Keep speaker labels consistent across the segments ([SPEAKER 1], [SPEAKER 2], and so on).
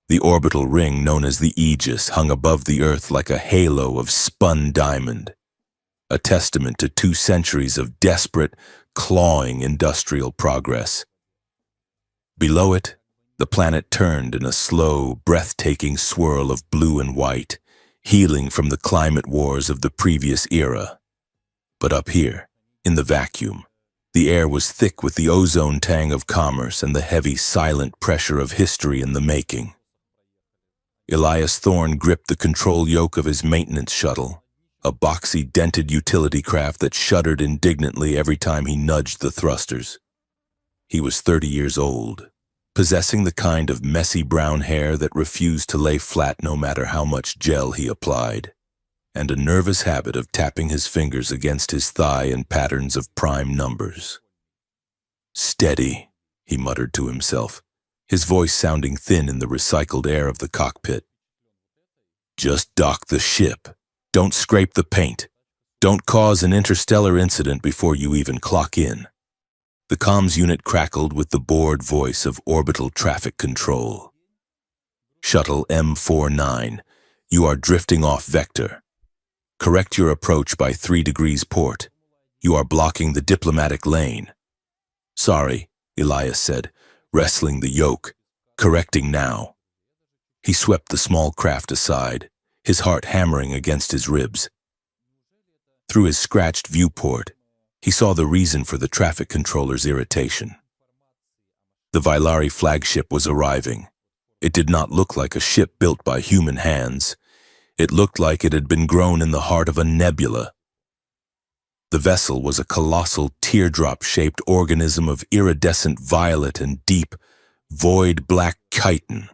[SPEAKER 1] The orbital ring known as the Aegis hung above the Earth like a halo of spun diamond, a testament to 2 centuries of desperate, clawing industrial progress. Below it, the planet turned in a slow, breathtaking swirl of blue and white, healing from the climate wars of the previous era. But up here, in the vacuum, the air was thick with the ozone tang of commerce and the heavy, silent pressure of history in the making. Elias Thorne gripped the control yoke of his maintenance shuttle, a boxy, dented utility craft that shuddered indignantly every time he nudged the thrusters. He was 30 years old, possessing the kind of messy brown hair that refused to lay flat no matter how much gel he applied, and a nervous habit of tapping his fingers against his thigh in patterns of prime numbers. "Steady," he muttered to himself, his voice sounding thin in the recycled air of the cockpit. "Just dock the ship. Don't scrape the paint. Don't cause an interstellar incident before you even clock in." The comms unit crackled with the bored voice of orbital traffic control. "Shuttle M49, you are drifting off vector. Correct your approach by 3 degrees port. You are blocking the diplomatic lane." "Sorry," Elias said, wrestling the yoke. "Correcting now." He swept the small craft aside, his heart hammering against his ribs. Through his scratched viewport, he saw the reason for the traffic controller's irritation. The Vailari flagship was arriving. It did not look like a ship built by human hands. It looked like it had been grown in the heart of a nebula. The vessel was a colossal teardrop-shaped organism of iridescent violet and deep, void black chitin.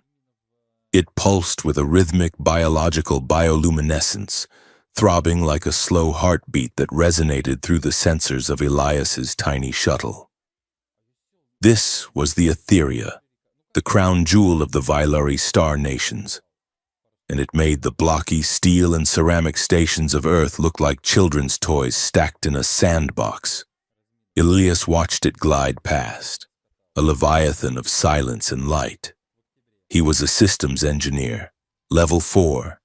[SPEAKER 1] It pulsed with a rhythmic biological bioluminescence, throbbing like a slow heartbeat that resonated through the sensors of Elias's tiny shuttle. This was the Etheria, the crown jewel of the Vailari star nations, and it made the blocky steel and ceramic stations of Earth look like children's toys stacked in a sandbox. Elias watched it glide past, a leviathan of silence and light. He was a systems engineer, level 4.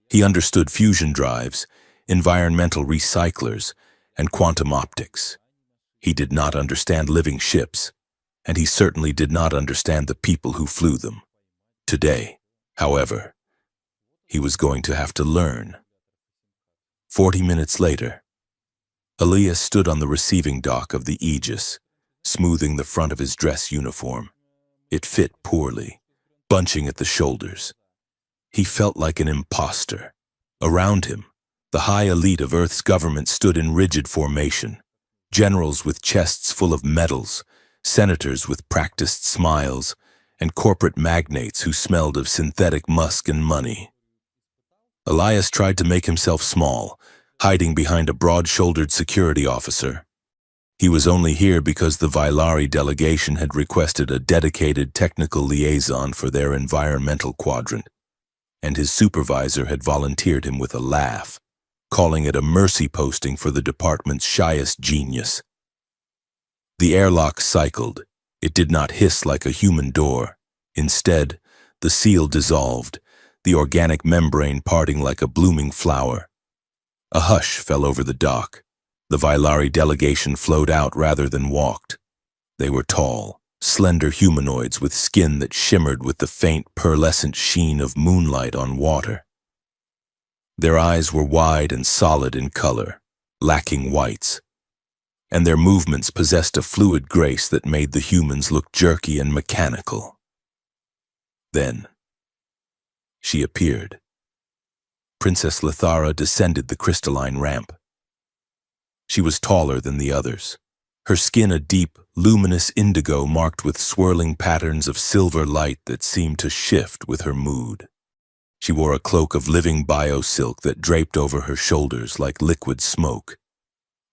[SPEAKER 1] He understood fusion drives, environmental recyclers, and quantum optics. He did not understand living ships, and he certainly did not understand the people who flew them. Today, however, he was going to have to learn. 40 minutes later, Elias stood on the receiving dock of the Aegis, smoothing the front of his dress uniform. It fit poorly, bunching at the shoulders. He felt like an imposter. Around him, the high elite of Earth's government stood in rigid formation. Generals with chests full of medals, senators with practiced smiles, and corporate magnates who smelled of synthetic musk and money. Elias tried to make himself small, hiding behind a broad-shouldered security officer. He was only here because the Vailari delegation had requested a dedicated technical liaison for their environmental quadrant, and his supervisor had volunteered him with a laugh, calling it a mercy posting for the department's shyest genius. The airlock cycled. It did not hiss like a human door. Instead, the seal dissolved, the organic membrane parting like a blooming flower. A hush fell over the dock. The Vailari delegation flowed out rather than walked. They were tall, slender humanoids with skin that shimmered with the faint, pearlescent sheen of moonlight on water. Their eyes were wide and solid in color, lacking whites, and their movements possessed a fluid grace that made the humans look jerky and mechanical. Then, she appeared. Princess Lithara descended the crystalline ramp. She was taller than the others, her skin a deep, luminous indigo marked with swirling patterns of silver light that seemed to shift with her mood. She wore a cloak of living bio-silk that draped over her shoulders like liquid smoke,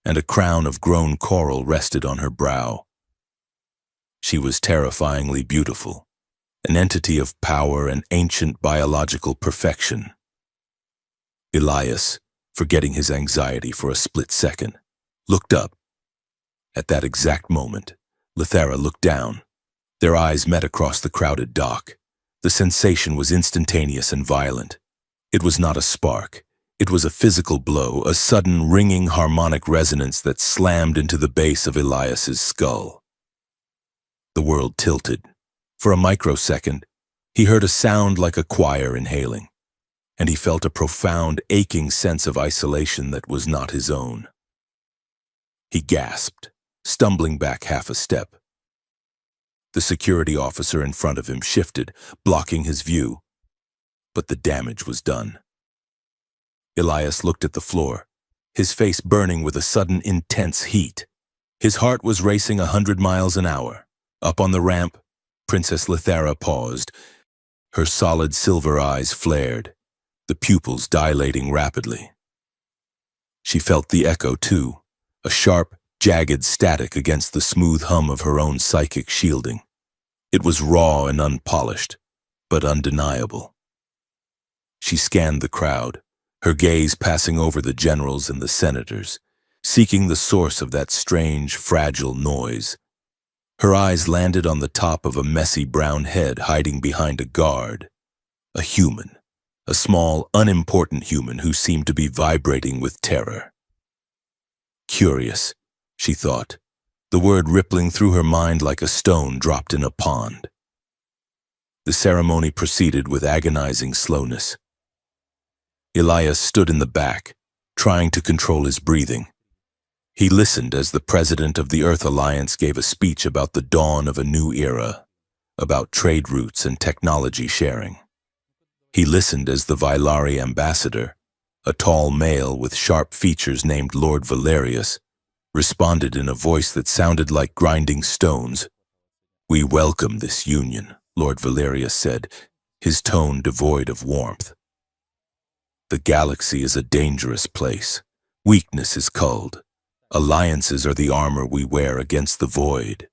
[SPEAKER 1] and a crown of grown coral rested on her brow. She was terrifyingly beautiful, an entity of power and ancient biological perfection. Elias, forgetting his anxiety for a split second, looked up. At that exact moment, Lithara looked down. Their eyes met across the crowded dock. The sensation was instantaneous and violent. It was not a spark. It was a physical blow, a sudden ringing harmonic resonance that slammed into the base of Elias's skull. The world tilted. For a microsecond, he heard a sound like a choir inhaling, and he felt a profound, aching sense of isolation that was not his own. He gasped, stumbling back half a step. The security officer in front of him shifted, blocking his view, but the damage was done. Elias looked at the floor, his face burning with a sudden intense heat. His heart was racing 100 miles an hour. Up on the ramp, Princess Lithera paused. Her solid silver eyes flared, the pupils dilating rapidly. She felt the echo too, a sharp, jagged static against the smooth hum of her own psychic shielding. It was raw and unpolished, but undeniable. She scanned the crowd, her gaze passing over the generals and the senators, seeking the source of that strange, fragile noise. Her eyes landed on the top of a messy brown head hiding behind a guard. A human, a small, unimportant human who seemed to be vibrating with terror. Curious, she thought, the word rippling through her mind like a stone dropped in a pond. The ceremony proceeded with agonizing slowness. Elias stood in the back, trying to control his breathing. He listened as the president of the Earth Alliance gave a speech about the dawn of a new era, about trade routes and technology sharing. He listened as the Vailari ambassador, a tall male with sharp features named Lord Valerius, responded in a voice that sounded like grinding stones. "We welcome this union," Lord Valerius said, his tone devoid of warmth. "The galaxy is a dangerous place. Weakness is culled. Alliances are the armor we wear against the void."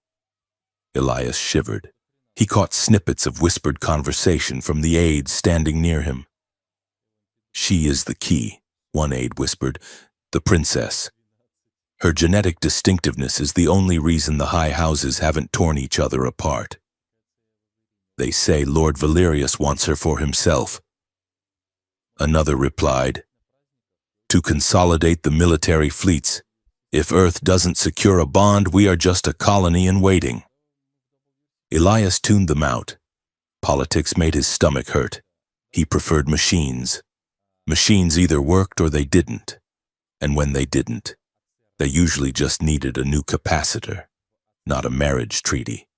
[SPEAKER 1] Elias shivered. He caught snippets of whispered conversation from the aides standing near him. "She is the key," one aide whispered, "the princess. Her genetic distinctiveness is the only reason the high houses haven't torn each other apart. They say Lord Valerius wants her for himself." Another replied, "To consolidate the military fleets. If Earth doesn't secure a bond, we are just a colony in waiting." Elias tuned them out. Politics made his stomach hurt. He preferred machines. Machines either worked or they didn't. And when they didn't, they usually just needed a new capacitor, not a marriage treaty.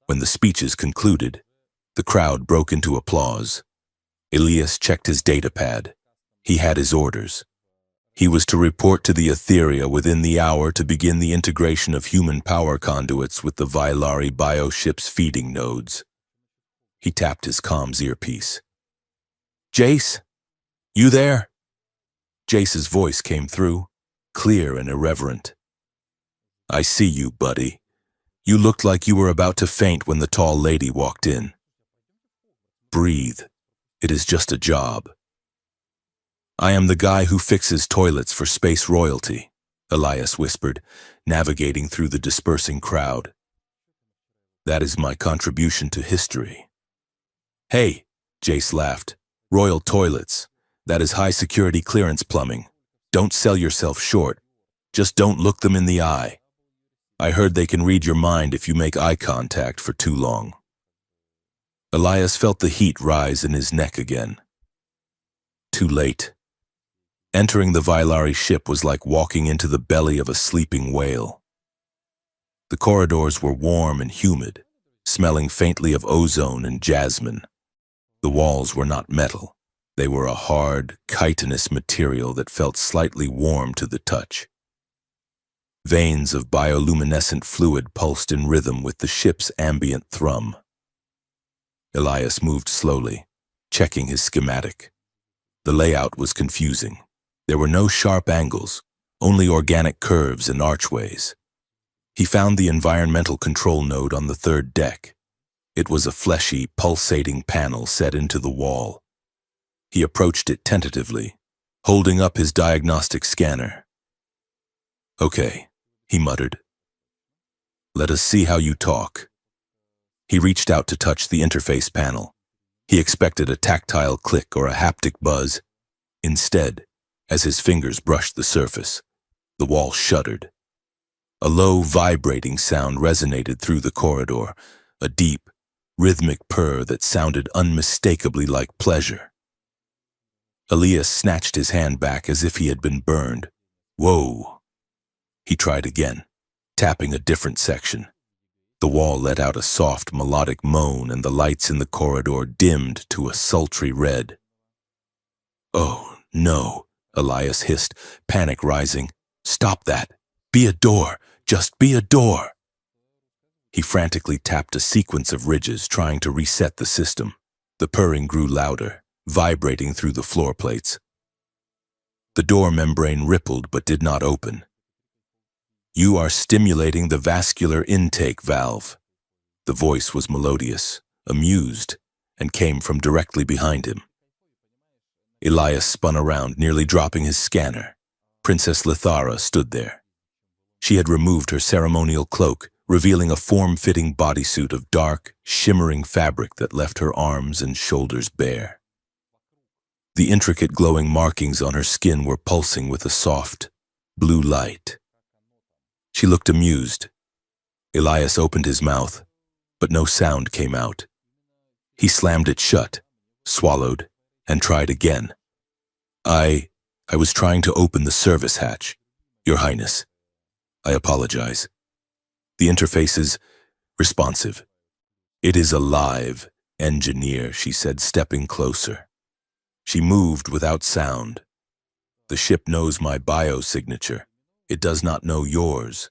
[SPEAKER 1] When the speeches concluded, the crowd broke into applause. Elias checked his datapad. He had his orders. He was to report to the Etheria within the hour to begin the integration of human power conduits with the Vailari bioship's feeding nodes. He tapped his comms earpiece. "Jace? You there?" Jace's voice came through, clear and irreverent. "I see you, buddy. You looked like you were about to faint when the tall lady walked in. Breathe. It is just a job." "I am the guy who fixes toilets for space royalty," Elias whispered, navigating through the dispersing crowd. "That is my contribution to history." "Hey," Jace laughed, "royal toilets. That is high-security clearance plumbing. Don't sell yourself short. Just don't look them in the eye. I heard they can read your mind if you make eye contact for too long." Elias felt the heat rise in his neck again. Too late. Entering the Vailari ship was like walking into the belly of a sleeping whale. The corridors were warm and humid, smelling faintly of ozone and jasmine. The walls were not metal. They were a hard, chitinous material that felt slightly warm to the touch. Veins of bioluminescent fluid pulsed in rhythm with the ship's ambient thrum. Elias moved slowly, checking his schematic. The layout was confusing. There were no sharp angles, only organic curves and archways. He found the environmental control node on the third deck. It was a fleshy, pulsating panel set into the wall. He approached it tentatively, holding up his diagnostic scanner. "Okay," he muttered. "Let us see how you talk." He reached out to touch the interface panel, He expected a tactile click or a haptic buzz. Instead, as his fingers brushed the surface, the wall shuddered. A low, vibrating sound resonated through the corridor, a deep, rhythmic purr that sounded unmistakably like pleasure. Elias snatched his hand back as if he had been burned. Whoa! He tried again, tapping a different section. The wall let out a soft, melodic moan, and the lights in the corridor dimmed to a sultry red. "Oh, no," Elias hissed, panic rising. "Stop that! Be a door! Just be a door!" He frantically tapped a sequence of ridges, trying to reset the system. The purring grew louder, vibrating through the floor plates. The door membrane rippled but did not open. "You are stimulating the vascular intake valve." The voice was melodious, amused, and came from directly behind him. Elias spun around, nearly dropping his scanner. Princess Lithara stood there. She had removed her ceremonial cloak, revealing a form-fitting bodysuit of dark, shimmering fabric that left her arms and shoulders bare. The intricate glowing markings on her skin were pulsing with a soft, blue light. She looked amused. Elias opened his mouth, but no sound came out. He slammed it shut, swallowed, and tried again. I was trying to open the service hatch, Your Highness. I apologize. The interface is responsive. It is alive, engineer," she said, stepping closer. She moved without sound. "The ship knows my biosignature. It does not know yours.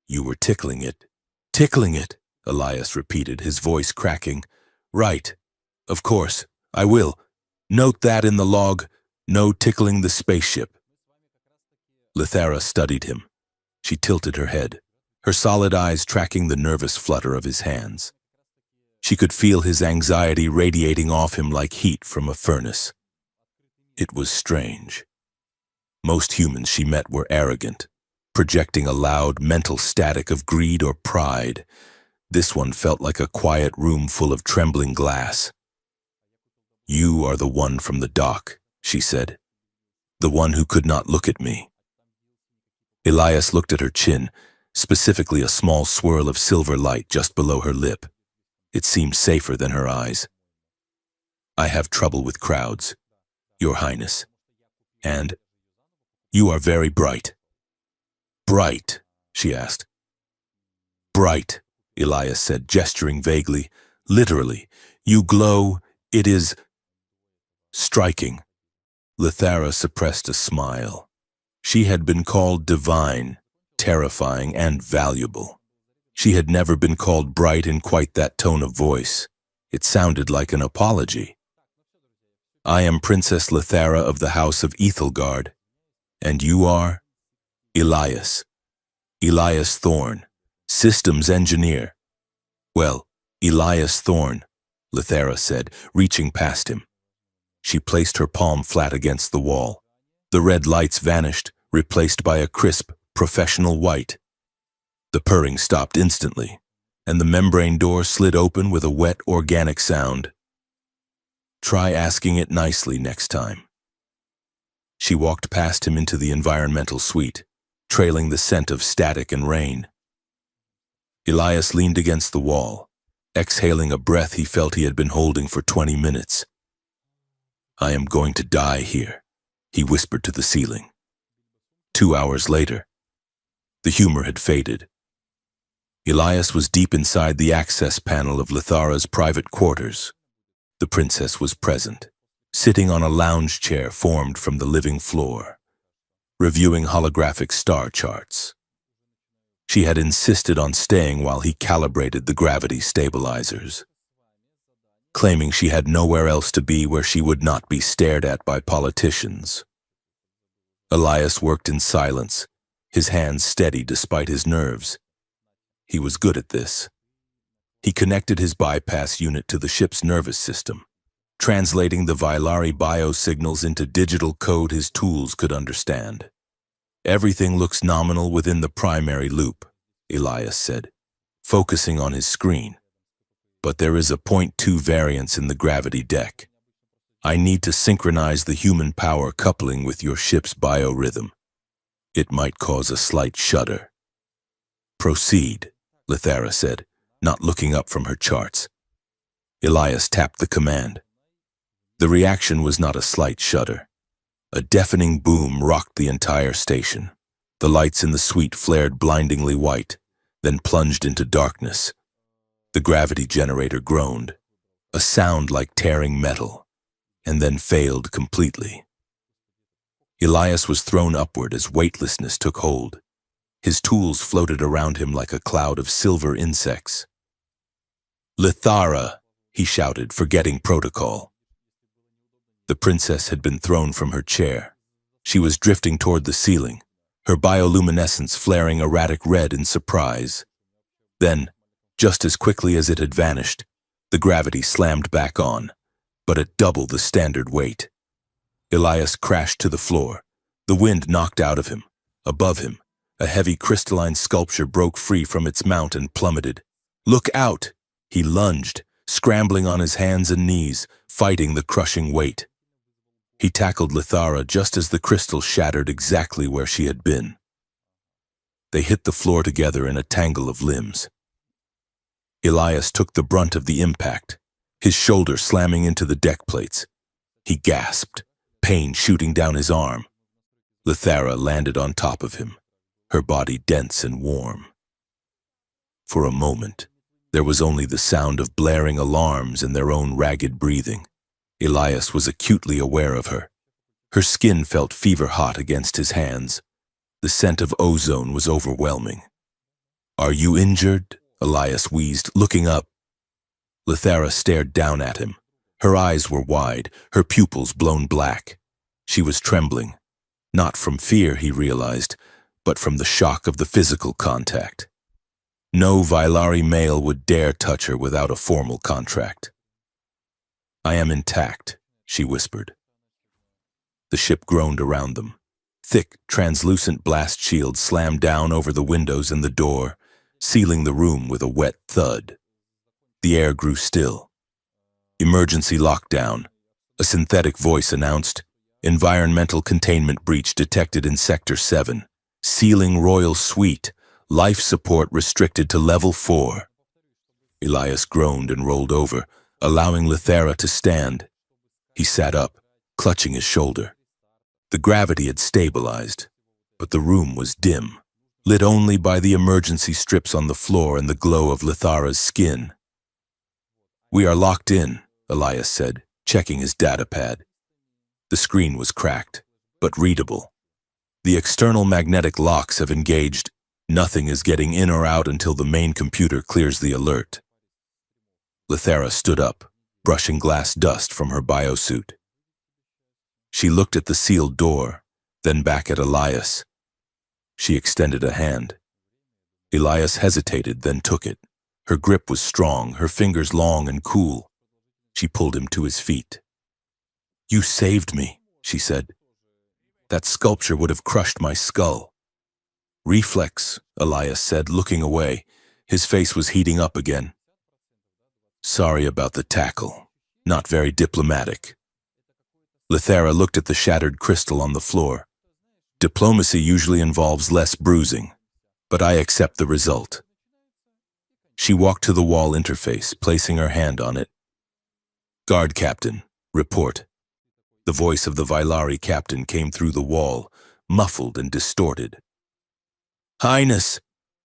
[SPEAKER 1] You were tickling it." "Tickling it," Elias repeated, his voice cracking. "Right. Of course. I will. Note that in the log. No tickling the spaceship." Lithara studied him. She tilted her head, her solid eyes tracking the nervous flutter of his hands. She could feel his anxiety radiating off him like heat from a furnace. It was strange. Most humans she met were arrogant, projecting a loud mental static of greed or pride. This one felt like a quiet room full of trembling glass. "You are the one from the dock," she said. "The one who could not look at me." Elias looked at her chin, specifically a small swirl of silver light just below her lip. It seemed safer than her eyes. "I have trouble with crowds, Your Highness. And you are very bright." "Bright?" she asked. "Bright," Elias said, gesturing vaguely. "Literally, you glow. It is striking." Lithara suppressed a smile. She had been called divine, terrifying, and valuable. She had never been called bright in quite that tone of voice. It sounded like an apology. "I am Princess Lithara of the House of Ethelgard. And you are?" "Elias. Elias Thorne, systems engineer." "Well, Elias Thorne," Lithara said, reaching past him. She placed her palm flat against the wall. The red lights vanished, replaced by a crisp, professional white. The purring stopped instantly, and the membrane door slid open with a wet, organic sound. "Try asking it nicely next time." She walked past him into the environmental suite, trailing the scent of static and rain. Elias leaned against the wall, exhaling a breath he felt he had been holding for 20 minutes. "I am going to die here," he whispered to the ceiling. 2 hours later, the humor had faded. Elias was deep inside the access panel of Lithara's private quarters. The princess was present, sitting on a lounge chair formed from the living floor, reviewing holographic star charts. She had insisted on staying while he calibrated the gravity stabilizers, claiming she had nowhere else to be where she would not be stared at by politicians. Elias worked in silence, his hands steady despite his nerves. He was good at this. He connected his bypass unit to the ship's nervous system, translating the Vailari biosignals into digital code his tools could understand. "Everything looks nominal within the primary loop," Elias said, focusing on his screen. but there is a .2 variance in the gravity deck. I need to synchronize the human power coupling with your ship's biorhythm. It might cause a slight shudder." "Proceed," Lithara said, not looking up from her charts. Elias tapped the command. The reaction was not a slight shudder. A deafening boom rocked the entire station. The lights in the suite flared blindingly white, then plunged into darkness. The gravity generator groaned, a sound like tearing metal, and then failed completely. Elias was thrown upward as weightlessness took hold. His tools floated around him like a cloud of silver insects. "Lithara!" he shouted, forgetting protocol. The princess had been thrown from her chair. She was drifting toward the ceiling, her bioluminescence flaring erratic red in surprise. Then, just as quickly as it had vanished, the gravity slammed back on, but at double the standard weight. Elias crashed to the floor. The wind knocked out of him. Above him, a heavy crystalline sculpture broke free from its mount and plummeted. "Look out!" He lunged, scrambling on his hands and knees, fighting the crushing weight. He tackled Lithara just as the crystal shattered exactly where she had been. They hit the floor together in a tangle of limbs. Elias took the brunt of the impact, his shoulder slamming into the deck plates. He gasped, pain shooting down his arm. Lithara landed on top of him, her body dense and warm. For a moment, there was only the sound of blaring alarms and their own ragged breathing. Elias was acutely aware of her. Her skin felt fever-hot against his hands. The scent of ozone was overwhelming. "Are you injured?" Elias wheezed, looking up. Lithara stared down at him. Her eyes were wide, her pupils blown black. She was trembling, not from fear, he realized, but from the shock of the physical contact. No Vailari male would dare touch her without a formal contract. "I am intact," she whispered. The ship groaned around them. Thick, translucent blast shields slammed down over the windows and the door, sealing the room with a wet thud. The air grew still. "Emergency lockdown," a synthetic voice announced. "Environmental containment breach detected in Sector 7. Sealing Royal Suite. Life support restricted to Level 4. Elias groaned and rolled over, allowing Lithara to stand. He sat up, clutching his shoulder. The gravity had stabilized, but the room was dim, lit only by the emergency strips on the floor and the glow of Lithara's skin. "We are locked in," Elias said, checking his data pad. The screen was cracked, but readable. "The external magnetic locks have engaged. Nothing is getting in or out until the main computer clears the alert." Lithara stood up, brushing glass dust from her biosuit. She looked at the sealed door, then back at Elias. She extended a hand. Elias hesitated, then took it. Her grip was strong, her fingers long and cool. She pulled him to his feet. "You saved me," she said. "That sculpture would have crushed my skull." "Reflex," Elias said, looking away. His face was heating up again. "Sorry about the tackle. Not very diplomatic." Lithara looked at the shattered crystal on the floor. "Diplomacy usually involves less bruising, but I accept the result." She walked to the wall interface, placing her hand on it. "Guard captain, report." The voice of the Vailari captain came through the wall, muffled and distorted. "Highness,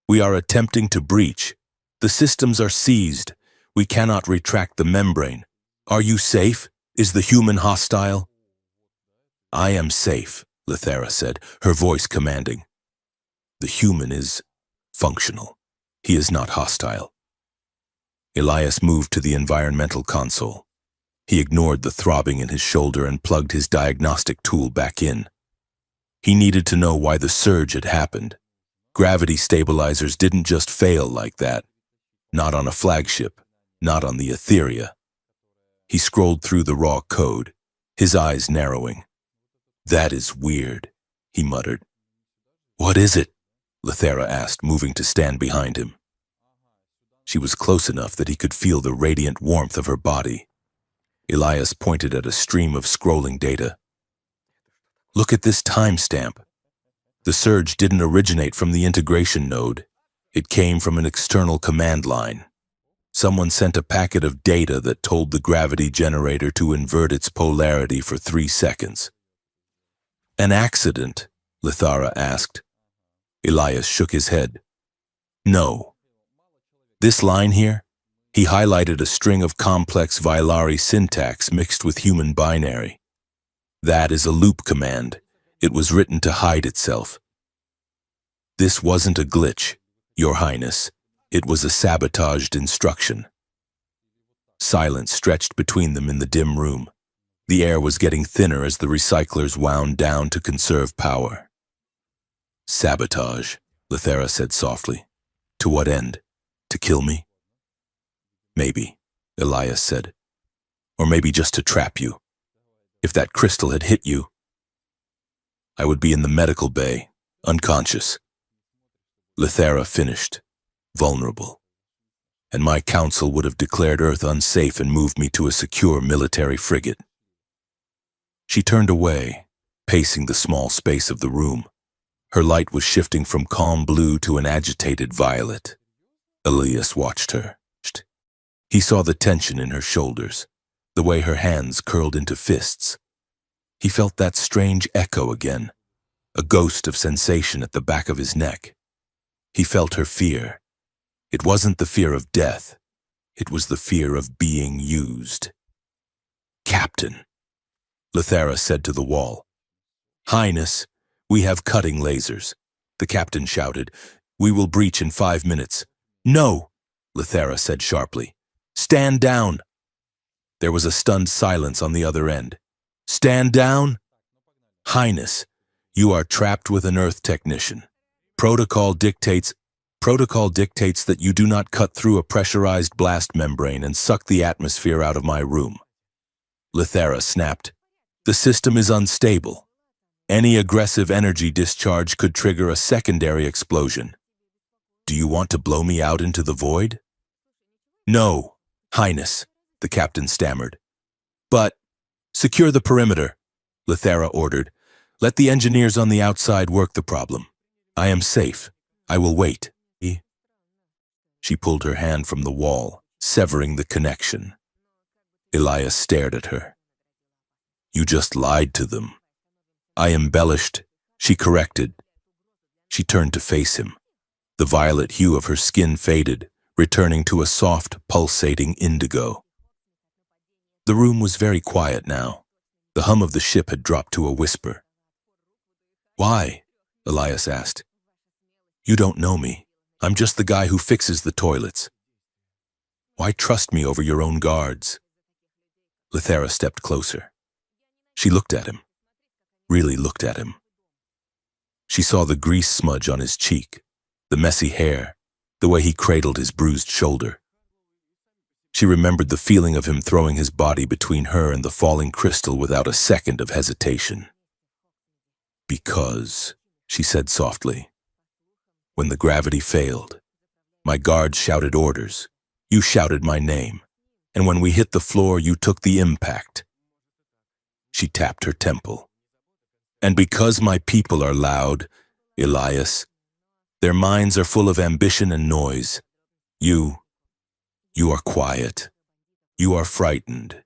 [SPEAKER 1] we are attempting to breach. The systems are seized. We cannot retract the membrane. Are you safe? Is the human hostile?" "I am safe," Lithara said, her voice commanding. "The human is functional. He is not hostile." Elias moved to the environmental console. He ignored the throbbing in his shoulder and plugged his diagnostic tool back in. He needed to know why the surge had happened. Gravity stabilizers didn't just fail like that. Not on a flagship, not on the Etheria. He scrolled through the raw code, his eyes narrowing. "That is weird," he muttered. "What is it?" Lithara asked, moving to stand behind him. She was close enough that he could feel the radiant warmth of her body. Elias pointed at a stream of scrolling data. Look at this timestamp. The surge didn't originate from the integration node. It came from an external command line. Someone sent a packet of data that told the gravity generator to invert its polarity for 3 seconds. An accident? Lithara asked. Elias shook his head. No. This line here? He highlighted a string of complex Vailari syntax mixed with human binary. That is a loop command. It was written to hide itself. This wasn't a glitch, Your Highness. It was a sabotaged instruction. Silence stretched between them in the dim room. The air was getting thinner as the recyclers wound down to conserve power. Sabotage, Lithara said softly. To what end? To kill me? Maybe, Elias said. Or maybe just to trap you. If that crystal had hit you, I would be in the medical bay, unconscious. Lithara finished, vulnerable. And my council would have declared Earth unsafe and moved me to a secure military frigate. She turned away, pacing the small space of the room. Her light was shifting from calm blue to an agitated violet. Elias watched her. He saw the tension in her shoulders, the way her hands curled into fists. He felt that strange echo again, a ghost of sensation at the back of his neck. He felt her fear. It wasn't the fear of death. It was the fear of being used. Captain, Lithara said to the wall. Highness, we have cutting lasers, the captain shouted. We will breach in 5 minutes. No, Lithara said sharply. Stand down. There was a stunned silence on the other end. Stand down? Highness, you are trapped with an Earth technician. Protocol dictates that you do not cut through a pressurized blast membrane and suck the atmosphere out of my room. Lithara snapped. The system is unstable. Any aggressive energy discharge could trigger a secondary explosion. Do you want to blow me out into the void? No, Highness, the captain stammered. But, secure the perimeter, Lithara ordered. Let the engineers on the outside work the problem. I am safe. I will wait. She pulled her hand from the wall, severing the connection. Elias stared at her. You just lied to them. I embellished. She corrected. She turned to face him. The violet hue of her skin faded, returning to a soft, pulsating indigo. The room was very quiet now. The hum of the ship had dropped to a whisper. Why? Elias asked. You don't know me. I'm just the guy who fixes the toilets. Why trust me over your own guards? Lithara stepped closer. She looked at him. Really looked at him. She saw the grease smudge on his cheek, the messy hair, the way he cradled his bruised shoulder. She remembered the feeling of him throwing his body between her and the falling crystal without a second of hesitation. Because, she said softly, when the gravity failed, my guards shouted orders. You shouted my name. And when we hit the floor, you took the impact. She tapped her temple. And because my people are loud, Elias, their minds are full of ambition and noise. You are quiet. You are frightened.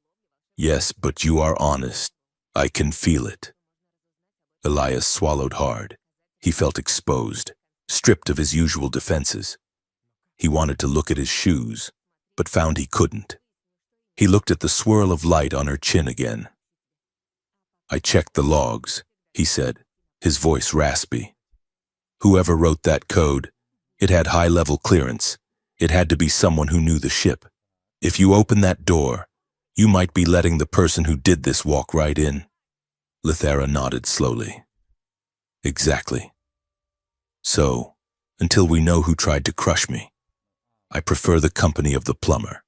[SPEAKER 1] Yes, but you are honest. I can feel it. Elias swallowed hard. He felt exposed, stripped of his usual defenses. He wanted to look at his shoes, but found he couldn't. He looked at the swirl of light on her chin again. I checked the logs, he said, his voice raspy. Whoever wrote that code, it had high-level clearance. It had to be someone who knew the ship. If you open that door, you might be letting the person who did this walk right in. Lithara nodded slowly. Exactly. So, until we know who tried to crush me, I prefer the company of the plumber.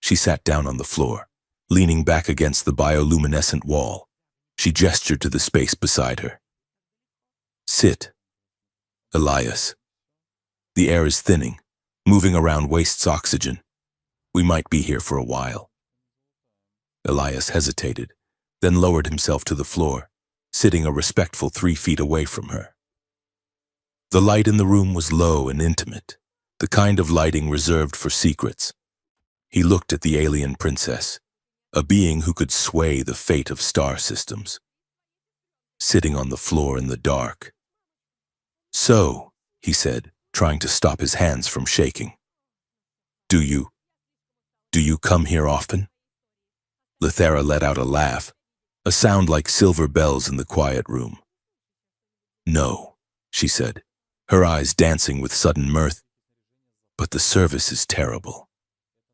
[SPEAKER 1] She sat down on the floor, leaning back against the bioluminescent wall. She gestured to the space beside her. Sit. Elias. The air is thinning. Moving around wastes oxygen. We might be here for a while. Elias hesitated, then lowered himself to the floor, sitting a respectful 3 feet away from her. The light in the room was low and intimate, the kind of lighting reserved for secrets. He looked at the alien princess, a being who could sway the fate of star systems, sitting on the floor in the dark. "So," he said, trying to stop his hands from shaking. Do you come here often?" Lithera let out a laugh, a sound like silver bells in the quiet room. "No," she said, her eyes dancing with sudden mirth. "But the service is terrible.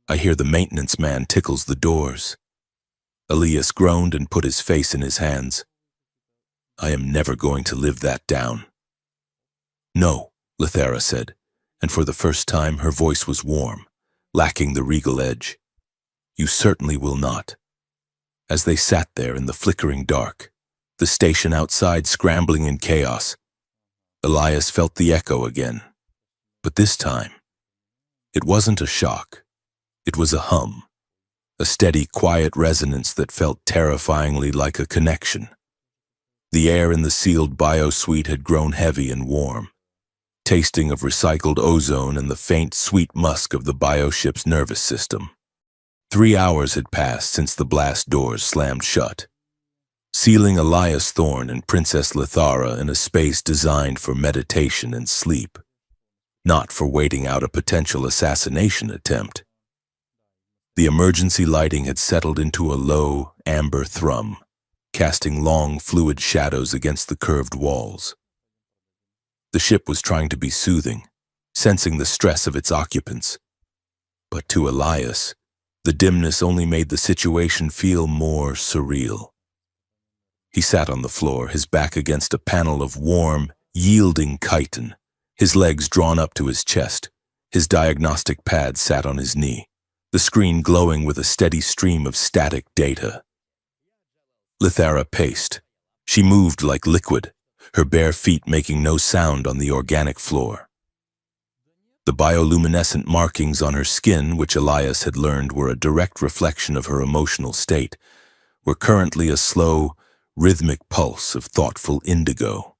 [SPEAKER 1] I hear the maintenance man tickles the doors." Elias groaned and put his face in his hands. "I am never going to live that down." "No," Lithera said, and for the first time her voice was warm, lacking the regal edge. "You certainly will not." As they sat there in the flickering dark, the station outside scrambling in chaos, Elias felt the echo again. But this time, it wasn't a shock. It was a hum, a steady, quiet resonance that felt terrifyingly like a connection. The air in the sealed bio-suite had grown heavy and warm, tasting of recycled ozone and the faint, sweet musk of the bioship's nervous system. 3 hours had passed since the blast doors slammed shut, sealing Elias Thorne and Princess Lithara in a space designed for meditation and sleep, not for waiting out a potential assassination attempt. The emergency lighting had settled into a low, amber thrum, casting long, fluid shadows against the curved walls. The ship was trying to be soothing, sensing the stress of its occupants. But to Elias, the dimness only made the situation feel more surreal. He sat on the floor, his back against a panel of warm, yielding chitin, his legs drawn up to his chest. His diagnostic pad sat on his knee, the screen glowing with a steady stream of static data. Lithara paced. She moved like liquid, her bare feet making no sound on the organic floor. The bioluminescent markings on her skin, which Elias had learned were a direct reflection of her emotional state, were currently a slow, rhythmic pulse of thoughtful indigo.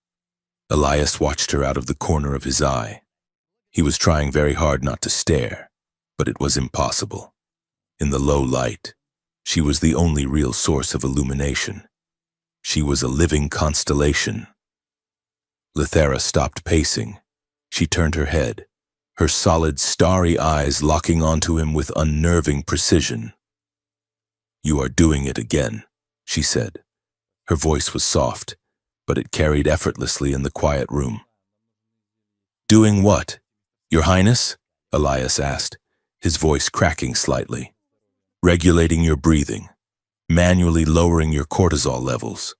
[SPEAKER 1] Elias watched her out of the corner of his eye. He was trying very hard not to stare, but it was impossible. In the low light, she was the only real source of illumination. She was a living constellation. Lithera stopped pacing. She turned her head, her solid, starry eyes locking onto him with unnerving precision. "You are doing it again," she said. Her voice was soft, but it carried effortlessly in the quiet room. "Doing what, Your Highness?" Elias asked, his voice cracking slightly. "Regulating your breathing, manually lowering your cortisol levels."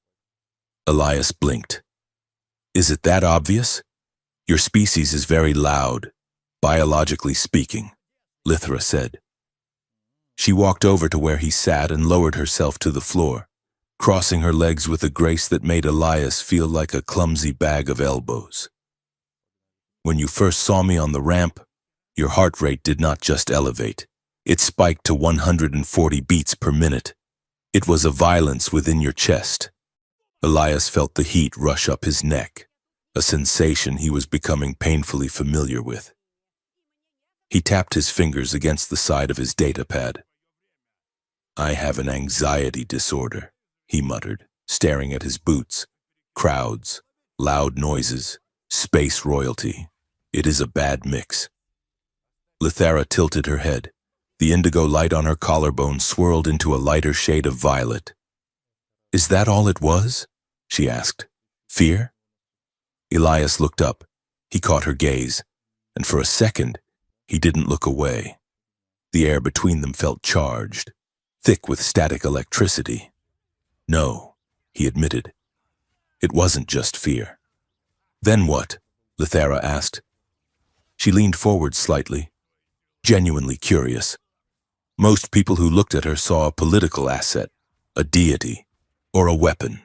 [SPEAKER 1] Elias blinked. "Is it that obvious? Your species is very loud, biologically speaking," Lithera said. She walked over to where he sat and lowered herself to the floor, crossing her legs with a grace that made Elias feel like a clumsy bag of elbows. "When you first saw me on the ramp, your heart rate did not just elevate. It spiked to 140 beats per minute. It was a violence within your chest." Elias felt the heat rush up his neck, a sensation he was becoming painfully familiar with. He tapped his fingers against the side of his datapad. "I have an anxiety disorder," he muttered, staring at his boots. "Crowds, loud noises, space royalty. It is a bad mix." Lithera tilted her head. The indigo light on her collarbone swirled into a lighter shade of violet. "Is that all it was?" she asked. "Fear?" Elias looked up. He caught her gaze, and for a second, he didn't look away. The air between them felt charged, thick with static electricity. "No," he admitted. "It wasn't just fear." "Then what?" Lithera asked. She leaned forward slightly, genuinely curious. Most people who looked at her saw a political asset, a deity, or a weapon.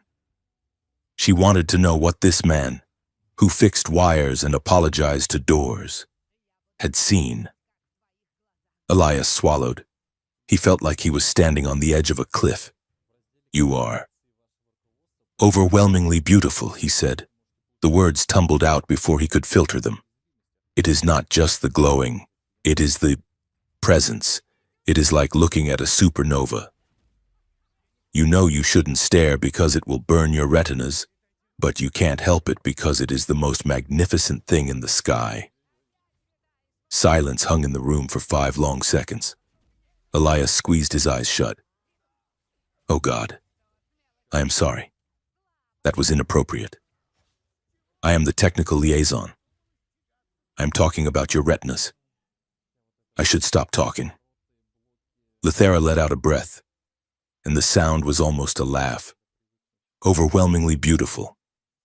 [SPEAKER 1] She wanted to know what this man, who fixed wires and apologized to doors, had seen. Elias swallowed. He felt like he was standing on the edge of a cliff. You are overwhelmingly beautiful, he said. The words tumbled out before he could filter them. It is not just the glowing, it is the presence. It is like looking at a supernova. You know you shouldn't stare because it will burn your retinas, but you can't help it because it is the most magnificent thing in the sky. Silence hung in the room for 5 long seconds. Elias squeezed his eyes shut. Oh God, I am sorry. That was inappropriate. I am the technical liaison. I am talking about your retinas. I should stop talking. Lithera let out a breath, and the sound was almost a laugh. Overwhelmingly beautiful,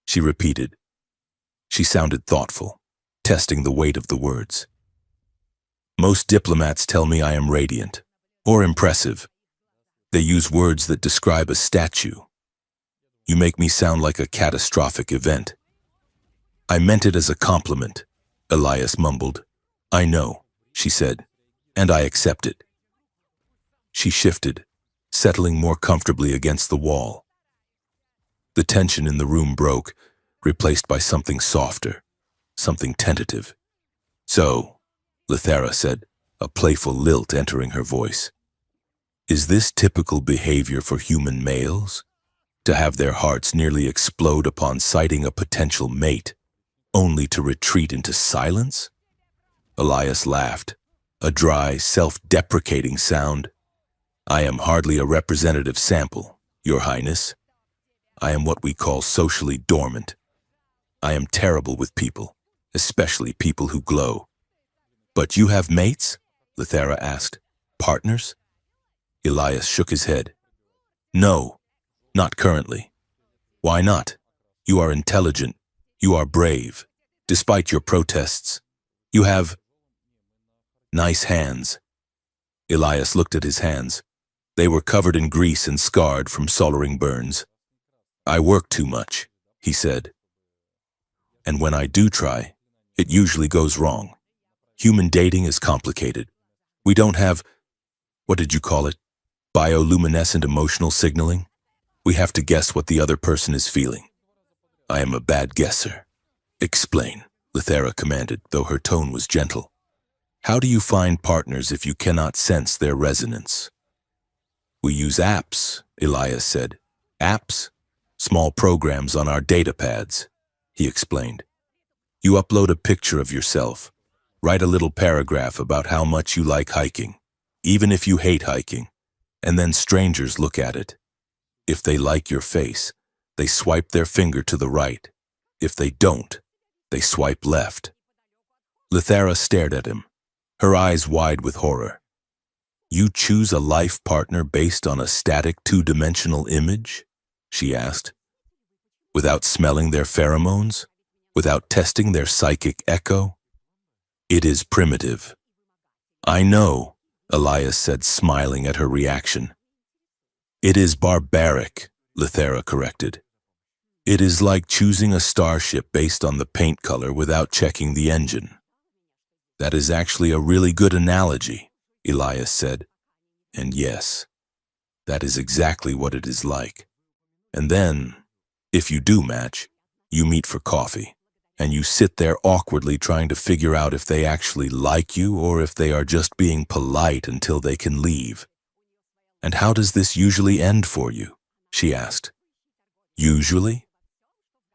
[SPEAKER 1] she repeated. She sounded thoughtful, testing the weight of the words. Most diplomats tell me I am radiant, or impressive. They use words that describe a statue. You make me sound like a catastrophic event. I meant it as a compliment, Elias mumbled. I know, she said, and I accept it. She shifted, settling more comfortably against the wall. The tension in the room broke, replaced by something softer, something tentative. So, Lithera said, a playful lilt entering her voice. Is this typical behavior for human males? To have their hearts nearly explode upon sighting a potential mate, only to retreat into silence? Elias laughed, a dry, self-deprecating sound. I am hardly a representative sample, Your Highness. I am what we call socially dormant. I am terrible with people, especially people who glow. But you have mates? Lithera asked. Partners? Elias shook his head. No, not currently. Why not? You are intelligent. You are brave. Despite your protests, you have nice hands. Elias looked at his hands. They were covered in grease and scarred from soldering burns. I work too much, he said. And when I do try, it usually goes wrong. Human dating is complicated. We don't have, what did you call it? Bioluminescent emotional signaling? We have to guess what the other person is feeling. I am a bad guesser. Explain, Lithera commanded, though her tone was gentle. How do you find partners if you cannot sense their resonance? We use apps, Elias said. Apps? Small programs on our data pads, he explained. You upload a picture of yourself, write a little paragraph about how much you like hiking, even if you hate hiking, and then strangers look at it. If they like your face, they swipe their finger to the right. If they don't, they swipe left. Lithera stared at him, her eyes wide with horror. You choose a life partner based on a static 2-dimensional image? She asked. Without smelling their pheromones? Without testing their psychic echo? It is primitive. I know, Elias said, smiling at her reaction. It is barbaric, Lithera corrected. It is like choosing a starship based on the paint color without checking the engine. That is actually a really good analogy, Elias said. And yes, that is exactly what it is like. And then, if you do match, you meet for coffee, and you sit there awkwardly trying to figure out if they actually like you or if they are just being polite until they can leave. And how does this usually end for you? She asked. Usually?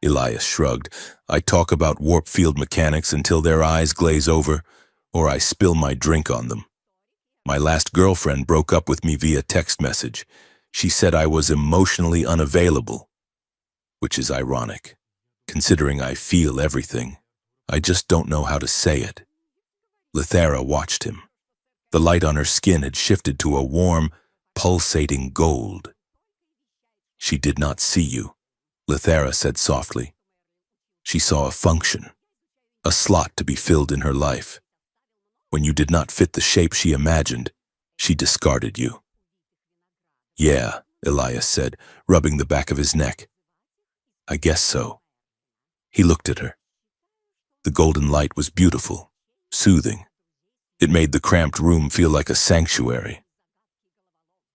[SPEAKER 1] Elias shrugged. I talk about warp field mechanics until their eyes glaze over, or I spill my drink on them. My last girlfriend broke up with me via text message. She said I was emotionally unavailable, which is ironic, considering I feel everything. I just don't know how to say it. Lithera watched him. The light on her skin had shifted to a warm, pulsating gold. She did not see you, Lithera said softly. She saw a function, a slot to be filled in her life. When you did not fit the shape she imagined, she discarded you. Yeah, Elias said, rubbing the back of his neck. I guess so. He looked at her. The golden light was beautiful, soothing. It made the cramped room feel like a sanctuary.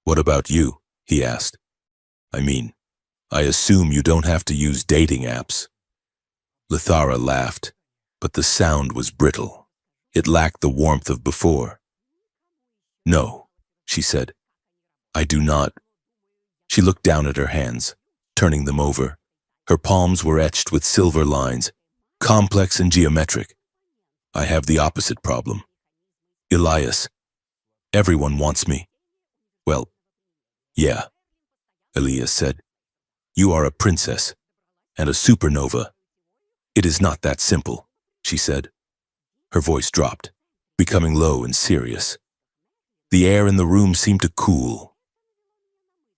[SPEAKER 1] "What about you?" he asked. "I mean, I assume you don't have to use dating apps." Lithara laughed, but the sound was brittle. It lacked the warmth of before. "No," she said. "I do not." She looked down at her hands, turning them over. Her palms were etched with silver lines, complex and geometric. "I have the opposite problem. Elias, everyone wants me." "Well, yeah," Elias said. "You are a princess, and a supernova. It is not that simple," she said. Her voice dropped, becoming low and serious. The air in the room seemed to cool.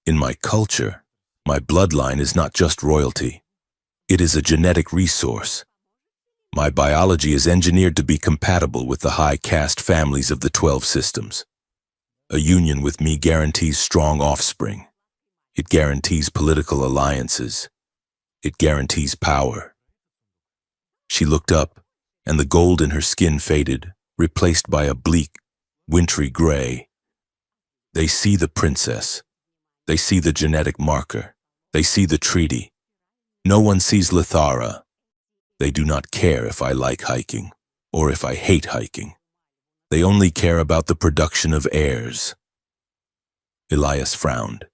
[SPEAKER 1] "In my culture, my bloodline is not just royalty. It is a genetic resource. My biology is engineered to be compatible with the high caste families of the 12 systems. A union with me guarantees strong offspring. It guarantees political alliances. It guarantees power." She looked up, and the gold in her skin faded, replaced by a bleak, wintry gray. "They see the princess. They see the genetic marker. They see the treaty. No one sees Lithara. They do not care if I like hiking, or if I hate hiking. They only care about the production of heirs." Elias frowned.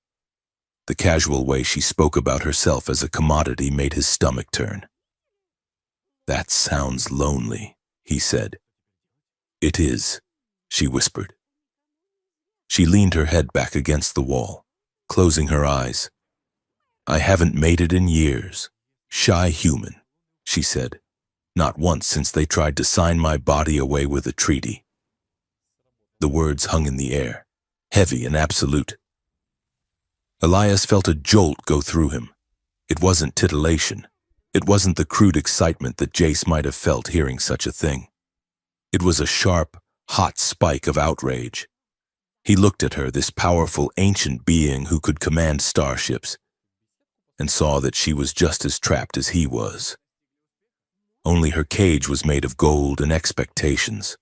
[SPEAKER 1] The casual way she spoke about herself as a commodity made his stomach turn. "That sounds lonely," he said. "It is," she whispered. She leaned her head back against the wall, closing her eyes. "I haven't made it in years. Shy human," she said. "Not once since they tried to sign my body away with a treaty." The words hung in the air, heavy and absolute. Elias felt a jolt go through him. It wasn't titillation. It wasn't the crude excitement that Jace might have felt hearing such a thing. It was a sharp, hot spike of outrage. He looked at her, this powerful, ancient being who could command starships, and saw that she was just as trapped as he was. Only her cage was made of gold and expectations.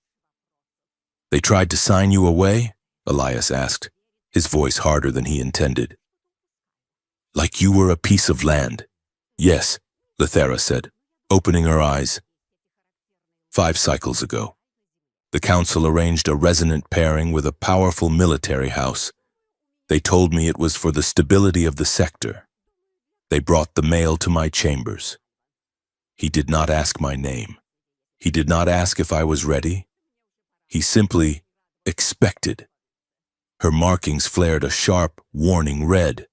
[SPEAKER 1] "They tried to sign you away?" Elias asked, his voice harder than he intended. "Like you were a piece of land." "Yes," Lithara said, opening her eyes. 5 cycles ago, the council arranged a resonant pairing with a powerful military house. They told me it was for the stability of the sector. They brought the mail to my chambers. He did not ask my name. He did not ask if I was ready. He simply expected. Her markings flared a sharp, warning red.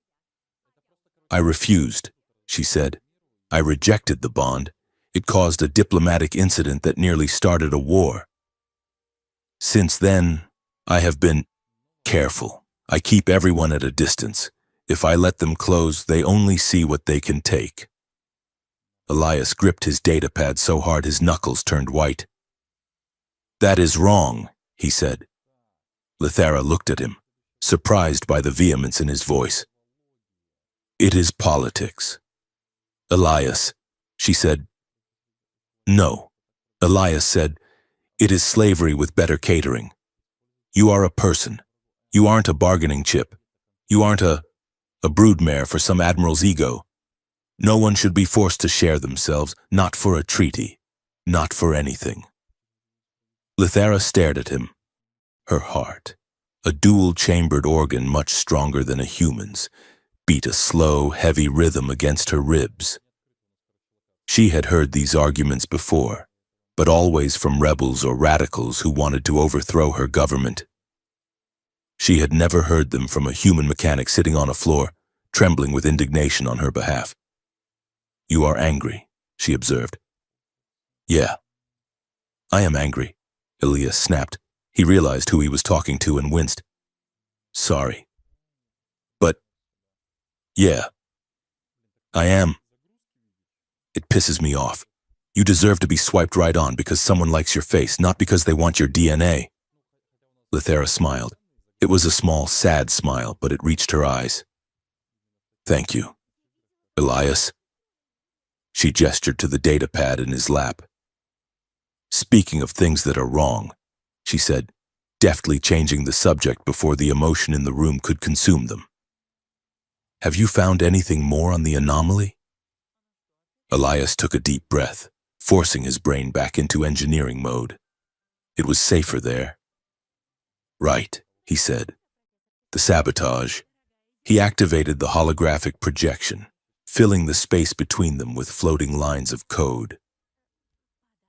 [SPEAKER 1] "I refused," she said. "I rejected the bond. It caused a diplomatic incident that nearly started a war. Since then, I have been careful. I keep everyone at a distance. If I let them close, they only see what they can take." Elias gripped his datapad so hard his knuckles turned white. "That is wrong," he said. Lithara looked at him, surprised by the vehemence in his voice. "It is politics." "Elias," she said. "No." Elias said, "It is slavery with better catering. You are a person. You aren't a bargaining chip. You aren't a broodmare for some admiral's ego. No one should be forced to share themselves, not for a treaty, not for anything." Lithara stared at him. Her heart, a dual-chambered organ much stronger than a human's, beat a slow, heavy rhythm against her ribs. She had heard these arguments before, but always from rebels or radicals who wanted to overthrow her government. She had never heard them from a human mechanic sitting on a floor, trembling with indignation on her behalf. "You are angry," she observed. "Yeah, I am angry," Elias snapped. He realized who he was talking to and winced. "Sorry. But, yeah, I am. It pisses me off. You deserve to be swiped right on because someone likes your face, not because they want your DNA." Lithara smiled. It was a small, sad smile, but it reached her eyes. "Thank you, Elias." She gestured to the datapad in his lap. "Speaking of things that are wrong," she said, deftly changing the subject before the emotion in the room could consume them. Have you found anything more on the anomaly? Elias took a deep breath, forcing his brain back into engineering mode. It was safer there. Right, he said. The sabotage. He activated the holographic projection, filling the space between them with floating lines of code.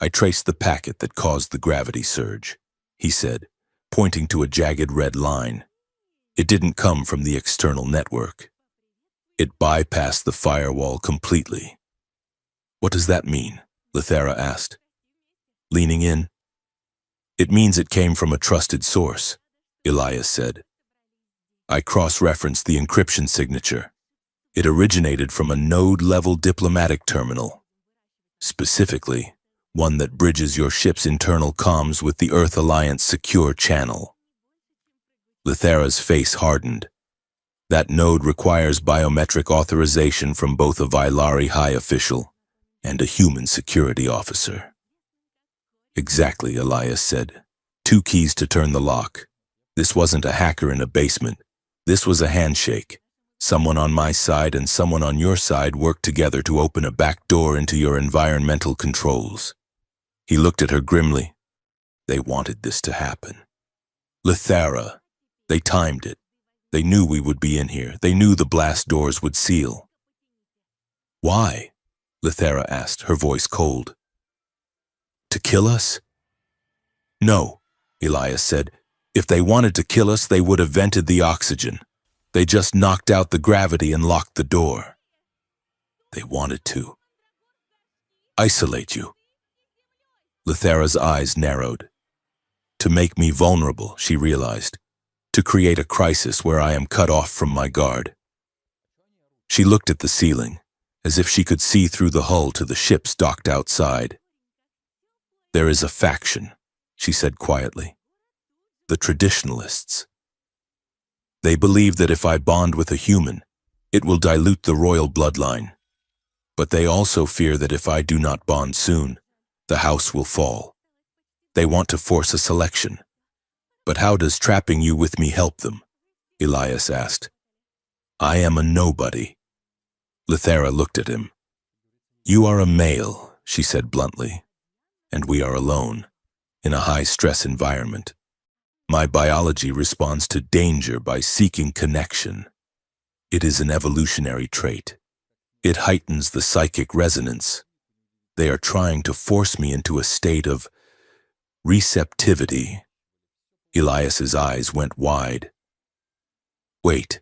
[SPEAKER 1] I traced the packet that caused the gravity surge, he said, pointing to a jagged red line. It didn't come from the external network. It bypassed the firewall completely. What does that mean? Lethera asked. Leaning in. It means it came from a trusted source, Elias said. I cross-referenced the encryption signature. It originated from a node-level diplomatic terminal. Specifically, one that bridges your ship's internal comms with the Earth Alliance secure channel. Lethera's face hardened. That node requires biometric authorization from both a Vailari high official and a human security officer. Exactly, Elias said. 2 keys to turn the lock. This wasn't a hacker in a basement. This was a handshake. Someone on my side and someone on your side worked together to open a back door into your environmental controls. He looked at her grimly. They wanted this to happen. Lethera. They timed it. They knew we would be in here. They knew the blast doors would seal. Why? Lethera asked, her voice cold. To kill us? No, Elias said. If they wanted to kill us, they would have vented the oxygen. They just knocked out the gravity and locked the door. They wanted to isolate you. Lethera's eyes narrowed. To make me vulnerable, she realized. To create a crisis where I am cut off from my guard. She looked at the ceiling, as if she could see through the hull to the ships docked outside. There is a faction, she said quietly. The traditionalists. They believe that if I bond with a human, it will dilute the royal bloodline. But they also fear that if I do not bond soon, the house will fall. They want to force a selection. But how does trapping you with me help them? Elias asked. I am a nobody. Lethera looked at him. You are a male, she said bluntly, and we are alone, in a high-stress environment. My biology responds to danger by seeking connection. It is an evolutionary trait. It heightens the psychic resonance. They are trying to force me into a state of receptivity. Elias's eyes went wide. Wait,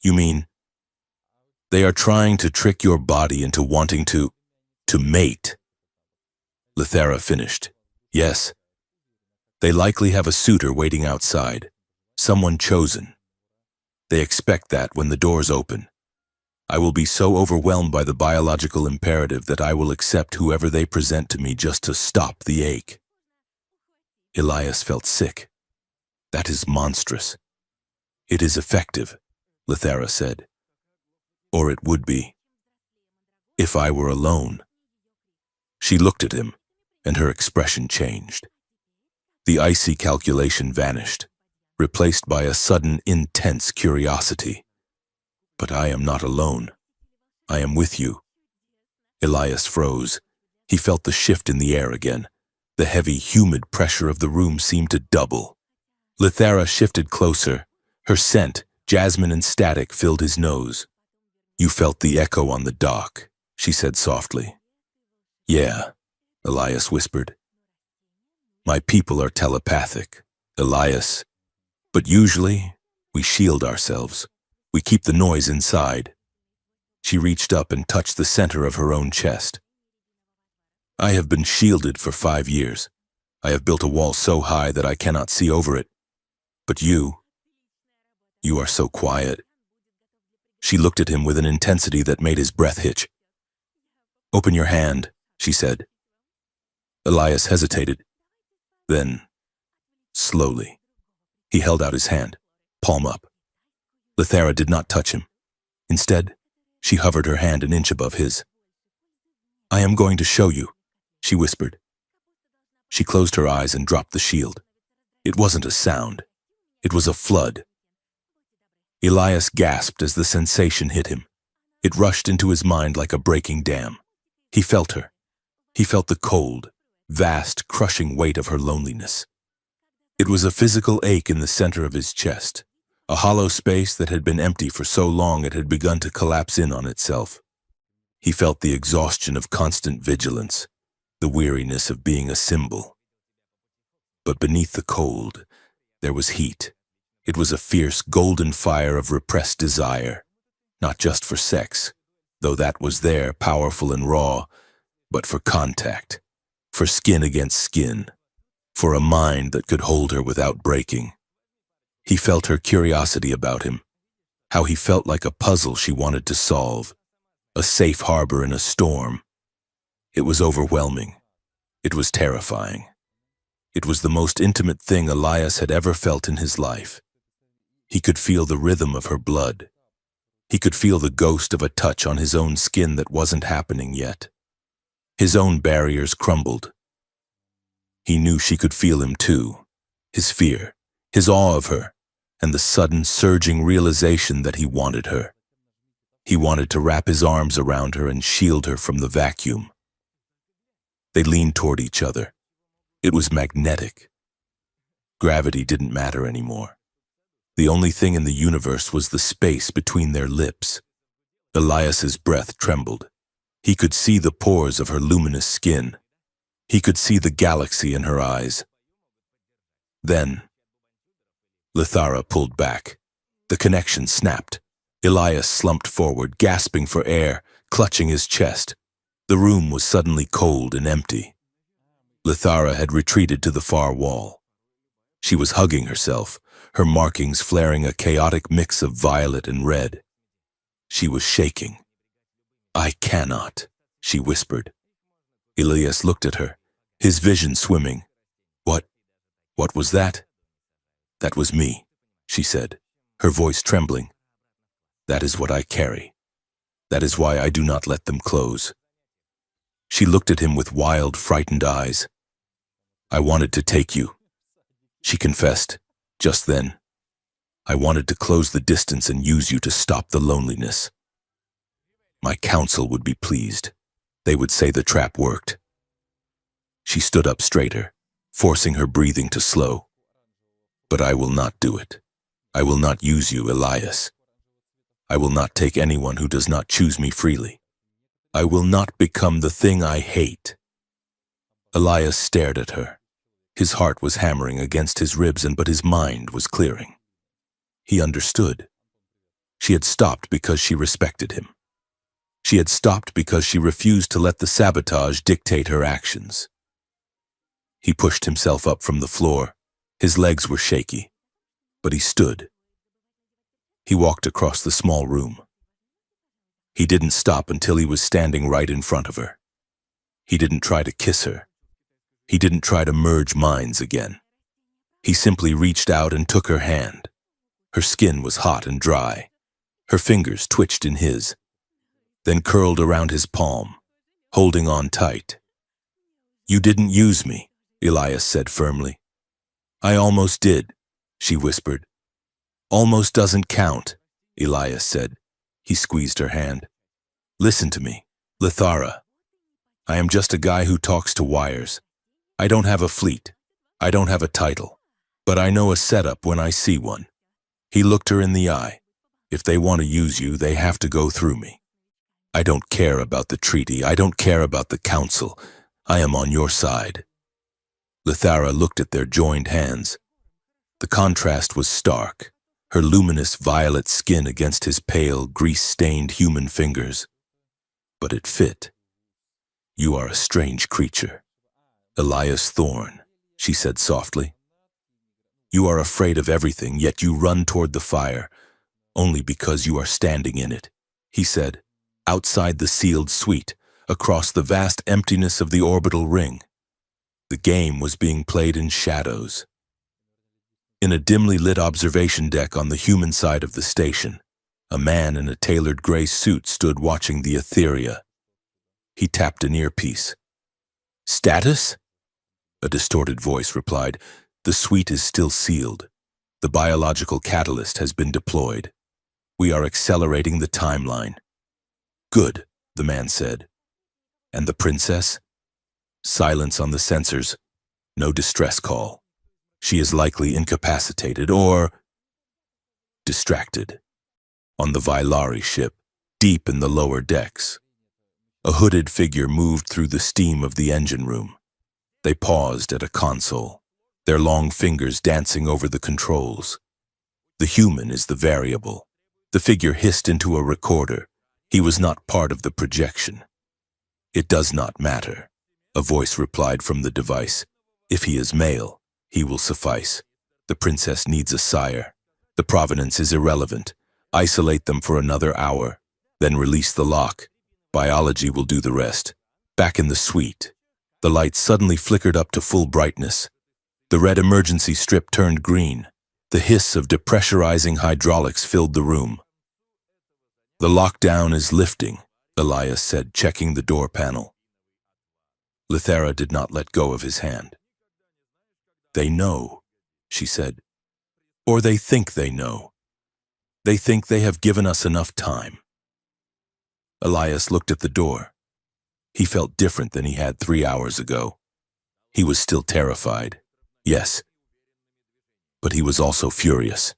[SPEAKER 1] you mean they are trying to trick your body into wanting to mate? Lethera finished. Yes. They likely have a suitor waiting outside, someone chosen. They expect that when the doors open. I will be so overwhelmed by the biological imperative that I will accept whoever they present to me just to stop the ache. Elias felt sick. That is monstrous. It is effective, Lethera said. Or it would be. If I were alone. She looked at him, and her expression changed. The icy calculation vanished, replaced by a sudden, intense curiosity. But I am not alone. I am with you. Elias froze. He felt the shift in the air again. The heavy, humid pressure of the room seemed to double. Lethera shifted closer. Her scent, jasmine and static, filled his nose. You felt the echo on the dock, she said softly. Yeah, Elias whispered. My people are telepathic, Elias. But usually, we shield ourselves. We keep the noise inside. She reached up and touched the center of her own chest. I have been shielded for 5 years. I have built a wall so high that I cannot see over it. But you are so quiet. She looked at him with an intensity that made his breath hitch. Open your hand, she said. Elias hesitated. Then, slowly, he held out his hand, palm up. Lethera did not touch him. Instead, she hovered her hand an inch above his. I am going to show you, she whispered. She closed her eyes and dropped the shield. It wasn't a sound. It was a flood. Elias gasped as the sensation hit him. It rushed into his mind like a breaking dam. He felt her. He felt the cold, vast, crushing weight of her loneliness. It was a physical ache in the center of his chest, a hollow space that had been empty for so long it had begun to collapse in on itself. He felt the exhaustion of constant vigilance, the weariness of being a symbol. But beneath the cold, there was heat. It was a fierce, golden fire of repressed desire, not just for sex, though that was there, powerful and raw, but for contact, for skin against skin, for a mind that could hold her without breaking. He felt her curiosity about him, how he felt like a puzzle she wanted to solve, a safe harbor in a storm. It was overwhelming. It was terrifying. It was the most intimate thing Elias had ever felt in his life. He could feel the rhythm of her blood. He could feel the ghost of a touch on his own skin that wasn't happening yet. His own barriers crumbled. He knew she could feel him too, his fear, his awe of her, and the sudden, surging realization that he wanted her. He wanted to wrap his arms around her and shield her from the vacuum. They leaned toward each other. It was magnetic. Gravity didn't matter anymore. The only thing in the universe was the space between their lips. Elias's breath trembled. He could see the pores of her luminous skin. He could see the galaxy in her eyes. Then, Lithara pulled back. The connection snapped. Elias slumped forward, gasping for air, clutching his chest. The room was suddenly cold and empty. Lithara had retreated to the far wall. She was hugging herself, her markings flaring a chaotic mix of violet and red. She was shaking. "I cannot," she whispered. Elias looked at her, his vision swimming. What was that?" "That was me," she said, her voice trembling. "That is what I carry. That is why I do not let them close." She looked at him with wild, frightened eyes. "I wanted to take you," she confessed, just then. "I wanted to close the distance and use you to stop the loneliness. My council would be pleased. They would say the trap worked." She stood up straighter, forcing her breathing to slow. "But I will not do it. I will not use you, Elias. I will not take anyone who does not choose me freely. I will not become the thing I hate." Elias stared at her. His heart was hammering against his ribs, but his mind was clearing. He understood. She had stopped because she respected him. She had stopped because she refused to let the sabotage dictate her actions. He pushed himself up from the floor. His legs were shaky, but he stood. He walked across the small room. He didn't stop until he was standing right in front of her. He didn't try to kiss her. He didn't try to merge minds again. He simply reached out and took her hand. Her skin was hot and dry. Her fingers twitched in his, then curled around his palm, holding on tight. "You didn't use me," Elias said firmly. "I almost did," she whispered. "Almost doesn't count," Elias said. He squeezed her hand. "Listen to me, Lithara. I am just a guy who talks to wires. I don't have a fleet. I don't have a title. But I know a setup when I see one." He looked her in the eye. "If they want to use you, they have to go through me. I don't care about the treaty. I don't care about the council. I am on your side." Lithara looked at their joined hands. The contrast was stark, her luminous violet skin against his pale, grease-stained human fingers. But it fit. "You are a strange creature. Elias Thorne," she said softly. "You are afraid of everything, yet you run toward the fire, only because you are standing in it," he said, outside the sealed suite, across the vast emptiness of the orbital ring. The game was being played in shadows. In a dimly lit observation deck on the human side of the station, a man in a tailored gray suit stood watching the Etheria. He tapped an earpiece. "Status?" A distorted voice replied. The suite is still sealed. The biological catalyst has been deployed. We are accelerating the timeline. Good, the man said. And the princess? Silence on the sensors. No distress call. She is likely incapacitated or distracted. On the Vailari ship, deep in the lower decks, a hooded figure moved through the steam of the engine room. They paused at a console, their long fingers dancing over the controls. The human is the variable. The figure hissed into a recorder. He was not part of the projection. It does not matter, a voice replied from the device. If he is male, he will suffice. The princess needs a sire. The provenance is irrelevant. Isolate them for another hour, then release the lock. Biology will do the rest. Back in the suite, the lights suddenly flickered up to full brightness. The red emergency strip turned green. The hiss of depressurizing hydraulics filled the room. The lockdown is lifting, Elias said, checking the door panel. Lithera did not let go of his hand. They know, she said. Or they think they know. They think they have given us enough time. Elias looked at the door. He felt different than he had 3 hours ago. He was still terrified, yes. But he was also furious.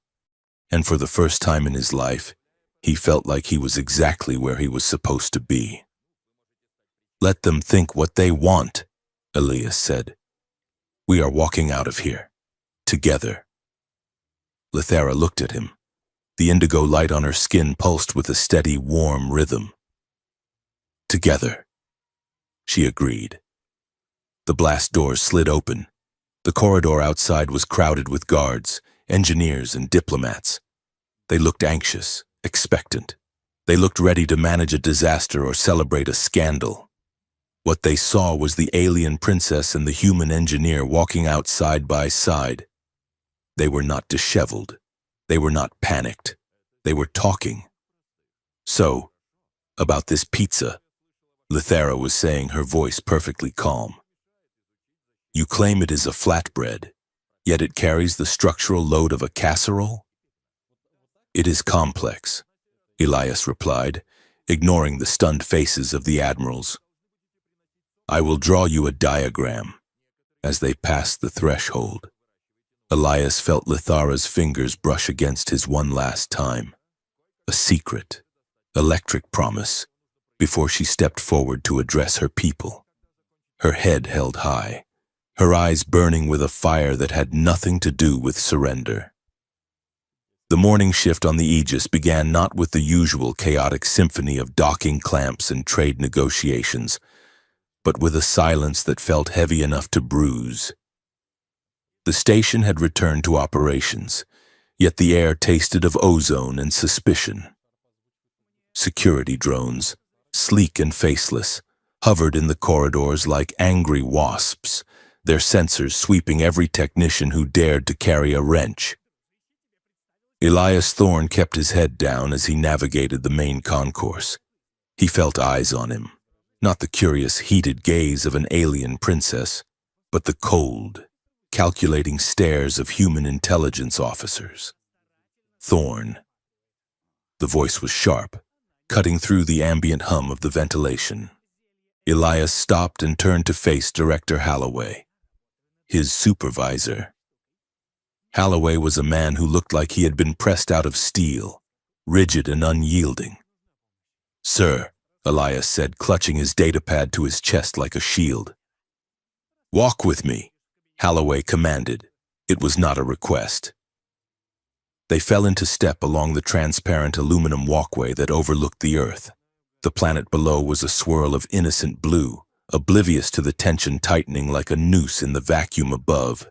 [SPEAKER 1] And for the first time in his life, he felt like he was exactly where he was supposed to be. Let them think what they want, Elias said. We are walking out of here, together. Lithera looked at him. The indigo light on her skin pulsed with a steady, warm rhythm. Together, she agreed. The blast doors slid open. The corridor outside was crowded with guards, engineers, and diplomats. They looked anxious, expectant. They looked ready to manage a disaster or celebrate a scandal. What they saw was the alien princess and the human engineer walking out side by side. They were not disheveled. They were not panicked. They were talking. So, about this pizza, Lithera was saying, her voice perfectly calm. You claim it is a flatbread, yet it carries the structural load of a casserole? It is complex, Elias replied, ignoring the stunned faces of the admirals. I will draw you a diagram. As they passed the threshold, Elias felt Lithara's fingers brush against his one last time. A secret, electric promise, before she stepped forward to address her people. Her head held high, her eyes burning with a fire that had nothing to do with surrender. The morning shift on the Aegis began not with the usual chaotic symphony of docking clamps and trade negotiations, but with a silence that felt heavy enough to bruise. The station had returned to operations, yet the air tasted of ozone and suspicion. Security drones, sleek and faceless, hovered in the corridors like angry wasps, their sensors sweeping every technician who dared to carry a wrench. Elias Thorne kept his head down as he navigated the main concourse. He felt eyes on him, not the curious, heated gaze of an alien princess, but the cold, calculating stares of human intelligence officers. Thorne. The voice was sharp, cutting through the ambient hum of the ventilation. Elias stopped and turned to face Director Holloway, his supervisor. Holloway was a man who looked like he had been pressed out of steel, rigid and unyielding. Sir, Elias said, clutching his datapad to his chest like a shield. Walk with me, Holloway commanded. It was not a request. They fell into step along the transparent aluminum walkway that overlooked the Earth. The planet below was a swirl of innocent blue, oblivious to the tension tightening like a noose in the vacuum above.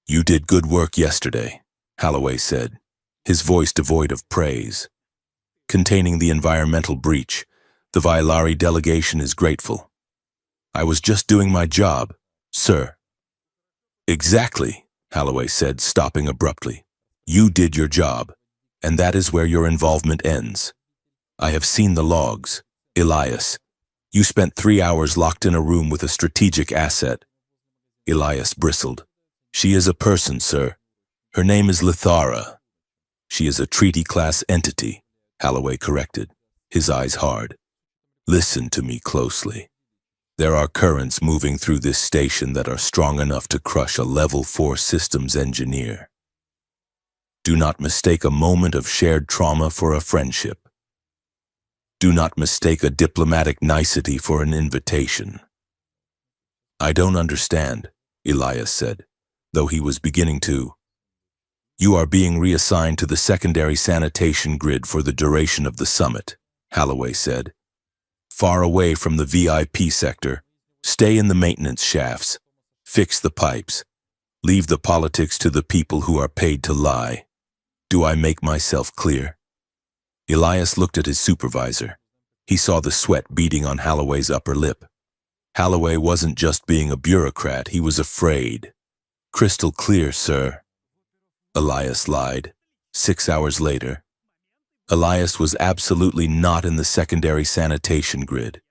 [SPEAKER 1] You did good work yesterday, Holloway said, his voice devoid of praise. Containing the environmental breach, the Vailari delegation is grateful. I was just doing my job, sir. Exactly, Holloway said, stopping abruptly. You did your job, and that is where your involvement ends. I have seen the logs. Elias, you spent 3 hours locked in a room with a strategic asset. Elias bristled. She is a person, sir. Her name is Lithara. She is a treaty-class entity, Holloway corrected, his eyes hard. Listen to me closely. There are currents moving through this station that are strong enough to crush a level 4 systems engineer. Do not mistake a moment of shared trauma for a friendship. Do not mistake a diplomatic nicety for an invitation. I don't understand, Elias said, though he was beginning to. You are being reassigned to the secondary sanitation grid for the duration of the summit, Holloway said. Far away from the VIP sector, stay in the maintenance shafts, fix the pipes, leave the politics to the people who are paid to lie. Do I make myself clear? Elias looked at his supervisor. He saw the sweat beading on Holloway's upper lip. Holloway wasn't just being a bureaucrat, he was afraid. Crystal clear, sir. Elias lied. 6 hours later, Elias was absolutely not in the secondary sanitation grid.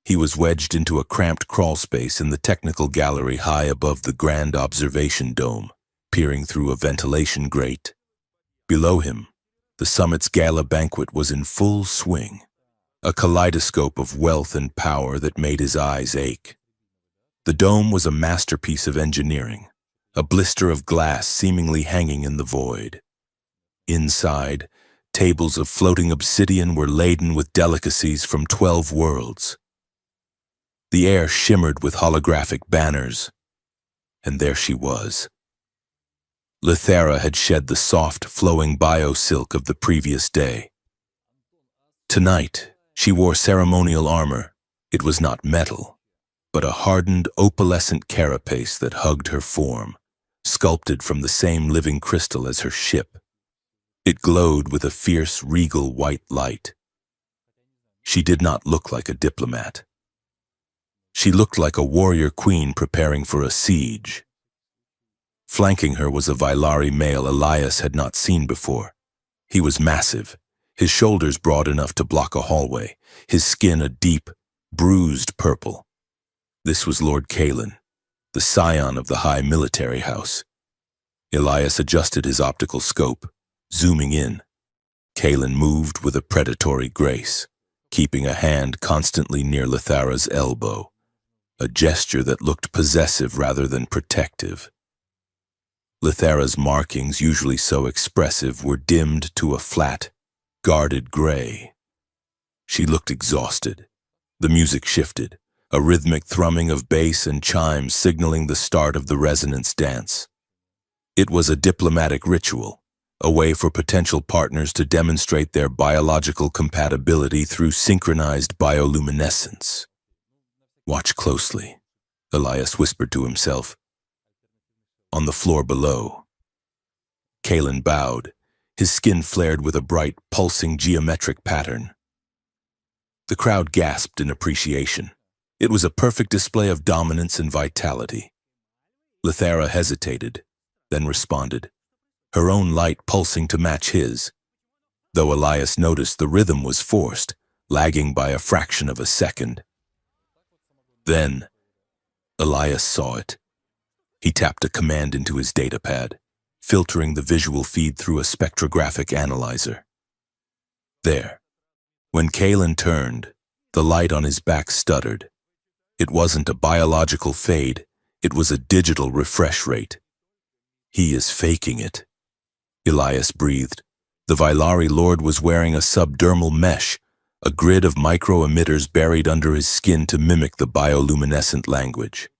[SPEAKER 1] He was wedged into a cramped crawl space in the technical gallery high above the grand observation dome, peering through a ventilation grate. Below him, the summit's gala banquet was in full swing, a kaleidoscope of wealth and power that made his eyes ache. The dome was a masterpiece of engineering, a blister of glass seemingly hanging in the void. Inside, tables of floating obsidian were laden with delicacies from 12 worlds. The air shimmered with holographic banners, and there she was. Lithara had shed the soft, flowing bio-silk of the previous day. Tonight, she wore ceremonial armor. It was not metal, but a hardened, opalescent carapace that hugged her form, sculpted from the same living crystal as her ship. It glowed with a fierce, regal white light. She did not look like a diplomat. She looked like a warrior queen preparing for a siege. Flanking her was a Vailari male Elias had not seen before. He was massive, his shoulders broad enough to block a hallway, his skin a deep, bruised purple. This was Lord Kalen, the scion of the high military house. Elias adjusted his optical scope, zooming in. Kalen moved with a predatory grace, keeping a hand constantly near Lithara's elbow, a gesture that looked possessive rather than protective. Lithara's markings, usually so expressive, were dimmed to a flat, guarded gray. She looked exhausted. The music shifted, a rhythmic thrumming of bass and chimes signaling the start of the resonance dance. It was a diplomatic ritual, a way for potential partners to demonstrate their biological compatibility through synchronized bioluminescence. Watch closely, Elias whispered to himself. On the floor below, Kalen bowed, his skin flared with a bright, pulsing geometric pattern. The crowd gasped in appreciation. It was a perfect display of dominance and vitality. Lithara hesitated, then responded, her own light pulsing to match his, though Elias noticed the rhythm was forced, lagging by a fraction of a second. Then, Elias saw it. He tapped a command into his datapad, filtering the visual feed through a spectrographic analyzer. There. When Kalen turned, the light on his back stuttered. It wasn't a biological fade, it was a digital refresh rate. He is faking it, Elias breathed. The Vailari Lord was wearing a subdermal mesh, a grid of micro-emitters buried under his skin to mimic the bioluminescent language.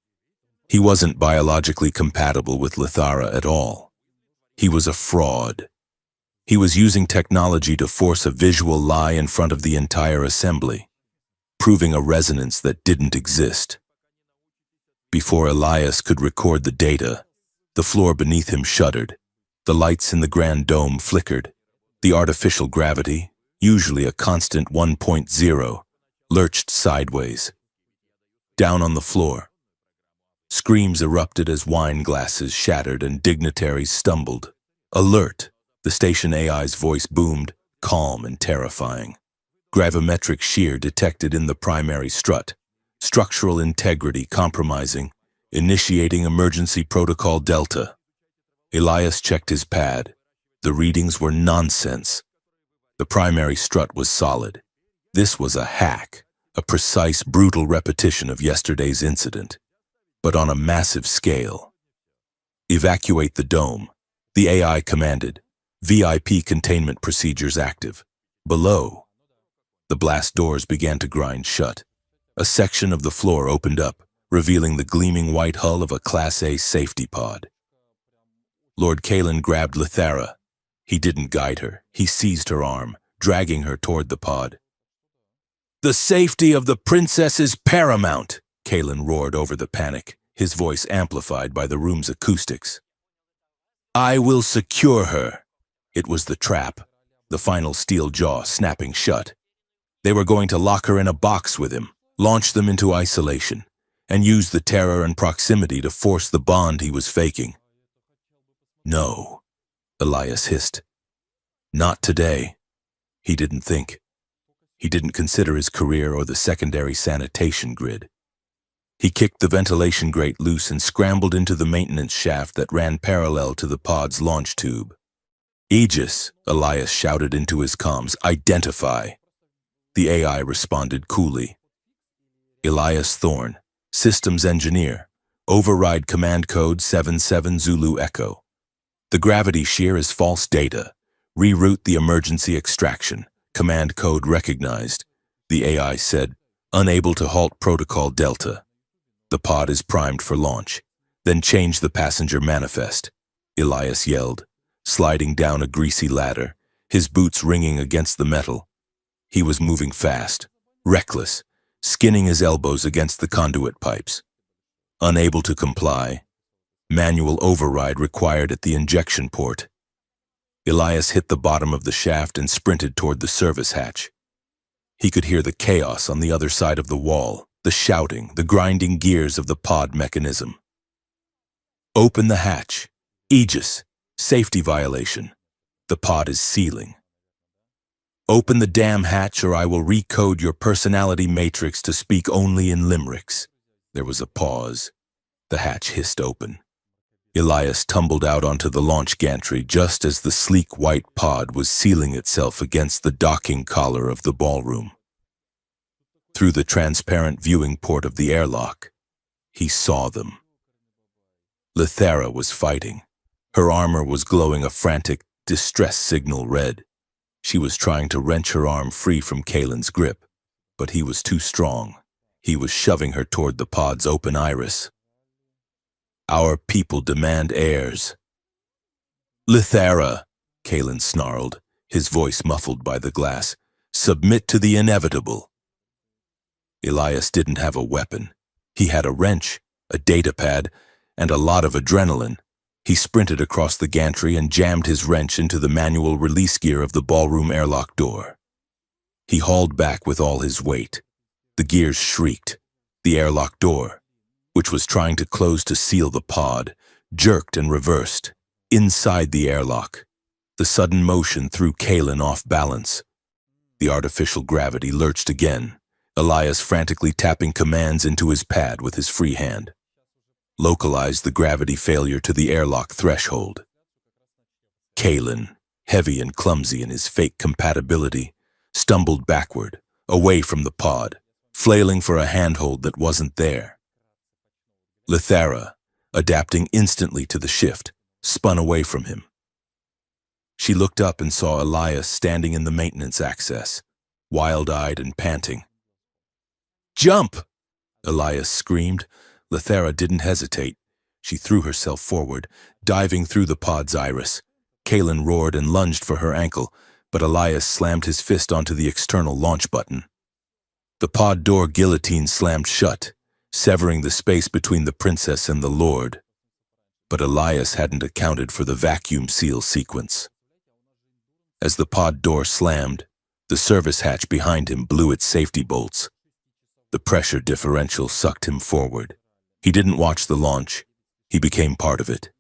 [SPEAKER 1] He wasn't biologically compatible with Lithara at all. He was a fraud. He was using technology to force a visual lie in front of the entire assembly, proving a resonance that didn't exist. Before Elias could record the data, the floor beneath him shuddered. The lights in the grand dome flickered. The artificial gravity, usually a constant 1.0, lurched sideways. Down on the floor, screams erupted as wine glasses shattered and dignitaries stumbled. Alert, the station AI's voice boomed, calm and terrifying. Gravimetric shear detected in the primary strut. Structural integrity compromising. Initiating emergency protocol Delta. Elias checked his pad. The readings were nonsense. The primary strut was solid. This was a hack, a precise, brutal repetition of yesterday's incident, but on a massive scale. Evacuate the dome. The AI commanded. VIP containment procedures active. Below, the blast doors began to grind shut. A section of the floor opened up, revealing the gleaming white hull of a Class A safety pod. Lord Kalen grabbed Lithara. He didn't guide her. He seized her arm, dragging her toward the pod. "The safety of the princess is paramount," Kalen roared over the panic, his voice amplified by the room's acoustics. "I will secure her." It was the trap, the final steel jaw snapping shut. They were going to lock her in a box with him, launch them into isolation, and use the terror and proximity to force the bond he was faking. "No," Elias hissed. "Not today." He didn't think. He didn't consider his career or the secondary sanitation grid. He kicked the ventilation grate loose and scrambled into the maintenance shaft that ran parallel to the pod's launch tube. "Aegis," Elias shouted into his comms, "identify." The AI responded coolly. "Elias Thorne, Systems Engineer. Override command code 77 Zulu Echo. The gravity shear is false data. Reroute the emergency extraction. Command code recognized," the AI said, "unable to halt protocol Delta. The pod is primed for launch. Then change the passenger manifest," Elias yelled, sliding down a greasy ladder, his boots ringing against the metal. He was moving fast, reckless, skinning his elbows against the conduit pipes. Unable to comply, manual override required at the injection port. Elias hit the bottom of the shaft and sprinted toward the service hatch. He could hear the chaos on the other side of the wall, the shouting, the grinding gears of the pod mechanism. "Open the hatch. Aegis. Safety violation. The pod is sealing." "Open the damn hatch or I will recode your personality matrix to speak only in limericks." There was a pause. The hatch hissed open. Elias tumbled out onto the launch gantry just as the sleek white pod was sealing itself against the docking collar of the ballroom. Through the transparent viewing port of the airlock, he saw them. Lithara was fighting. Her armor was glowing a frantic, distress signal red. She was trying to wrench her arm free from Kalen's grip, but he was too strong. He was shoving her toward the pod's open iris. "Our people demand heirs." "Lithara," Kalen snarled, his voice muffled by the glass, "submit to the inevitable." Elias didn't have a weapon. He had a wrench, a datapad, and a lot of adrenaline. He sprinted across the gantry and jammed his wrench into the manual release gear of the ballroom airlock door. He hauled back with all his weight. The gears shrieked. The airlock door, which was trying to close to seal the pod, jerked and reversed. Inside the airlock, the sudden motion threw Kalen off balance. The artificial gravity lurched again, Elias frantically tapping commands into his pad with his free hand. Localize the gravity failure to the airlock threshold. Kalen, heavy and clumsy in his fake compatibility, stumbled backward, away from the pod, flailing for a handhold that wasn't there. Lithara, adapting instantly to the shift, spun away from him. She looked up and saw Elias standing in the maintenance access, wild-eyed and panting. "Jump!" Elias screamed. Lithara didn't hesitate. She threw herself forward, diving through the pod's iris. Kalen roared and lunged for her ankle, but Elias slammed his fist onto the external launch button. The pod door guillotine slammed shut, severing the space between the princess and the lord. But Elias hadn't accounted for the vacuum seal sequence. As the pod door slammed, the service hatch behind him blew its safety bolts. The pressure differential sucked him forward. He didn't watch the launch. He became part of it.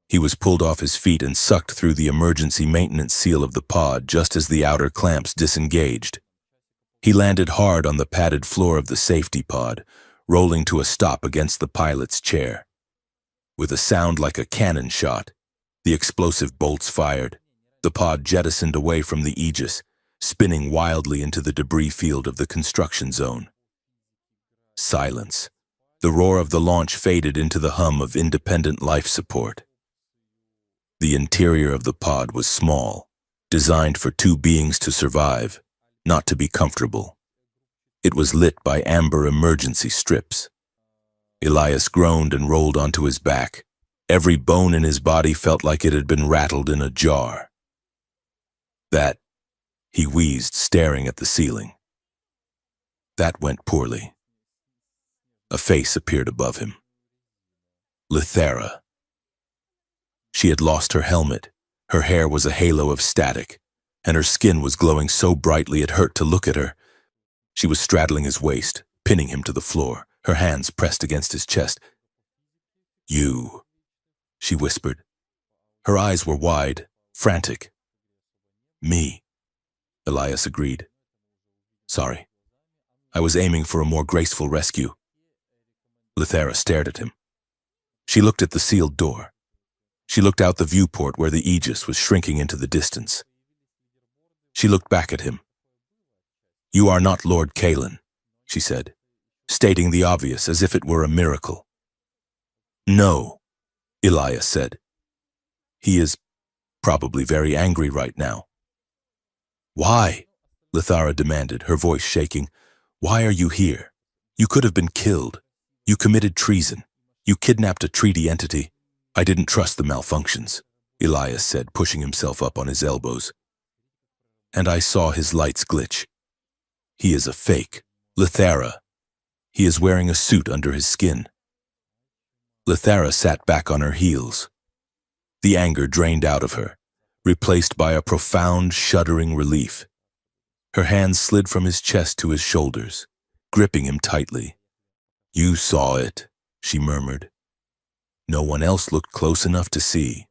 [SPEAKER 1] He was pulled off his feet and sucked through the emergency maintenance seal of the pod just as the outer clamps disengaged. He landed hard on the padded floor of the safety pod, rolling to a stop against the pilot's chair. With a sound like a cannon shot, the explosive bolts fired. The pod jettisoned away from the Aegis, spinning wildly into the debris field of the construction zone. Silence. The roar of the launch faded into the hum of independent life support. The interior of the pod was small, designed for two beings to survive, not to be comfortable. It was lit by amber emergency strips. Elias groaned and rolled onto his back. Every bone in his body felt like it had been rattled in a jar. That, he wheezed, staring at the ceiling. That went poorly. A face appeared above him. Lithera. She had lost her helmet. Her hair was a halo of static, and her skin was glowing so brightly it hurt to look at her. She was straddling his waist, pinning him to the floor, her hands pressed against his chest. "You," she whispered. Her eyes were wide, frantic. "Me," Elias agreed. "Sorry. I was aiming for a more graceful rescue." Lithera stared at him. She looked at the sealed door. She looked out the viewport where the Aegis was shrinking into the distance. She looked back at him. "You are not Lord Kalen," she said, stating the obvious as if it were a miracle. "No," Elias said. "He is probably very angry right now." "Why?" Lithera demanded, her voice shaking. "Why are you here? You could have been killed. You committed treason. You kidnapped a treaty entity." "I didn't trust the malfunctions," Elias said, pushing himself up on his elbows. "And I saw his lights glitch. He is a fake. Lithera. He is wearing a suit under his skin." Lithera sat back on her heels. The anger drained out of her, replaced by a profound, shuddering relief. Her hands slid from his chest to his shoulders, gripping him tightly. "You saw it," she murmured. "No one else looked close enough to see."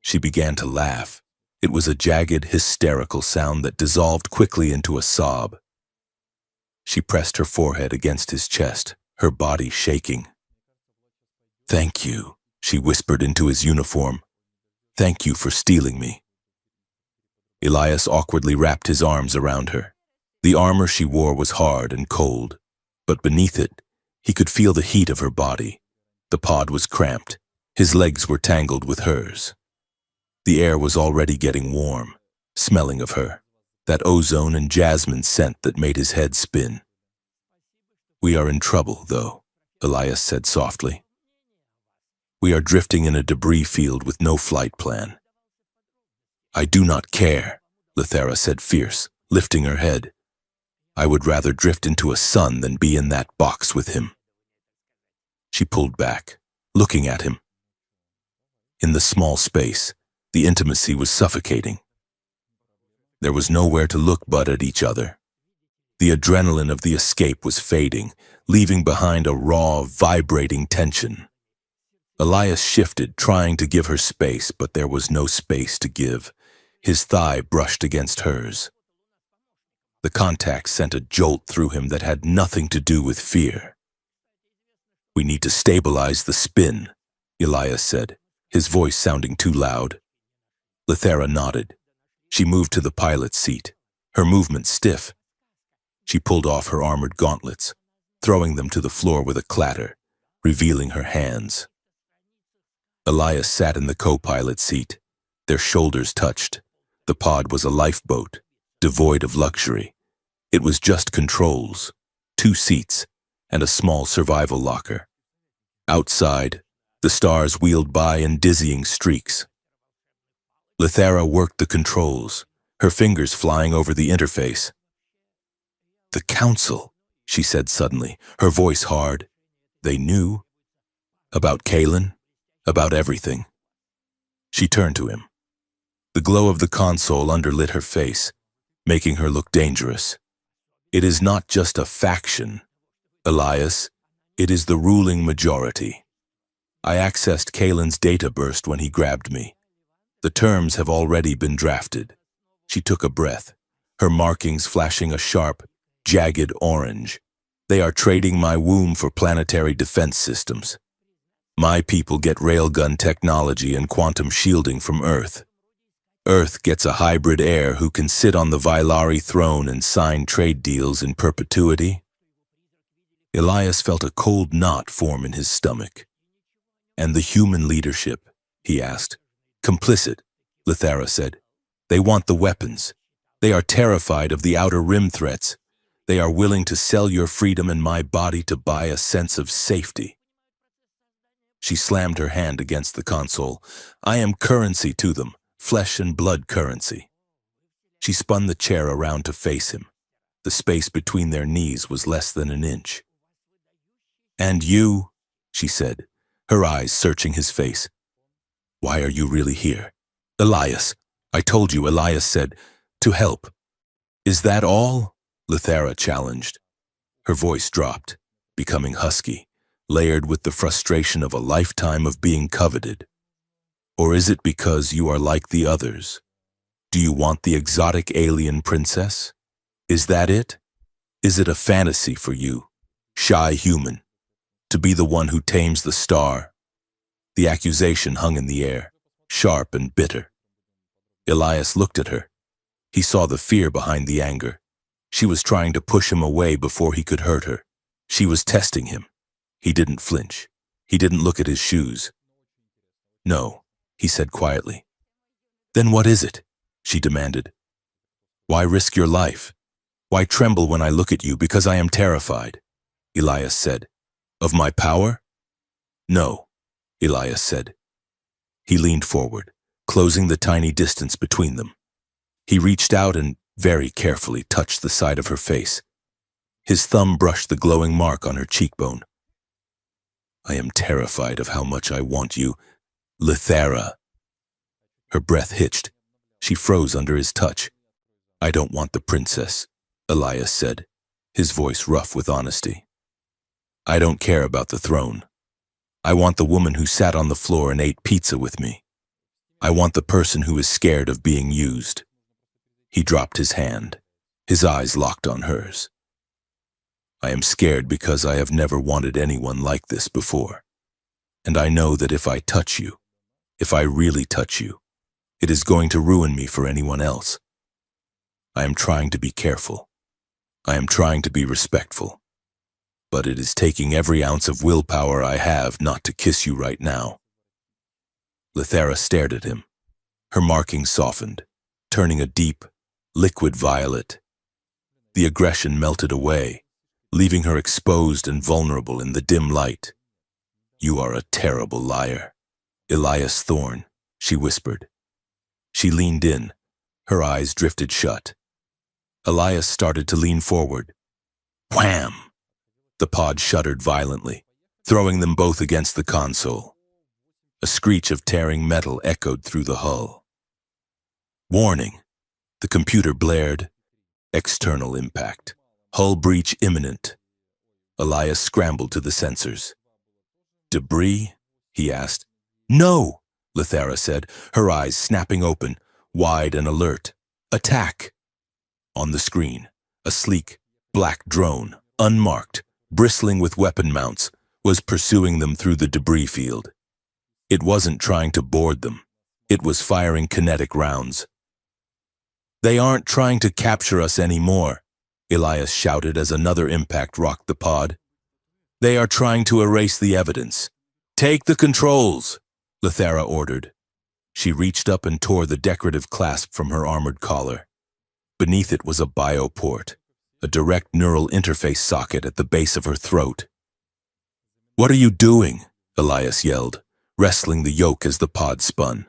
[SPEAKER 1] She began to laugh. It was a jagged, hysterical sound that dissolved quickly into a sob. She pressed her forehead against his chest, her body shaking. "Thank you," she whispered into his uniform. "Thank you for stealing me." Elias awkwardly wrapped his arms around her. The armor she wore was hard and cold, but beneath it, he could feel the heat of her body. The pod was cramped. His legs were tangled with hers. The air was already getting warm, smelling of her, that ozone and jasmine scent that made his head spin. "We are in trouble, though," Elias said softly. "We are drifting in a debris field with no flight plan." "I do not care," Lithera said fierce, lifting her head. "I would rather drift into a sun than be in that box with him." She pulled back, looking at him. In the small space, the intimacy was suffocating. There was nowhere to look but at each other. The adrenaline of the escape was fading, leaving behind a raw, vibrating tension. Elias shifted, trying to give her space, but there was no space to give. His thigh brushed against hers. The contact sent a jolt through him that had nothing to do with fear. "We need to stabilize the spin," Elias said, his voice sounding too loud. Lithera nodded. She moved to the pilot's seat, her movement stiff. She pulled off her armored gauntlets, throwing them to the floor with a clatter, revealing her hands. Elias sat in the co-pilot seat. Their shoulders touched. The pod was a lifeboat, devoid of luxury. It was just controls, 2 seats, and a small survival locker. Outside, the stars wheeled by in dizzying streaks. Lithera worked the controls, her fingers flying over the interface. "The Council," she said suddenly, her voice hard. "They knew. About Kalen, about everything." She turned to him. The glow of the console underlit her face, making her look dangerous. "It is not just a faction, Elias. It is the ruling majority. I accessed Kalen's data burst when he grabbed me. The terms have already been drafted." She took a breath, her markings flashing a sharp, jagged orange. They are trading my womb for planetary defense systems. My people get railgun technology and quantum shielding from Earth. Earth gets a hybrid heir who can sit on the Vylari throne and sign trade deals in perpetuity. Elias felt a cold knot form in his stomach. And the human leadership, he asked. Complicit, Lithara said. They want the weapons. They are terrified of the Outer Rim threats. They are willing to sell your freedom and my body to buy a sense of safety. She slammed her hand against the console. I am currency to them, flesh and blood currency. She spun the chair around to face him. The space between their knees was less than an inch. And you, she said, her eyes searching his face. Why are you really here? Elias. I told you, Elias said, to help. Is that all? Lithara challenged. Her voice dropped, becoming husky, layered with the frustration of a lifetime of being coveted. Or is it because you are like the others? Do you want the exotic alien princess? Is that it? Is it a fantasy for you, shy human, to be the one who tames the star? The accusation hung in the air, sharp and bitter. Elias looked at her. He saw the fear behind the anger. She was trying to push him away before he could hurt her. She was testing him. He didn't flinch. He didn't look at his shoes. No, he said quietly. Then what is it? She demanded. Why risk your life? Why tremble when I look at you? Because I am terrified, Elias said. Of my power? No, Elias said. He leaned forward, closing the tiny distance between them. He reached out and very carefully touched the side of her face. His thumb brushed the glowing mark on her cheekbone. I am terrified of how much I want you, Lithara. Her breath hitched. She froze under his touch. I don't want the princess, Elias said, his voice rough with honesty. I don't care about the throne. I want the woman who sat on the floor and ate pizza with me. I want the person who is scared of being used. He dropped his hand. His eyes locked on hers. I am scared because I have never wanted anyone like this before. And I know that if I touch you, if I really touch you, it is going to ruin me for anyone else. I am trying to be careful. I am trying to be respectful. But it is taking every ounce of willpower I have not to kiss you right now. Lithara stared at him. Her markings softened, turning a deep, liquid violet. The aggression melted away, leaving her exposed and vulnerable in the dim light. You are a terrible liar, Elias Thorne, she whispered. She leaned in. Her eyes drifted shut. Elias started to lean forward. Wham! The pod shuddered violently, throwing them both against the console. A screech of tearing metal echoed through the hull. Warning! The computer blared. External impact. Hull breach imminent. Elias scrambled to the sensors. Debris? He asked. No! Lithara said, her eyes snapping open, wide and alert. Attack! On the screen, a sleek, black drone, unmarked, bristling with weapon mounts, was pursuing them through the debris field. It wasn't trying to board them. It was firing kinetic rounds. They aren't trying to capture us anymore, Elias shouted as another impact rocked the pod. They are trying to erase the evidence. Take the controls, Lithara ordered. She reached up and tore the decorative clasp from her armored collar. Beneath it was a bioport, a direct neural interface socket at the base of her throat. What are you doing? Elias yelled, wrestling the yoke as the pod spun.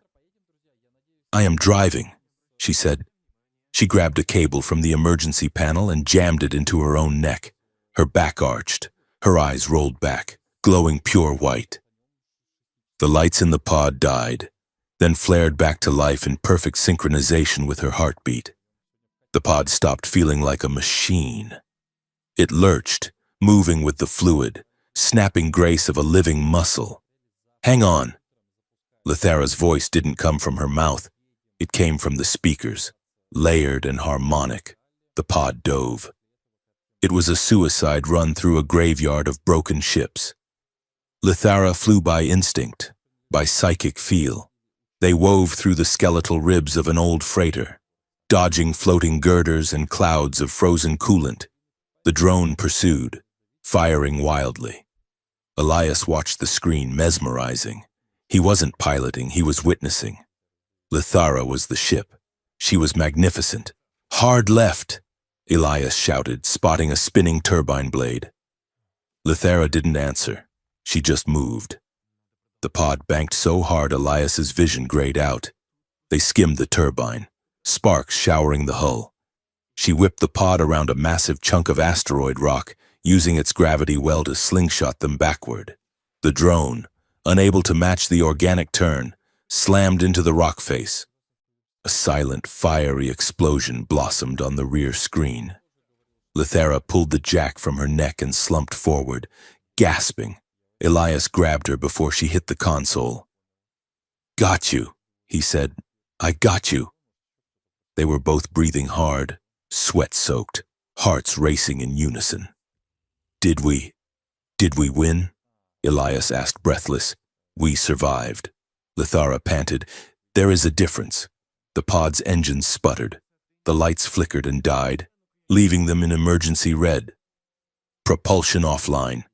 [SPEAKER 1] I am driving, she said. She grabbed a cable from the emergency panel and jammed it into her own neck. Her back arched, her eyes rolled back, glowing pure white. The lights in the pod died, then flared back to life in perfect synchronization with her heartbeat. The pod stopped feeling like a machine. It lurched, moving with the fluid, snapping grace of a living muscle. Hang on. Lithara's voice didn't come from her mouth. It came from the speakers, layered and harmonic. The pod dove. It was a suicide run through a graveyard of broken ships. Lithara flew by instinct, by psychic feel. They wove through the skeletal ribs of an old freighter, dodging floating girders and clouds of frozen coolant. The drone pursued, firing wildly. Elias watched the screen, mesmerizing. He wasn't piloting, he was witnessing. Lithara was the ship. She was magnificent. "Hard left," Elias shouted, spotting a spinning turbine blade. Lithara didn't answer. She just moved. The pod banked so hard Elias's vision grayed out. They skimmed the turbine, sparks showering the hull. She whipped the pod around a massive chunk of asteroid rock, using its gravity well to slingshot them backward. The drone, unable to match the organic turn, slammed into the rock face. A silent, fiery explosion blossomed on the rear screen. Lithara pulled the jack from her neck and slumped forward, gasping. Elias grabbed her before she hit the console. "Got you," he said. "I got you." They were both breathing hard, sweat-soaked, hearts racing in unison. Did we win?" Elias asked, breathless. "We survived," Lithara panted. "There is a difference." The pod's engines sputtered. The lights flickered and died, leaving them in emergency red. "Propulsion offline,"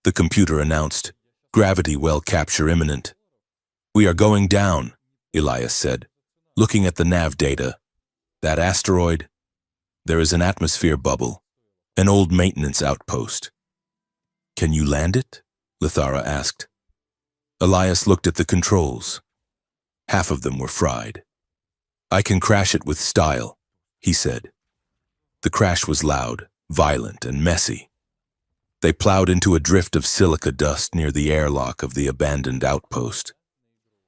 [SPEAKER 1] the computer announced. "Gravity well capture imminent." "We are going down," Elias said, looking at the nav data. "That asteroid, there is an atmosphere bubble, an old maintenance outpost." "Can you land it?" Lithara asked. Elias looked at the controls. Half of them were fried. "I can crash it with style," he said. The crash was loud, violent, and messy. They plowed into a drift of silica dust near the airlock of the abandoned outpost.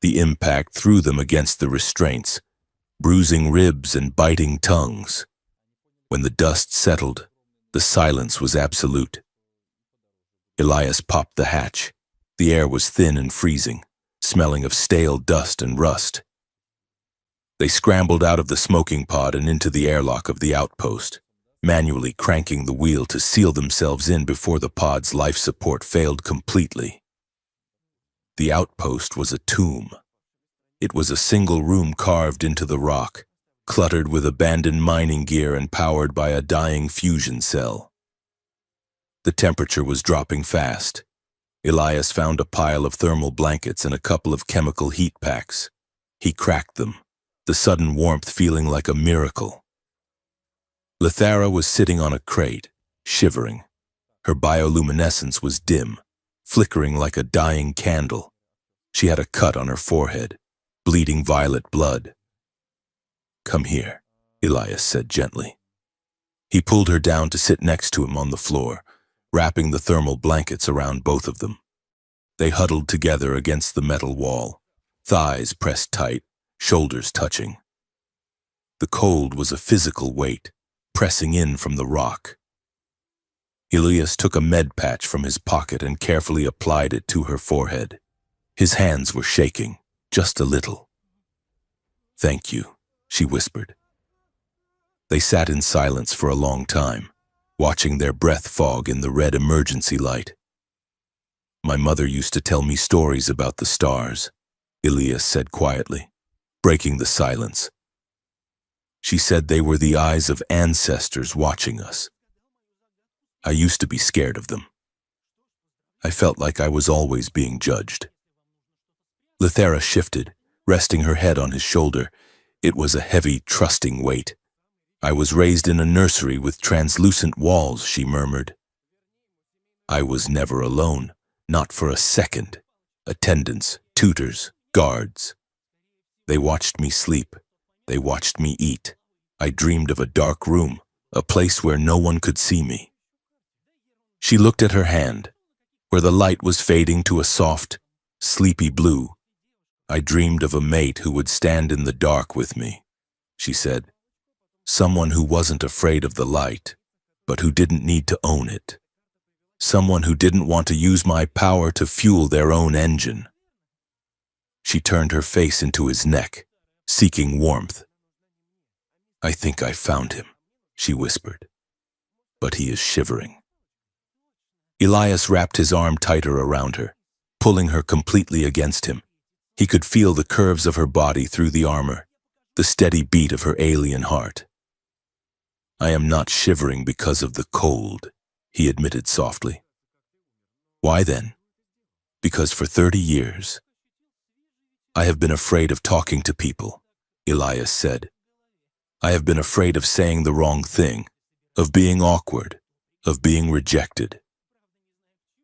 [SPEAKER 1] The impact threw them against the restraints, bruising ribs and biting tongues. When the dust settled, the silence was absolute. Elias popped the hatch. The air was thin and freezing, smelling of stale dust and rust. They scrambled out of the smoking pod and into the airlock of the outpost, manually cranking the wheel to seal themselves in before the pod's life support failed completely. The outpost was a tomb. It was a single room carved into the rock, cluttered with abandoned mining gear and powered by a dying fusion cell. The temperature was dropping fast. Elias found a pile of thermal blankets and a couple of chemical heat packs. He cracked them, the sudden warmth feeling like a miracle. Lithara was sitting on a crate, shivering. Her bioluminescence was dim, flickering like a dying candle. She had a cut on her forehead, bleeding violet blood. "Come here," Elias said gently. He pulled her down to sit next to him on the floor, wrapping the thermal blankets around both of them. They huddled together against the metal wall, thighs pressed tight, shoulders touching. The cold was a physical weight, pressing in from the rock. Elias took a med patch from his pocket and carefully applied it to her forehead. His hands were shaking, just a little. "Thank you," she whispered. They sat in silence for a long time, watching their breath fog in the red emergency light. "My mother used to tell me stories about the stars," Elias said quietly, breaking the silence. "She said they were the eyes of ancestors watching us. I used to be scared of them. I felt like I was always being judged." Lithara shifted, resting her head on his shoulder. It was a heavy, trusting weight. "I was raised in a nursery with translucent walls," she murmured. "I was never alone, not for a second. Attendants, tutors, guards. They watched me sleep. They watched me eat. I dreamed of a dark room, a place where no one could see me." She looked at her hand, where the light was fading to a soft, sleepy blue. "I dreamed of a mate who would stand in the dark with me," she said. "Someone who wasn't afraid of the light, but who didn't need to own it. Someone who didn't want to use my power to fuel their own engine." She turned her face into his neck, seeking warmth. "I think I found him," she whispered. but he is shivering. Elias wrapped his arm tighter around her, pulling her completely against him. He could feel the curves of her body through the armor, the steady beat of her alien heart. "I am not shivering because of the cold," he admitted softly. "Why then?" "Because for 30 years, I have been afraid of talking to people," Elias said. "I have been afraid of saying the wrong thing, of being awkward, of being rejected."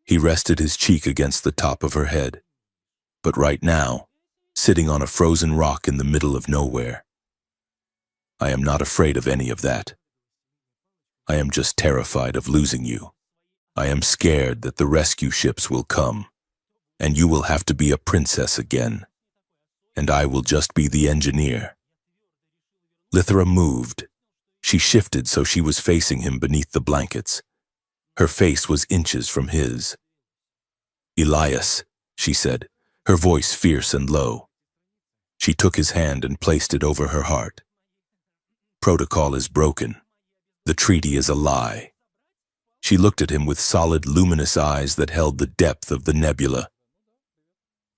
[SPEAKER 1] He rested his cheek against the top of her head. "But right now, sitting on a frozen rock in the middle of nowhere, I am not afraid of any of that. I am just terrified of losing you. I am scared that the rescue ships will come, and you will have to be a princess again, and I will just be the engineer." Lithra moved. She shifted so she was facing him beneath the blankets. Her face was inches from his. "Elias," she said, her voice fierce and low. She took his hand and placed it over her heart. "Protocol is broken. The treaty is a lie." She looked at him with solid, luminous eyes that held the depth of the nebula.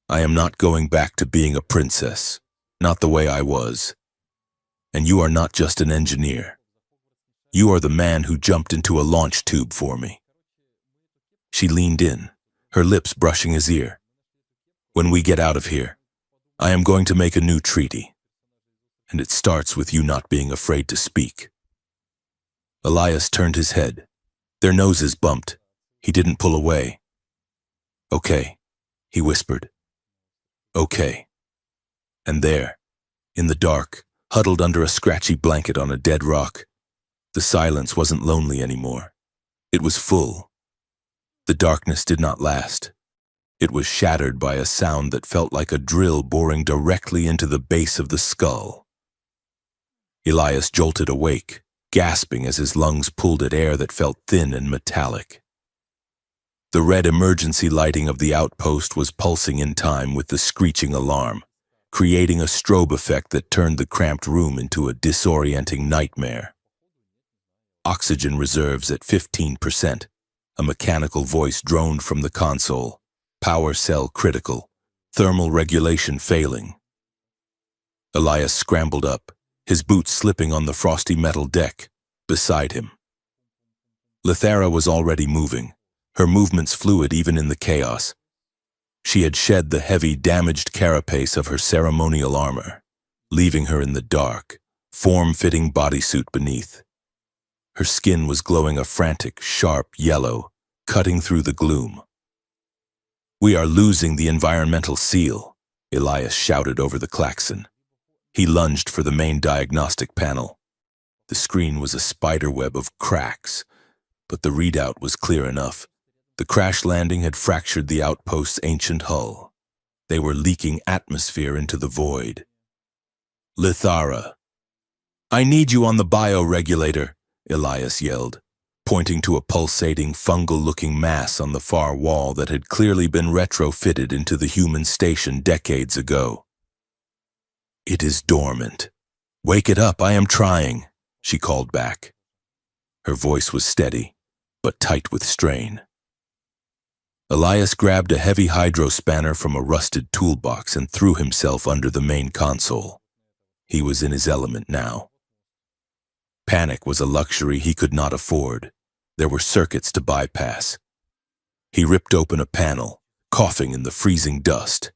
[SPEAKER 1] "I am not going back to being a princess, not the way I was. And you are not just an engineer. You are the man who jumped into a launch tube for me." She leaned in, her lips brushing his ear. "When we get out of here, I am going to make a new treaty. And it starts with you not being afraid to speak." Elias turned his head. Their noses bumped. He didn't pull away. "Okay," he whispered. "Okay." And there, in the dark, huddled under a scratchy blanket on a dead rock, the silence wasn't lonely anymore. It was full. The darkness did not last. It was shattered by a sound that felt like a drill boring directly into the base of the skull. Elias jolted awake, gasping as his lungs pulled at air that felt thin and metallic. The red emergency lighting of the outpost was pulsing in time with the screeching alarm, creating a strobe effect that turned the cramped room into a disorienting nightmare. "Oxygen reserves at 15%, a mechanical voice droned from the console. "Power cell critical, thermal regulation failing." Elias scrambled up, his boots slipping on the frosty metal deck beside him. Lithara was already moving, her movements fluid even in the chaos. She had shed the heavy, damaged carapace of her ceremonial armor, leaving her in the dark, form-fitting bodysuit beneath. Her skin was glowing a frantic, sharp yellow, cutting through the gloom. "We are losing the environmental seal," Elias shouted over the klaxon. He lunged for the main diagnostic panel. The screen was a spiderweb of cracks, but the readout was clear enough. The crash landing had fractured the outpost's ancient hull. They were leaking atmosphere into the void. "Lithara." "I need you on the bioregulator," Elias yelled, pointing to a pulsating, fungal-looking mass on the far wall that had clearly been retrofitted into the human station decades ago. "It is dormant. Wake it up, I am trying," she called back. Her voice was steady, but tight with strain. Elias grabbed a heavy hydro spanner from a rusted toolbox and threw himself under the main console. He was in his element now. Panic was a luxury he could not afford. There were circuits to bypass. He ripped open a panel, coughing in the freezing dust.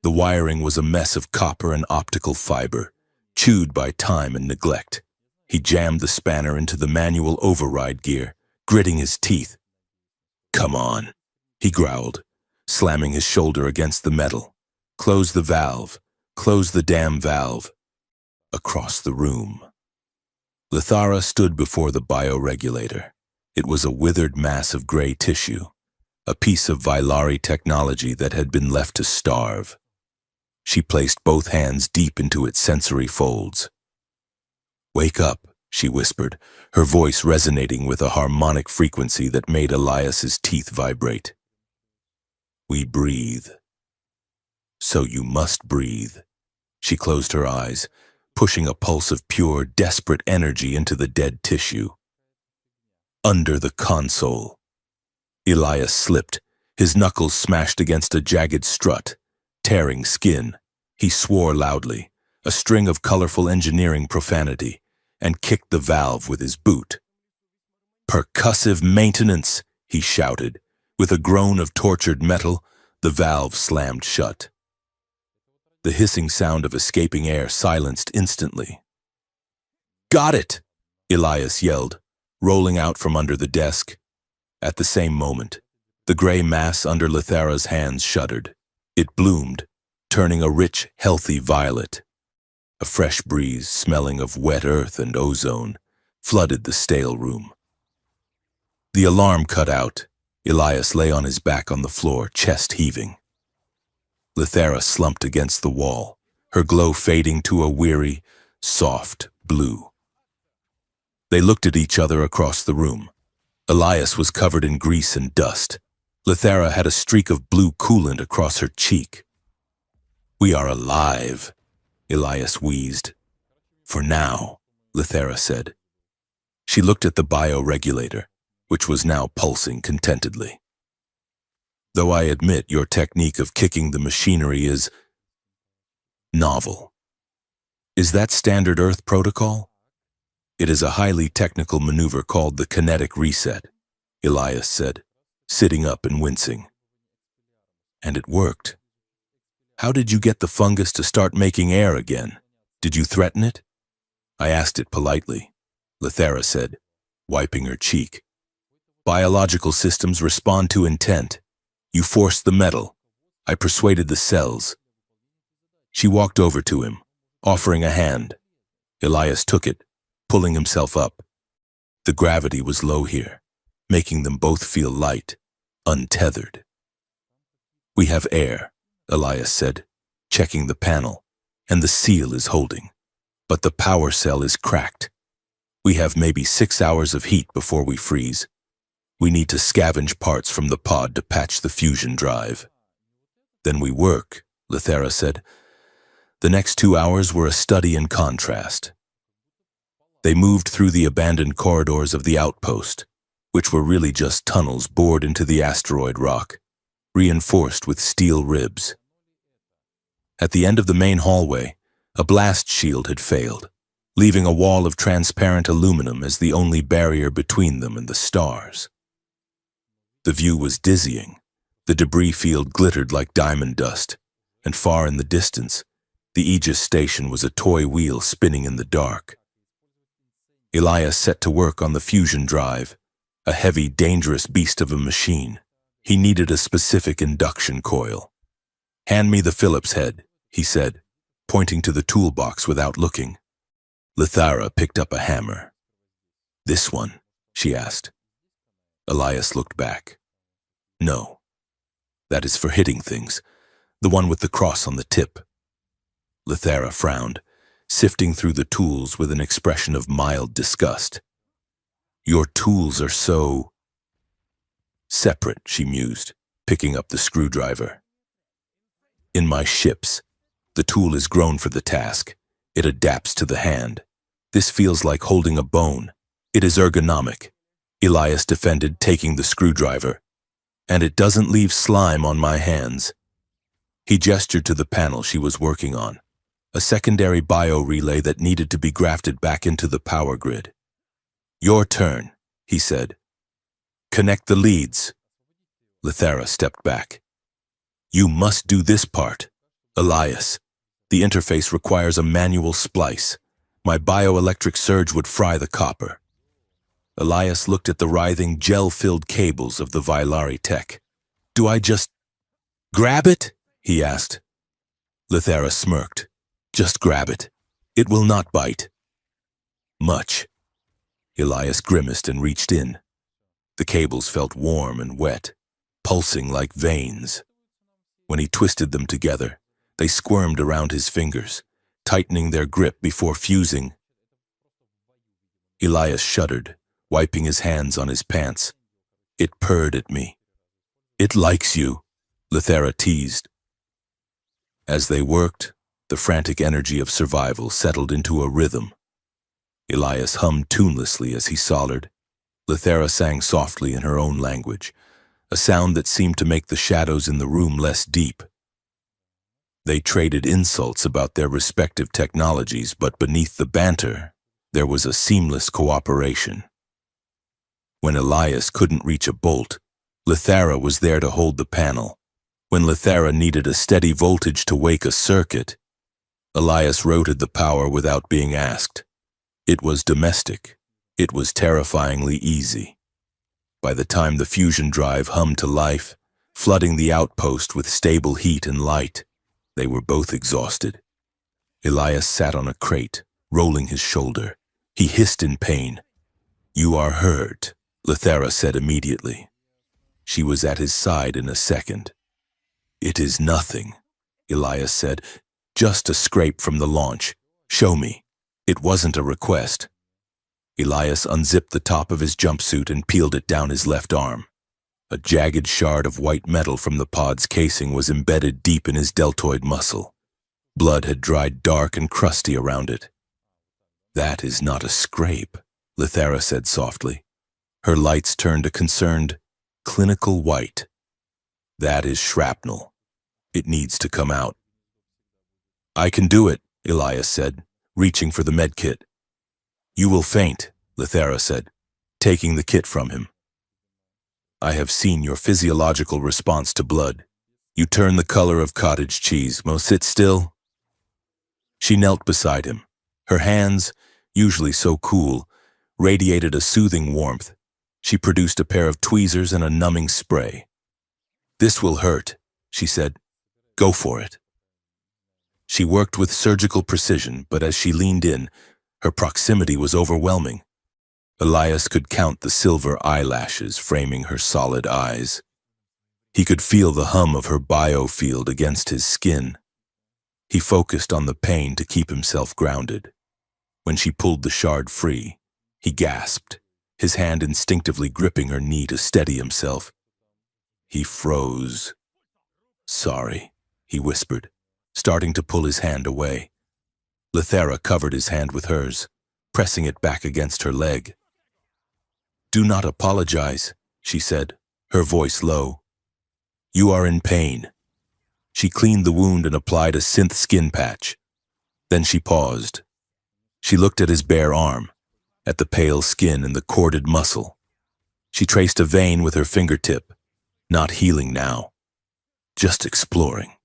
[SPEAKER 1] The wiring was a mess of copper and optical fiber, chewed by time and neglect. He jammed the spanner into the manual override gear, gritting his teeth. "Come on," he growled, slamming his shoulder against the metal. "Close the valve. Close the damn valve." Across the room. Lithara stood before the bioregulator. It was a withered mass of gray tissue, a piece of Vylari technology that had been left to starve. She placed both hands deep into its sensory folds. "Wake up," she whispered, her voice resonating with a harmonic frequency that made Elias's teeth vibrate. "We breathe. So you must breathe." She closed her eyes, pushing a pulse of pure, desperate energy into the dead tissue. under the console. Elias slipped, his knuckles smashed against a jagged strut, tearing skin. He swore loudly, a string of colorful engineering profanity, and kicked the valve with his boot. "Percussive maintenance," he shouted. With a groan of tortured metal, the valve slammed shut. The hissing sound of escaping air silenced instantly. "Got it!" Elias yelled, rolling out from under the desk. At the same moment, the gray mass under Lithara's hands shuddered. It bloomed, turning a rich, healthy violet. A fresh breeze, smelling of wet earth and ozone, flooded the stale room. The alarm cut out. Elias lay on his back on the floor, chest heaving. Lithara slumped against the wall, her glow fading to a weary, soft blue. They looked at each other across the room. Elias was covered in grease and dust. Lithara had a streak of blue coolant across her cheek. "We are alive," Elias wheezed. "For now," Lithara said. She looked at the bioregulator, which was now pulsing contentedly. "Though I admit your technique of kicking the machinery is novel. Is that standard Earth protocol?" "It is a highly technical maneuver called the kinetic reset," Elias said, sitting up and wincing. "And it worked. How did you get the fungus to start making air again? Did you threaten it?" "I asked it politely," Lithara said, wiping her cheek. "Biological systems respond to intent. You forced the metal. I persuaded the cells." She walked over to him, offering a hand. Elias took it, pulling himself up. The gravity was low here, making them both feel light, untethered. "We have air," Elias said, checking the panel, "and the seal is holding. But the power cell is cracked. We have maybe 6 hours of heat before we freeze. We need to scavenge parts from the pod to patch the fusion drive." "Then we work," Lithara said. The next 2 hours were a study in contrast. They moved through the abandoned corridors of the outpost, which were really just tunnels bored into the asteroid rock, reinforced with steel ribs. At the end of the main hallway, a blast shield had failed, leaving a wall of transparent aluminum as the only barrier between them and the stars. The view was dizzying. The debris field glittered like diamond dust, and far in the distance, the Aegis station was a toy wheel spinning in the dark. Elias set to work on the fusion drive, a heavy, dangerous beast of a machine. He needed a specific induction coil. "Hand me the Phillips head," he said, pointing to the toolbox without looking. Lithara picked up a hammer. "This one?" she asked. Elias looked back. "No. That is for hitting things, the one with the cross on the tip." Lithara frowned, sifting through the tools with an expression of mild disgust. "Your tools are so separate," she mused, picking up the screwdriver. "In my ships, the tool is grown for the task. It adapts to the hand. This feels like holding a bone. It is ergonomic," Elias defended, taking the screwdriver. "And it doesn't leave slime on my hands." He gestured to the panel she was working on, a secondary bio-relay that needed to be grafted back into the power grid. "Your turn," he said. "Connect the leads." Lithara stepped back. "You must do this part. Elias, the interface requires a manual splice. My bioelectric surge would fry the copper." Elias looked at the writhing, gel-filled cables of the Vailari tech. "Do I just grab it?" he asked. Lithara smirked. "Just grab it. It will not bite." "Much." Elias grimaced and reached in. The cables felt warm and wet, pulsing like veins. When he twisted them together, they squirmed around his fingers, tightening their grip before fusing. Elias shuddered, wiping his hands on his pants. It purred at me. "It likes you," Lithara teased. As they worked, the frantic energy of survival settled into a rhythm. Elias hummed tunelessly as he soldered. Lithera sang softly in her own language, a sound that seemed to make the shadows in the room less deep. They traded insults about their respective technologies, but beneath the banter, there was a seamless cooperation. When Elias couldn't reach a bolt, Lithera was there to hold the panel. When Lithera needed a steady voltage to wake a circuit, Elias rotated the power without being asked. It was domestic. It was terrifyingly easy. By the time the fusion drive hummed to life, flooding the outpost with stable heat and light, they were both exhausted. Elias sat on a crate, rolling his shoulder. He hissed in pain. "You are hurt," Lithera said immediately. She was at his side in a second. "It is nothing," Elias said. "Just a scrape from the launch. Show me. It wasn't a request." Elias unzipped the top of his jumpsuit and peeled it down his left arm. A jagged shard of white metal from the pod's casing was embedded deep in his deltoid muscle. Blood had dried dark and crusty around it. "That is not a scrape," Lithera said softly. Her lights turned a concerned, clinical white. "That is shrapnel. It needs to come out." "I can do it," Elias said, reaching for the med kit. "You will faint," Lithera said, taking the kit from him. "I have seen your physiological response to blood. You turn the color of cottage cheese. Mo, sit still." She knelt beside him. Her hands, usually so cool, radiated a soothing warmth. She produced a pair of tweezers and a numbing spray. "This will hurt," she said. "Go for it." She worked with surgical precision, but as she leaned in, her proximity was overwhelming. Elias could count the silver eyelashes framing her solid eyes. He could feel the hum of her biofield against his skin. He focused on the pain to keep himself grounded. When she pulled the shard free, he gasped, his hand instinctively gripping her knee to steady himself. He froze. "Sorry," he whispered, starting to pull his hand away. Lithera covered his hand with hers, pressing it back against her leg. "Do not apologize," she said, her voice low. "You are in pain." She cleaned the wound and applied a synth skin patch. Then she paused. She looked at his bare arm, at the pale skin and the corded muscle. She traced a vein with her fingertip, not healing now, just exploring.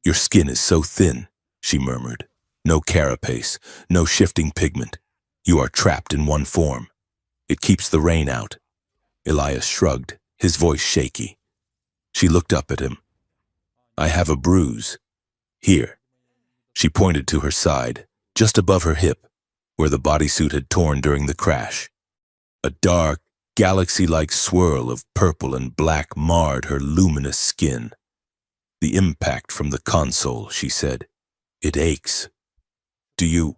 [SPEAKER 1] "Your skin is so thin," she murmured. "No carapace, no shifting pigment. You are trapped in one form. It keeps the rain out." Elias shrugged, his voice shaky. She looked up at him. "I have a bruise. Here." She pointed to her side, just above her hip, where the bodysuit had torn during the crash. A dark, galaxy-like swirl of purple and black marred her luminous skin. "The impact from the console," she said. "It aches. Do you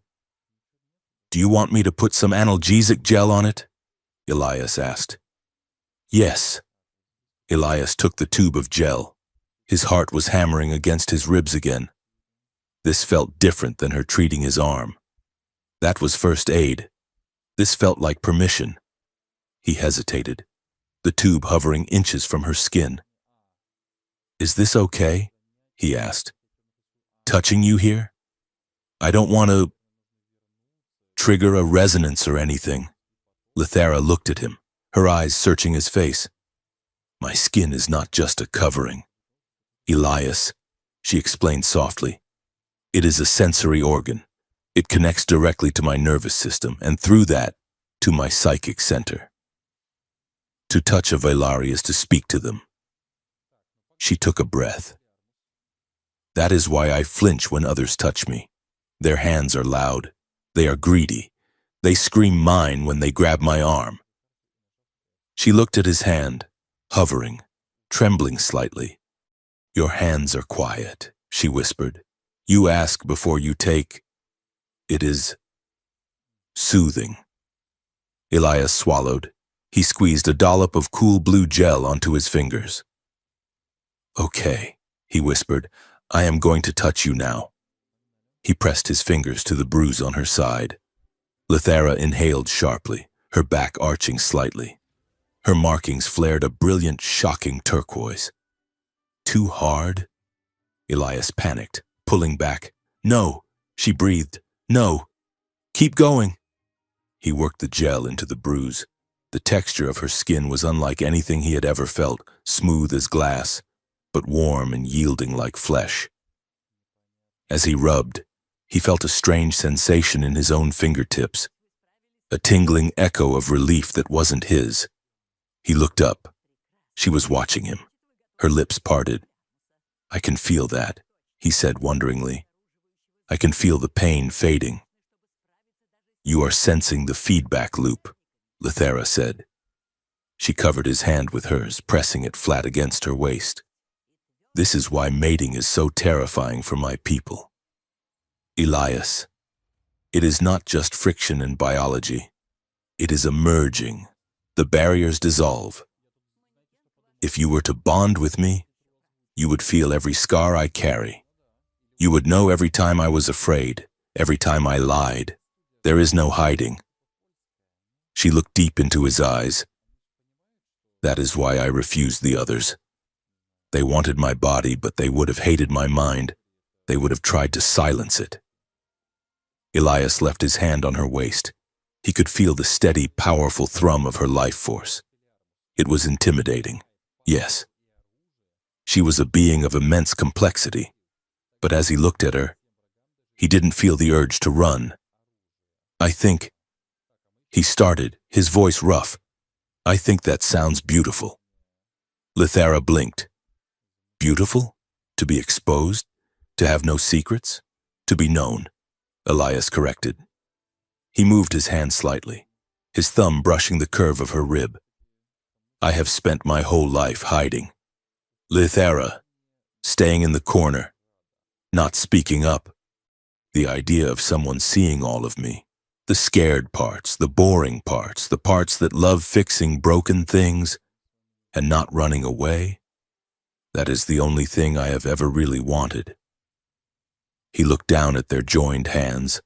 [SPEAKER 1] want me to put some analgesic gel on it?" Elias asked. "Yes." Elias took the tube of gel. His heart was hammering against his ribs again. This felt different than her treating his arm. That was first aid. This felt like permission. He hesitated, the tube hovering inches from her skin. "Is this okay?" he asked. "Touching you here? I don't want to trigger a resonance or anything." Lithera looked at him, her eyes searching his face. "My skin is not just a covering. Elias," she explained softly. "It is a sensory organ. It connects directly to my nervous system, and through that, to my psychic center. To touch a Vailari is to speak to them." She took a breath. "That is why I flinch when others touch me. Their hands are loud. They are greedy. They scream mine when they grab my arm." She looked at his hand, hovering, trembling slightly. "Your hands are quiet," she whispered. "You ask before you take. It is soothing." Elias swallowed. He squeezed a dollop of cool blue gel onto his fingers. "Okay," he whispered. "I am going to touch you now." He pressed his fingers to the bruise on her side. Lithera inhaled sharply, her back arching slightly. Her markings flared a brilliant, shocking turquoise. Too hard? Elias panicked, pulling back. No, she breathed. No, keep going. He worked the gel into the bruise. The texture of her skin was unlike anything he had ever felt, smooth as glass, but warm and yielding like flesh. As he rubbed, he felt a strange sensation in his own fingertips, a tingling echo of relief that wasn't his. He looked up. She was watching him, her lips parted. I can feel that, he said wonderingly. I can feel the pain fading. You are sensing the feedback loop, Lithera said. She covered his hand with hers, pressing it flat against her waist. This is why mating is so terrifying for my people. Elias, it is not just friction in biology. It is a merging. The barriers dissolve. If you were to bond with me, you would feel every scar I carry. You would know every time I was afraid, every time I lied. There is no hiding. She looked deep into his eyes. That is why I refused the others. They wanted my body, but they would have hated my mind. They would have tried to silence it. Elias left his hand on her waist. He could feel the steady, powerful thrum of her life force. It was intimidating, yes. She was a being of immense complexity, but as he looked at her, he didn't feel the urge to run. I think, he started, his voice rough. I think that sounds beautiful. Lithera blinked. Beautiful? To be exposed? To have no secrets? To be known? Elias corrected. He moved his hand slightly, his thumb brushing the curve of her rib. I have spent my whole life hiding. Lithera, staying in the corner, not speaking up. The idea of someone seeing all of me, the scared parts, the boring parts, the parts that love fixing broken things and not running away, that is the only thing I have ever really wanted. He looked down at their joined hands.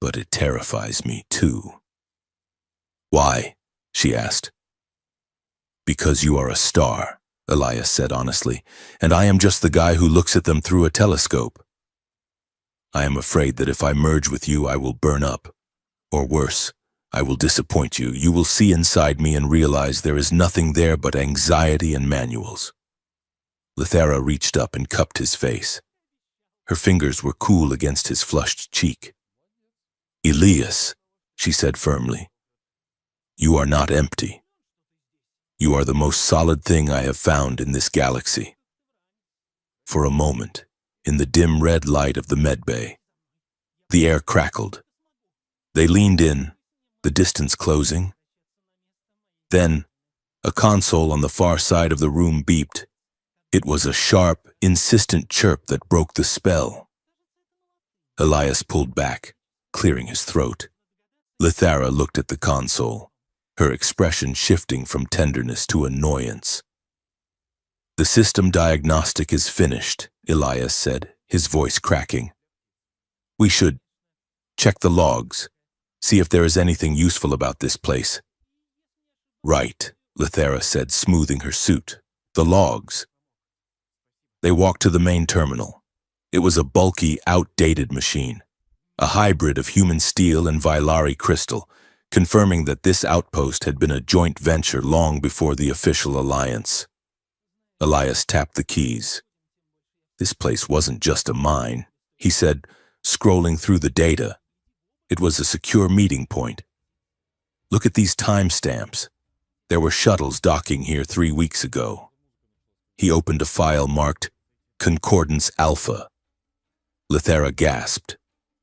[SPEAKER 1] But it terrifies me too. Why? She asked. Because you are a star, Elias said honestly, and I am just the guy who looks at them through a telescope. I am afraid that if I merge with you, I will burn up. Or worse, I will disappoint you. You will see inside me and realize there is nothing there but anxiety and manuals. Lithera reached up and cupped his face. Her fingers were cool against his flushed cheek. Elias, she said firmly, you are not empty. You are the most solid thing I have found in this galaxy. For a moment, in the dim red light of the medbay, the air crackled. They leaned in, the distance closing. Then, a console on the far side of the room beeped. It was a sharp, insistent chirp that broke the spell. Elias pulled back, clearing his throat. Lithera looked at the console, her expression shifting from tenderness to annoyance. The system diagnostic is finished, Elias said, his voice cracking. We should check the logs, see if there is anything useful about this place. Right, Lithera said, smoothing her suit. The logs. They walked to the main terminal. It was a bulky, outdated machine, a hybrid of human steel and Vylari crystal, confirming that this outpost had been a joint venture long before the official alliance. Elias tapped the keys. This place wasn't just a mine, he said, scrolling through the data. It was a secure meeting point. Look at these timestamps. There were shuttles docking here 3 weeks ago. He opened a file marked Concordance Alpha. Lithera gasped.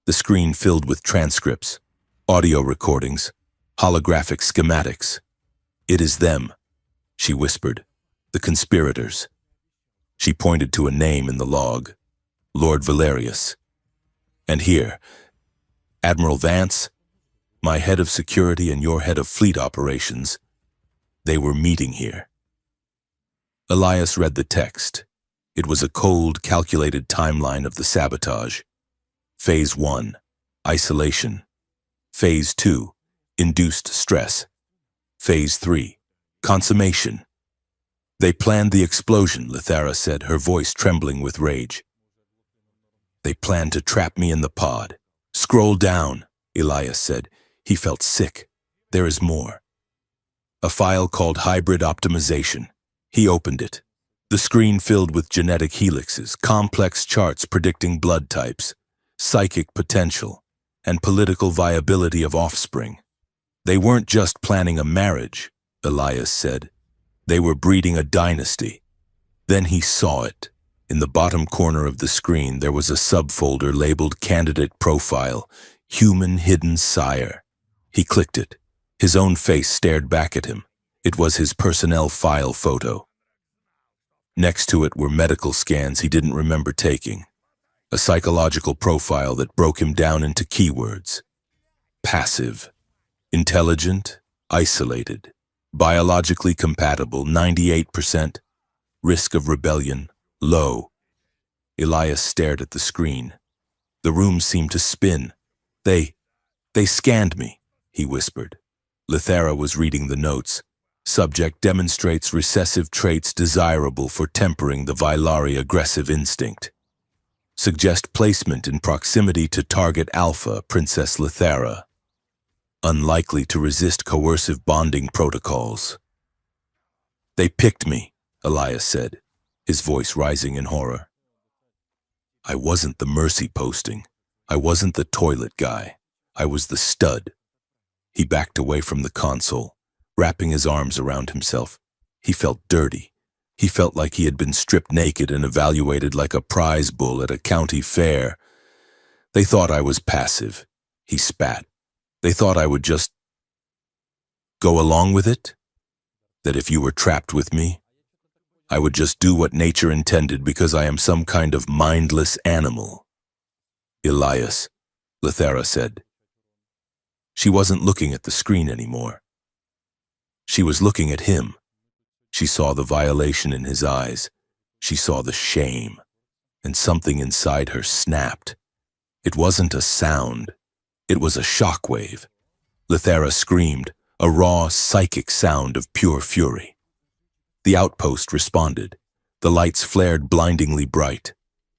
[SPEAKER 1] The screen filled with transcripts, audio recordings, holographic schematics. It is them, she whispered. The conspirators. She pointed to a name in the log, Lord Valerius. And here, Admiral Vance, my head of security and your head of fleet operations, they were meeting here. Elias read the text. It was a cold, calculated timeline of the sabotage. Phase 1, isolation. Phase 2, Induced stress. Phase 3. Consummation. They planned the explosion, Lithara said, her voice trembling with rage. They planned to trap me in the pod. Scroll down, Elias said. He felt sick. There is more. A file called Hybrid Optimization. He opened it. The screen filled with genetic helixes, complex charts predicting blood types, psychic potential, and political viability of offspring. They weren't just planning a marriage, Elias said. They were breeding a dynasty. Then he saw it. In the bottom corner of the screen, there was a subfolder labeled Candidate Profile, Human Hidden Sire. He clicked it. His own face stared back at him. It was his personnel file photo. Next to it were medical scans he didn't remember taking. A psychological profile that broke him down into keywords. Passive. Intelligent. Isolated. Biologically compatible, 98%. Risk of rebellion, low. Elias stared at the screen. The room seemed to spin. They scanned me, he whispered. Lithara was reading the notes. Subject demonstrates recessive traits desirable for tempering the Vylari aggressive instinct. Suggest placement in proximity to target alpha, Princess Lithara. Unlikely to resist coercive bonding protocols. They picked me, Elias said, his voice rising in horror. I wasn't the mercy posting. I wasn't the toilet guy. I was the stud. He backed away from the console, wrapping his arms around himself. He felt dirty. He felt like he had been stripped naked and evaluated like a prize bull at a county fair. They thought I was passive. He spat. They thought I would just go along with it? That if you were trapped with me, I would just do what nature intended because I am some kind of mindless animal. Elias, Lithara said. She wasn't looking at the screen anymore. She was looking at him. She saw the violation in his eyes. She saw the shame. And something inside her snapped. It wasn't a sound. It was a shockwave. Lithara screamed, a raw, psychic sound of pure fury. The outpost responded. The lights flared blindingly bright.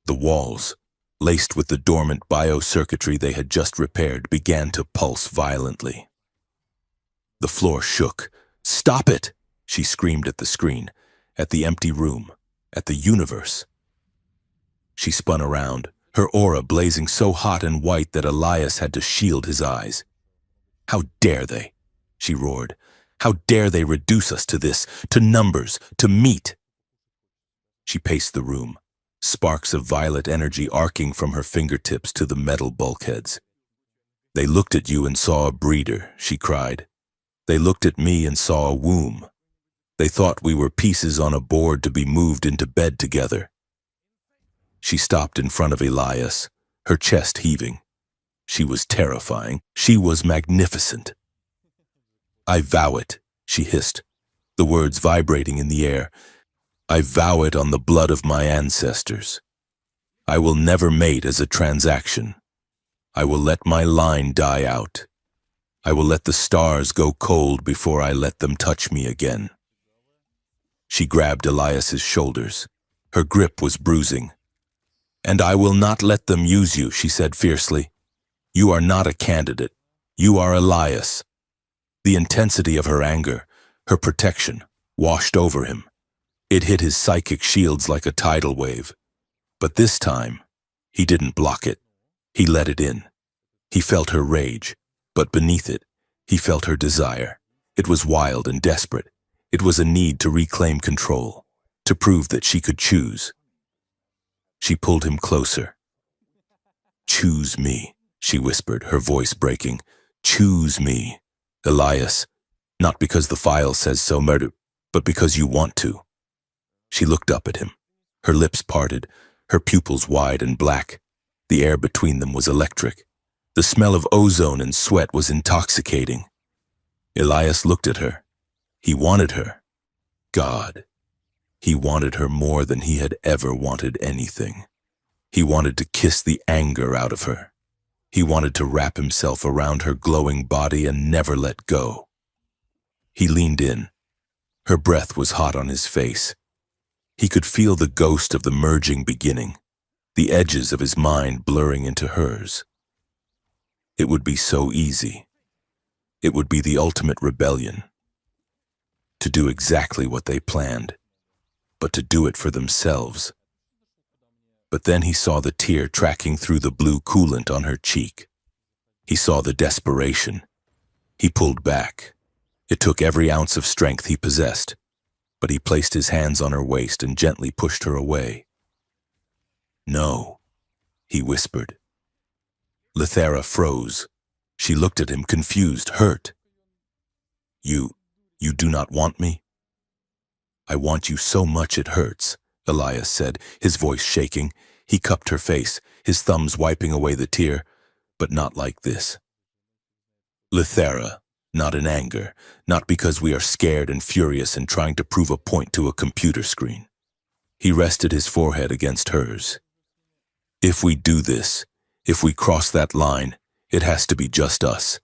[SPEAKER 1] The walls, laced with the dormant biocircuitry they had just repaired, began to pulse violently. The floor shook. Stop it! She screamed at the screen, at the empty room, at the universe. She spun around, her aura blazing so hot and white that Elias had to shield his eyes. How dare they? She roared. How dare they reduce us to this, to numbers, to meat? She paced the room, sparks of violet energy arcing from her fingertips to the metal bulkheads. They looked at you and saw a breeder, she cried. They looked at me and saw a womb. They thought we were pieces on a board to be moved into bed together. She stopped in front of Elias, her chest heaving. She was terrifying. She was magnificent. I vow it, she hissed, the words vibrating in the air. I vow it on the blood of my ancestors. I will never mate as a transaction. I will let my line die out. I will let the stars go cold before I let them touch me again. She grabbed Elias's shoulders. Her grip was bruising. And I will not let them use you, she said fiercely. You are not a candidate. You are Elias. The intensity of her anger, her protection, washed over him. It hit his psychic shields like a tidal wave. But this time, he didn't block it. He let it in. He felt her rage, but beneath it, he felt her desire. It was wild and desperate. It was a need to reclaim control, to prove that she could choose. She pulled him closer. Choose me, she whispered, her voice breaking. Choose me, Elias. Not because the file says so, but because you want to. She looked up at him, her lips parted, her pupils wide and black. The air between them was electric. The smell of ozone and sweat was intoxicating. Elias looked at her. He wanted her. God. He wanted her more than he had ever wanted anything. He wanted to kiss the anger out of her. He wanted to wrap himself around her glowing body and never let go. He leaned in. Her breath was hot on his face. He could feel the ghost of the merging beginning, the edges of his mind blurring into hers. It would be so easy. It would be the ultimate rebellion. To do exactly what they planned, but to do it for themselves. But then he saw the tear tracking through the blue coolant on her cheek. He saw the desperation. He pulled back. It took every ounce of strength he possessed, but he placed his hands on her waist and gently pushed her away. "No," he whispered. Lithera froze. She looked at him, confused, hurt. You do not want me?" "I want you so much it hurts," Elias said, his voice shaking. He cupped her face, his thumbs wiping away the tear, "but not like this. Lithera, not in anger, not because we are scared and furious and trying to prove a point to a computer screen." He rested his forehead against hers. "If we do this, if we cross that line, it has to be just us.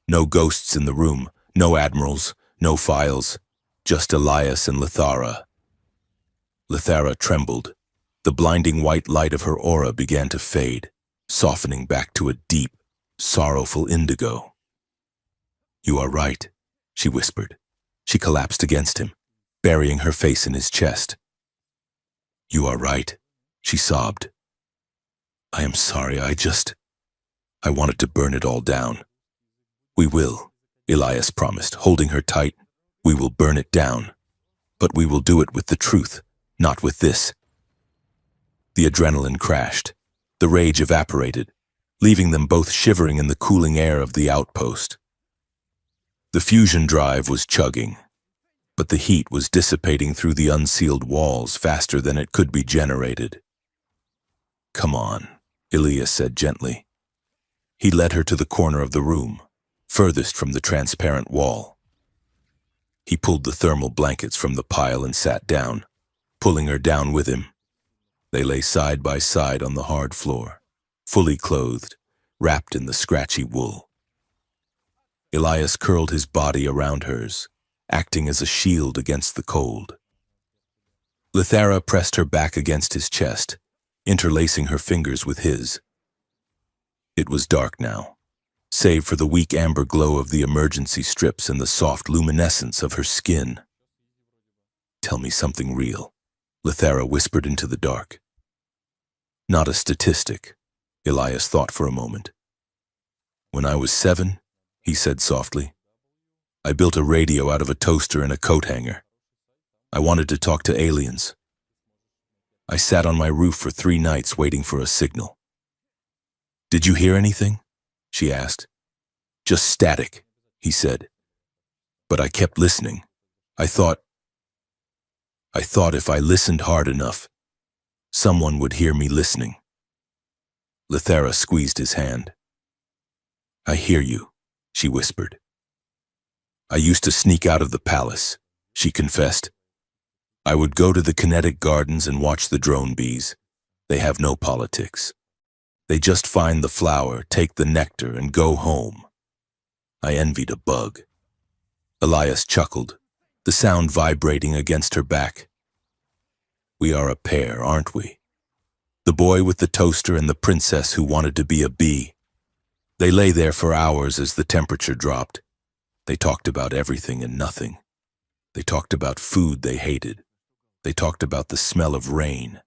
[SPEAKER 1] No ghosts in the room, no admirals, no files, just Elias and Lithara." Lithara trembled. The blinding white light of her aura began to fade, softening back to a deep, sorrowful indigo. "You are right," she whispered. She collapsed against him, burying her face in his chest. "You are right," she sobbed. "I am sorry, I wanted to burn it all down." "We will," Elias promised, holding her tight. "We will burn it down. But we will do it with the truth, not with this." The adrenaline crashed. The rage evaporated, leaving them both shivering in the cooling air of the outpost. The fusion drive was chugging, but the heat was dissipating through the unsealed walls faster than it could be generated. "Come on," Elias said gently. He led her to the corner of the room, furthest from the transparent wall. He pulled the thermal blankets from the pile and sat down, pulling her down with him. They lay side by side on the hard floor, fully clothed, wrapped in the scratchy wool. Elias curled his body around hers, acting as a shield against the cold. Lithera pressed her back against his chest, interlacing her fingers with his. It was dark now, save for the weak amber glow of the emergency strips and the soft luminescence of her skin. "Tell me something real," Lithera whispered into the dark. "Not a statistic," Elias thought for a moment. "When I was 7, he said softly, "I built a radio out of a toaster and a coat hanger. I wanted to talk to aliens. I sat on my roof for 3 nights waiting for a signal." "Did you hear anything?" she asked. "Just static," he said. "But I kept listening. I thought if I listened hard enough, someone would hear me listening." Lithera squeezed his hand. "I hear you," she whispered. "I used to sneak out of the palace," she confessed. "I would go to the kinetic gardens and watch the drone bees. They have no politics. They just find the flower, take the nectar, and go home. I envied a bug." Elias chuckled, the sound vibrating against her back. "We are a pair, aren't we? The boy with the toaster and the princess who wanted to be a bee." They lay there for hours as the temperature dropped. They talked about everything and nothing. They talked about food they hated. They talked about the smell of rain.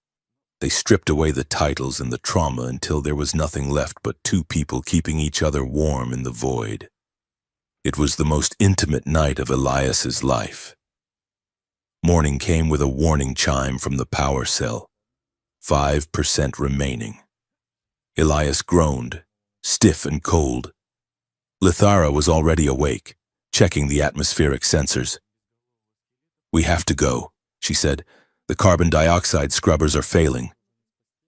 [SPEAKER 1] They stripped away the titles and the trauma until there was nothing left but 2 people keeping each other warm in the void. It was the most intimate night of Elias's life. Morning came with a warning chime from the power cell. 5% remaining. Elias groaned, stiff and cold. Lithara was already awake, checking the atmospheric sensors. "We have to go," she said. "The carbon dioxide scrubbers are failing."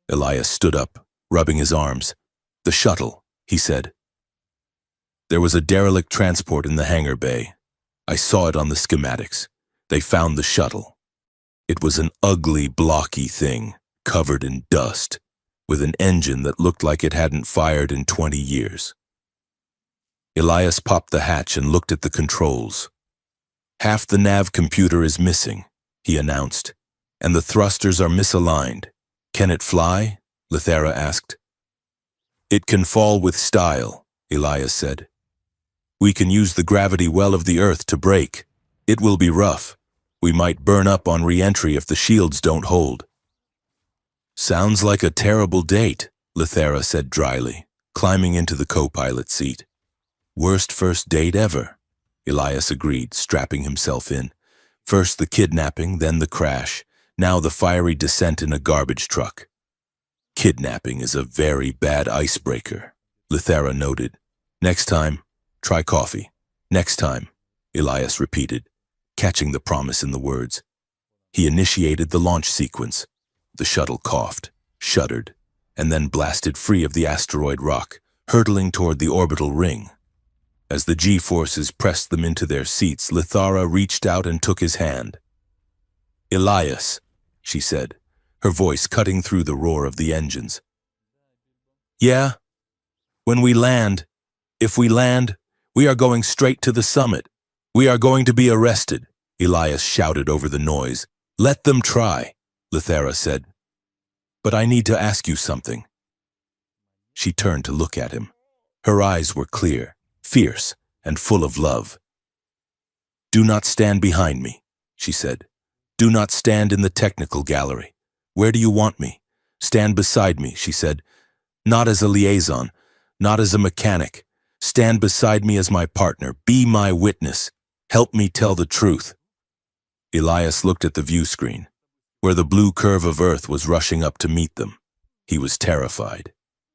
[SPEAKER 1] Elias stood up, rubbing his arms. "The shuttle," he said. There was a derelict transport in the hangar bay. I saw it on the schematics. They found the shuttle. It was an ugly, blocky thing, covered in dust. with an engine that looked like it hadn't fired in 20 years. Elias popped the hatch and looked at the controls. "Half the nav computer is missing," he announced, "and the thrusters are misaligned. Can it fly?" Lithera asked. "It can fall with style," Elias said. "We can use the gravity well of the Earth to brake. It will be rough. We might burn up on re-entry if the shields don't hold." "Sounds like a terrible date," Lithera said dryly, climbing into the co-pilot seat. "Worst first date ever," Elias agreed, strapping himself in. "First the kidnapping, then the crash, now the fiery descent in a garbage truck." "Kidnapping is a very bad icebreaker," Lithera noted. "Next time, try coffee. Next time," Elias repeated, catching the promise in the words. He initiated the launch sequence. The shuttle coughed, shuddered, and then blasted free of the asteroid rock, hurtling toward the orbital ring. As the G-forces pressed them into their seats, Lithara reached out and took his hand. "Elias," she said, her voice cutting through the roar of the engines. "Yeah? When we land, if we land, we are going straight to the summit. We are going to be arrested," Elias shouted over the noise. "Let them try," Lithera said. "But I need to ask you something." She turned to look at him. Her eyes were clear, fierce, and full of love. "Do not stand behind me," she said. "Do not stand in the technical gallery. Where do you want me?" "Stand beside me," she said. "Not as a liaison, not as a mechanic. Stand beside me as my partner. Be my witness. Help me tell the truth." Elias looked at the view screen, where the blue curve of Earth was rushing up to meet them. He was terrified.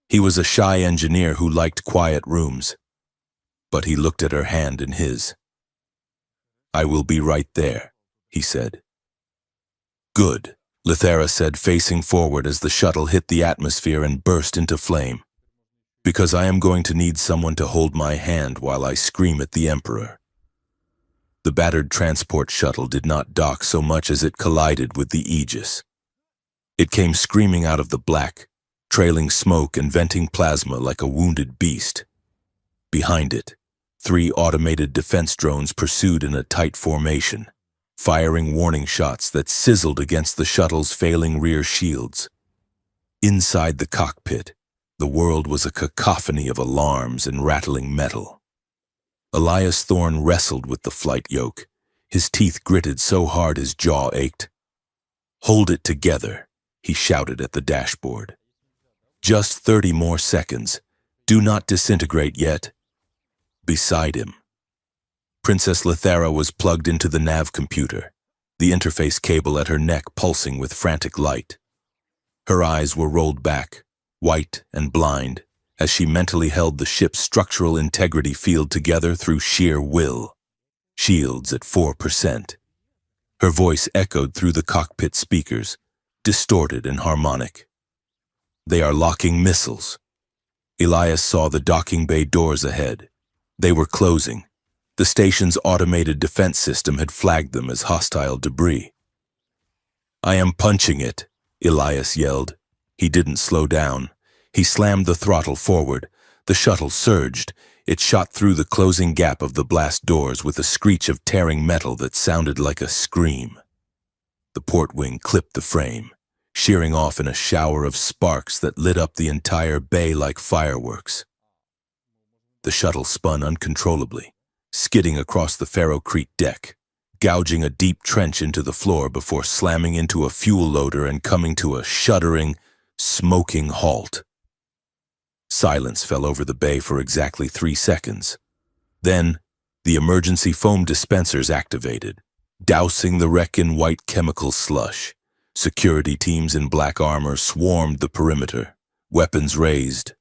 [SPEAKER 1] He was a shy engineer who liked quiet rooms. But he looked at her hand in his. "I will be right there," he said. "Good," Lithera said, facing forward as the shuttle hit the atmosphere and burst into flame. "Because I am going to need someone to hold my hand while I scream at the Emperor." The battered transport shuttle did not dock so much as it collided with the Aegis. It came screaming out of the black, trailing smoke and venting plasma like a wounded beast. Behind it, 3 automated defense drones pursued in a tight formation, firing warning shots that sizzled against the shuttle's failing rear shields. Inside the cockpit, the world was a cacophony of alarms and rattling metal. Elias Thorne wrestled with the flight yoke, his teeth gritted so hard his jaw ached. "Hold it together," he shouted at the dashboard. "Just 30 more seconds. Do not disintegrate yet." Beside him, Princess Lithera was plugged into the nav computer, the interface cable at her neck pulsing with frantic light. Her eyes were rolled back, white and blind, as she mentally held the ship's structural integrity field together through sheer will. Shields at 4%. Her voice echoed through the cockpit speakers, distorted and harmonic. "They are locking missiles." Elias saw the docking bay doors ahead. They were closing. The station's automated defense system had flagged them as hostile debris. "I am punching it," Elias yelled. He didn't slow down. He slammed the throttle forward. The shuttle surged. It shot through the closing gap of the blast doors with a screech of tearing metal that sounded like a scream. The port wing clipped the frame, shearing off in a shower of sparks that lit up the entire bay like fireworks. The shuttle spun uncontrollably, skidding across the ferrocrete deck, gouging a deep trench into the floor before slamming into a fuel loader and coming to a shuddering, smoking halt. Silence fell over the bay for exactly 3 seconds. Then, the emergency foam dispensers activated, dousing the wreck in white chemical slush. Security teams in black armor swarmed the perimeter, weapons raised.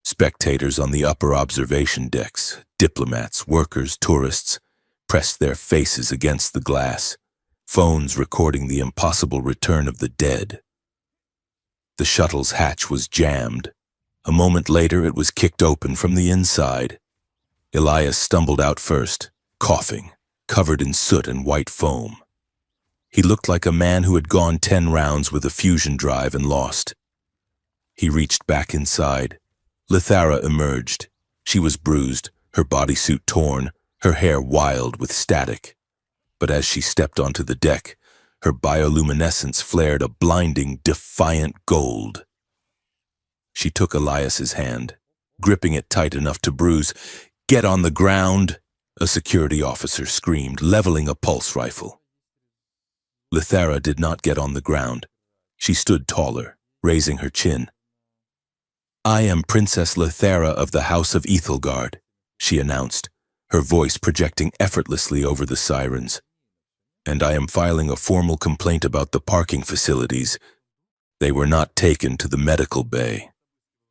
[SPEAKER 1] Spectators on the upper observation decks, diplomats, workers, tourists, pressed their faces against the glass, phones recording the impossible return of the dead. The shuttle's hatch was jammed. A moment later, it was kicked open from the inside. Elias stumbled out first, coughing, covered in soot and white foam. He looked like a man who had gone 10 rounds with a fusion drive and lost. He reached back inside. Lithara emerged. She was bruised, her bodysuit torn, her hair wild with static. But as she stepped onto the deck, her bioluminescence flared a blinding, defiant gold. She took Elias's hand, gripping it tight enough to bruise. "Get on the ground!" a security officer screamed, leveling a pulse rifle. Lithara did not get on the ground. She stood taller, raising her chin. "I am Princess Lithara of the House of Ethelgard," she announced, her voice projecting effortlessly over the sirens. "And I am filing a formal complaint about the parking facilities. They were not taken to the medical bay.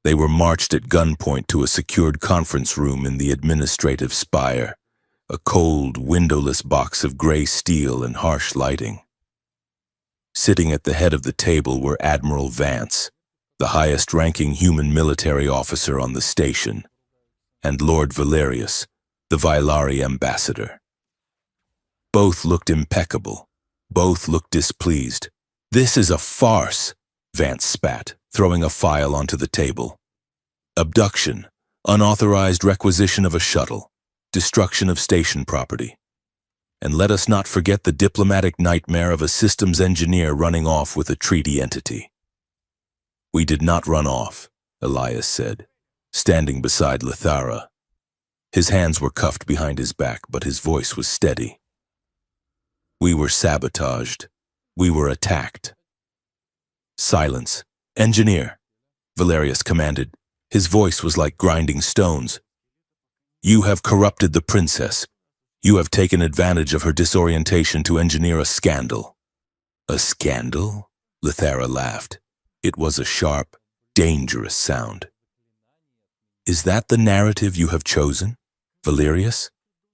[SPEAKER 1] They were marched at gunpoint to a secured conference room in the administrative spire, a cold, windowless box of gray steel and harsh lighting. Sitting at the head of the table were Admiral Vance, the highest-ranking human military officer on the station, and Lord Valerius, the Vailari ambassador. Both looked impeccable. Both looked displeased. "This is a farce," Vance spat, throwing a file onto the table. "Abduction, unauthorized requisition of a shuttle, destruction of station property. And let us not forget the diplomatic nightmare of a systems engineer running off with a treaty entity." "We did not run off," Elias said, standing beside Lithara. His hands were cuffed behind his back, but his voice was steady. "We were sabotaged. We were attacked." "Silence. Engineer," Valerius commanded. His voice was like grinding stones. "You have corrupted the princess. You have taken advantage of her disorientation to engineer a scandal." "A scandal?" Lithara laughed. It was a sharp, dangerous sound. "Is that the narrative you have chosen, Valerius?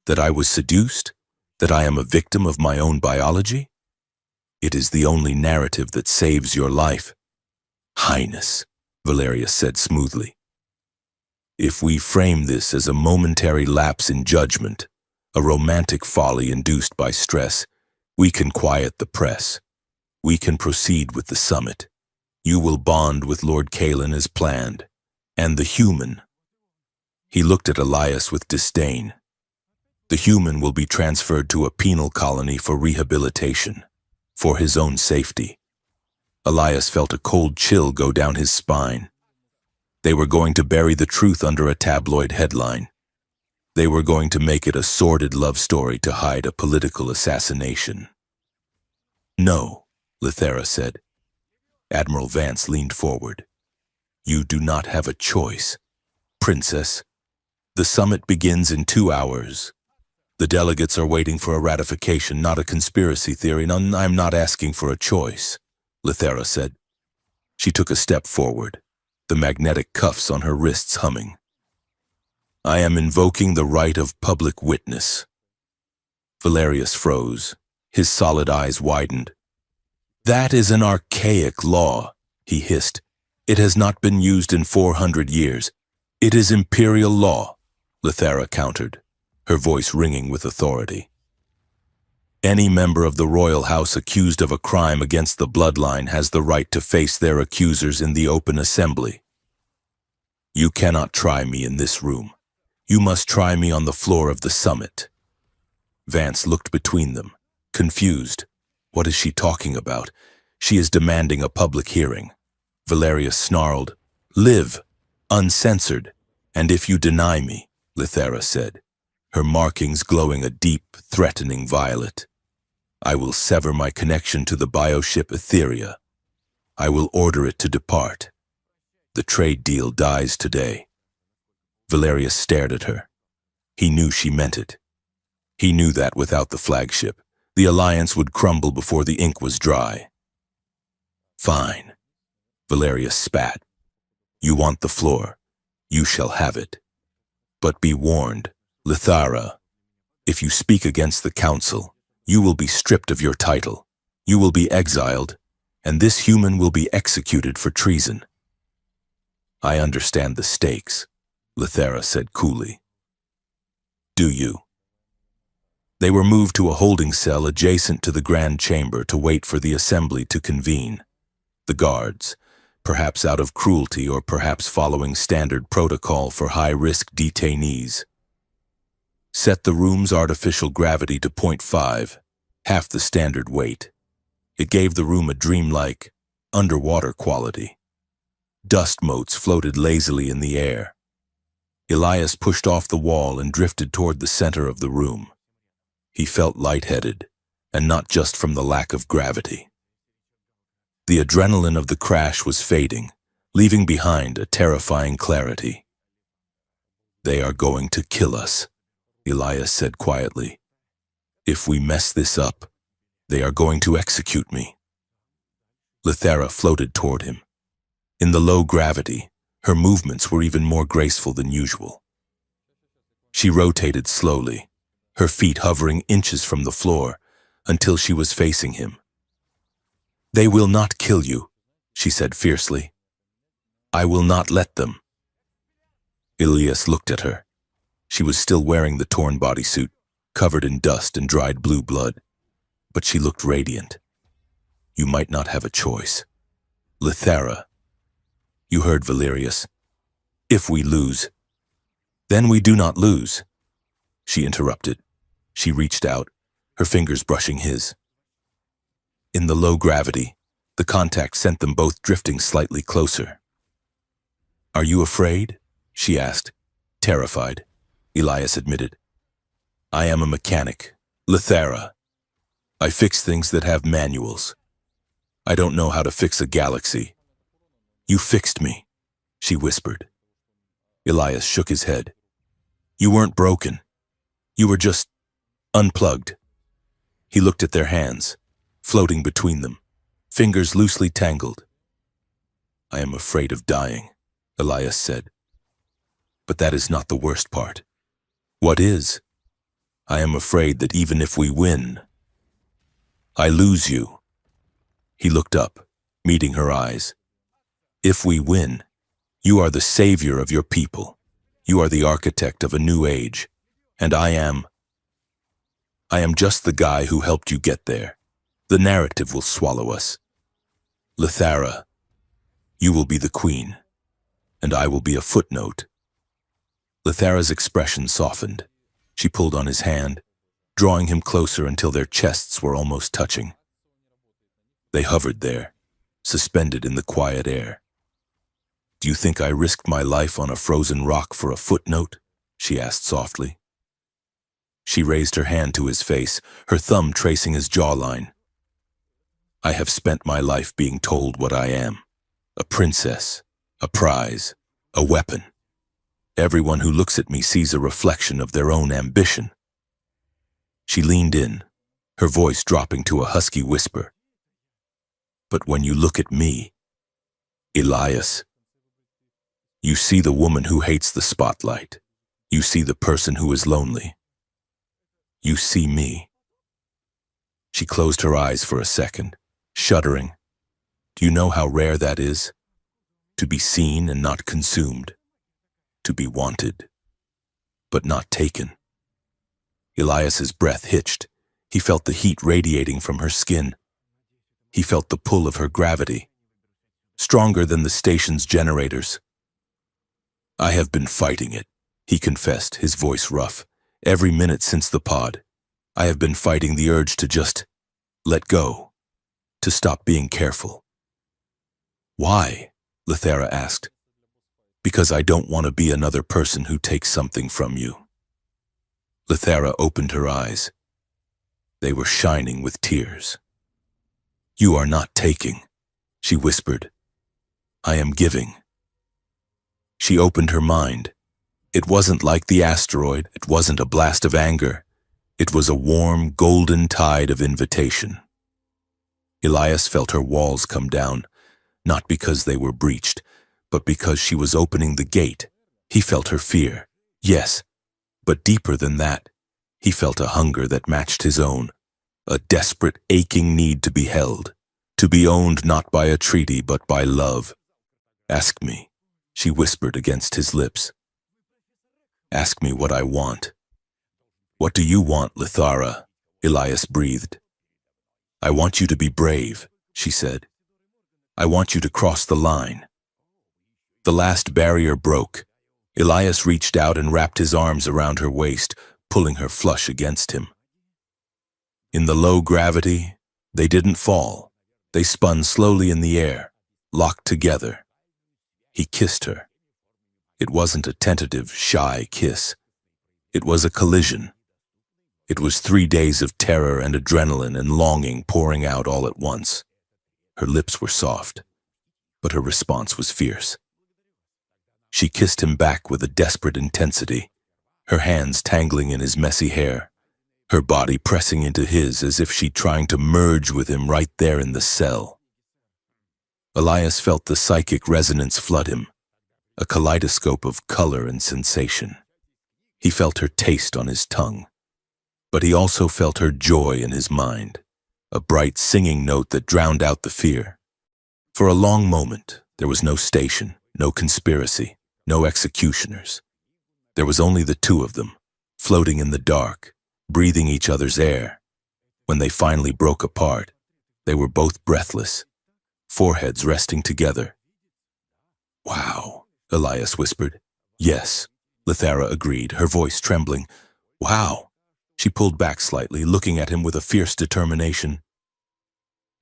[SPEAKER 1] That I was seduced? That I am a victim of my own biology? It is the only narrative that saves your life." "Highness," Valerius said smoothly. "If we frame this as a momentary lapse in judgment, a romantic folly induced by stress, we can quiet the press. We can proceed with the summit. You will bond with Lord Kalen as planned, and the human." He looked at Elias with disdain. "The human will be transferred to a penal colony for rehabilitation, for his own safety." Elias felt a cold chill go down his spine. They were going to bury the truth under a tabloid headline. They were going to make it a sordid love story to hide a political assassination. "No," Lithara said. Admiral Vance leaned forward. "You do not have a choice, Princess. The summit begins in 2 hours. The delegates are waiting for a ratification, not a conspiracy theory, and I'm not asking for a choice," Lithara said. She took a step forward, the magnetic cuffs on her wrists humming. "I am invoking the right of public witness." Valerius froze. His solid eyes widened. "That is an archaic law," he hissed. "It has not been used in 400 years. It is imperial law," Lithara countered, her voice ringing with authority. "Any member of the royal house accused of a crime against the bloodline has the right to face their accusers in the open assembly. You cannot try me in this room. You must try me on the floor of the summit." Vance looked between them, confused. What is she talking about? She is demanding a public hearing. Valerius snarled, "Live, uncensored, and if you deny me," Lithara said, her markings glowing a deep, threatening violet, "I will sever my connection to the bioship Etheria. I will order it to depart. The trade deal dies today." Valerius stared at her. He knew she meant it. He knew that without the flagship, the alliance would crumble before the ink was dry. "Fine," Valerius spat. "You want the floor. You shall have it. But be warned, Lithara, if you speak against the council, you will be stripped of your title. You will be exiled, and this human will be executed for treason." "I understand the stakes," Lithara said coolly. "Do you?" They were moved to a holding cell adjacent to the grand chamber to wait for the assembly to convene. The guards, perhaps out of cruelty or perhaps following standard protocol for high-risk detainees. Set the room's artificial gravity to 0.5, half the standard weight. It gave the room a dreamlike, underwater quality. Dust motes floated lazily in the air. Elias pushed off the wall and drifted toward the center of the room. He felt lightheaded, and not just from the lack of gravity. The adrenaline of the crash was fading, leaving behind a terrifying clarity. "They are going to kill us," Elias said quietly. "If we mess this up, they are going to execute me." Lithera floated toward him. In the low gravity, her movements were even more graceful than usual. She rotated slowly, her feet hovering inches from the floor, until she was facing him. "They will not kill you," she said fiercely. "I will not let them." Elias looked at her. She was still wearing the torn bodysuit, covered in dust and dried blue blood, but she looked radiant. "You might not have a choice. Lithera." "You heard Valerius. If we lose." "Then we do not lose," she interrupted. She reached out, her fingers brushing his. In the low gravity, the contact sent them both drifting slightly closer. "Are you afraid?" she asked, terrified. Elias admitted. "I am a mechanic, Lithera. I fix things that have manuals. I don't know how to fix a galaxy." "You fixed me," she whispered. Elias shook his head. "You weren't broken. You were just unplugged." He looked at their hands, floating between them, fingers loosely tangled. "I am afraid of dying," Elias said. "But that is not the worst part." "What is?" "I am afraid that even if we win, I lose you." He looked up, meeting her eyes. "If we win, you are the savior of your people. You are the architect of a new age, and I am just the guy who helped you get there. The narrative will swallow us. Lithera, you will be the queen, and I will be a footnote." Lithera's expression softened. She pulled on his hand, drawing him closer until their chests were almost touching. They hovered there, suspended in the quiet air. "Do you think I risked my life on a frozen rock for a footnote?" she asked softly. She raised her hand to his face, her thumb tracing his jawline. "I have spent my life being told what I am. A princess, a prize, a weapon. Everyone who looks at me sees a reflection of their own ambition." She leaned in, her voice dropping to a husky whisper. "But when you look at me, Elias, you see the woman who hates the spotlight. You see the person who is lonely. You see me." She closed her eyes for a second, shuddering. "Do you know how rare that is? To be seen and not consumed. To be wanted, but not taken." Elias's breath hitched. He felt the heat radiating from her skin. He felt the pull of her gravity, stronger than the station's generators. "I have been fighting it," he confessed, his voice rough. "Every minute since the pod, I have been fighting the urge to just let go, to stop being careful." "Why?" Lithera asked. "Because I don't want to be another person who takes something from you." Lithera opened her eyes. They were shining with tears. "You are not taking," she whispered. "I am giving." She opened her mind. It wasn't like the asteroid, it wasn't a blast of anger. It was a warm, golden tide of invitation. Elias felt her walls come down, not because they were breached, but because she was opening the gate. He felt her fear, yes, but deeper than that, he felt a hunger that matched his own, a desperate, aching need to be held, to be owned not by a treaty but by love. "Ask me," she whispered against his lips. "Ask me what I want." "What do you want, Lithara?" Elias breathed. "I want you to be brave," she said. I want you to cross the line." The last barrier broke. Elias reached out and wrapped his arms around her waist, pulling her flush against him. In the low gravity, they didn't fall. They spun slowly in the air, locked together. He kissed her. It wasn't a tentative, shy kiss. It was a collision. It was 3 days of terror and adrenaline and longing pouring out all at once. Her lips were soft, but her response was fierce. She kissed him back with a desperate intensity, her hands tangling in his messy hair, her body pressing into his as if she'd trying to merge with him right there in the cell. Elias felt the psychic resonance flood him, a kaleidoscope of color and sensation. He felt her taste on his tongue, but he also felt her joy in his mind, a bright singing note that drowned out the fear. For a long moment, there was no station, no conspiracy, no executioners. There was only the two of them, floating in the dark, breathing each other's air. When they finally broke apart, they were both breathless, foreheads resting together. "Wow," Elias whispered. "Yes," Lithara agreed, her voice trembling. "Wow." She pulled back slightly, looking at him with a fierce determination.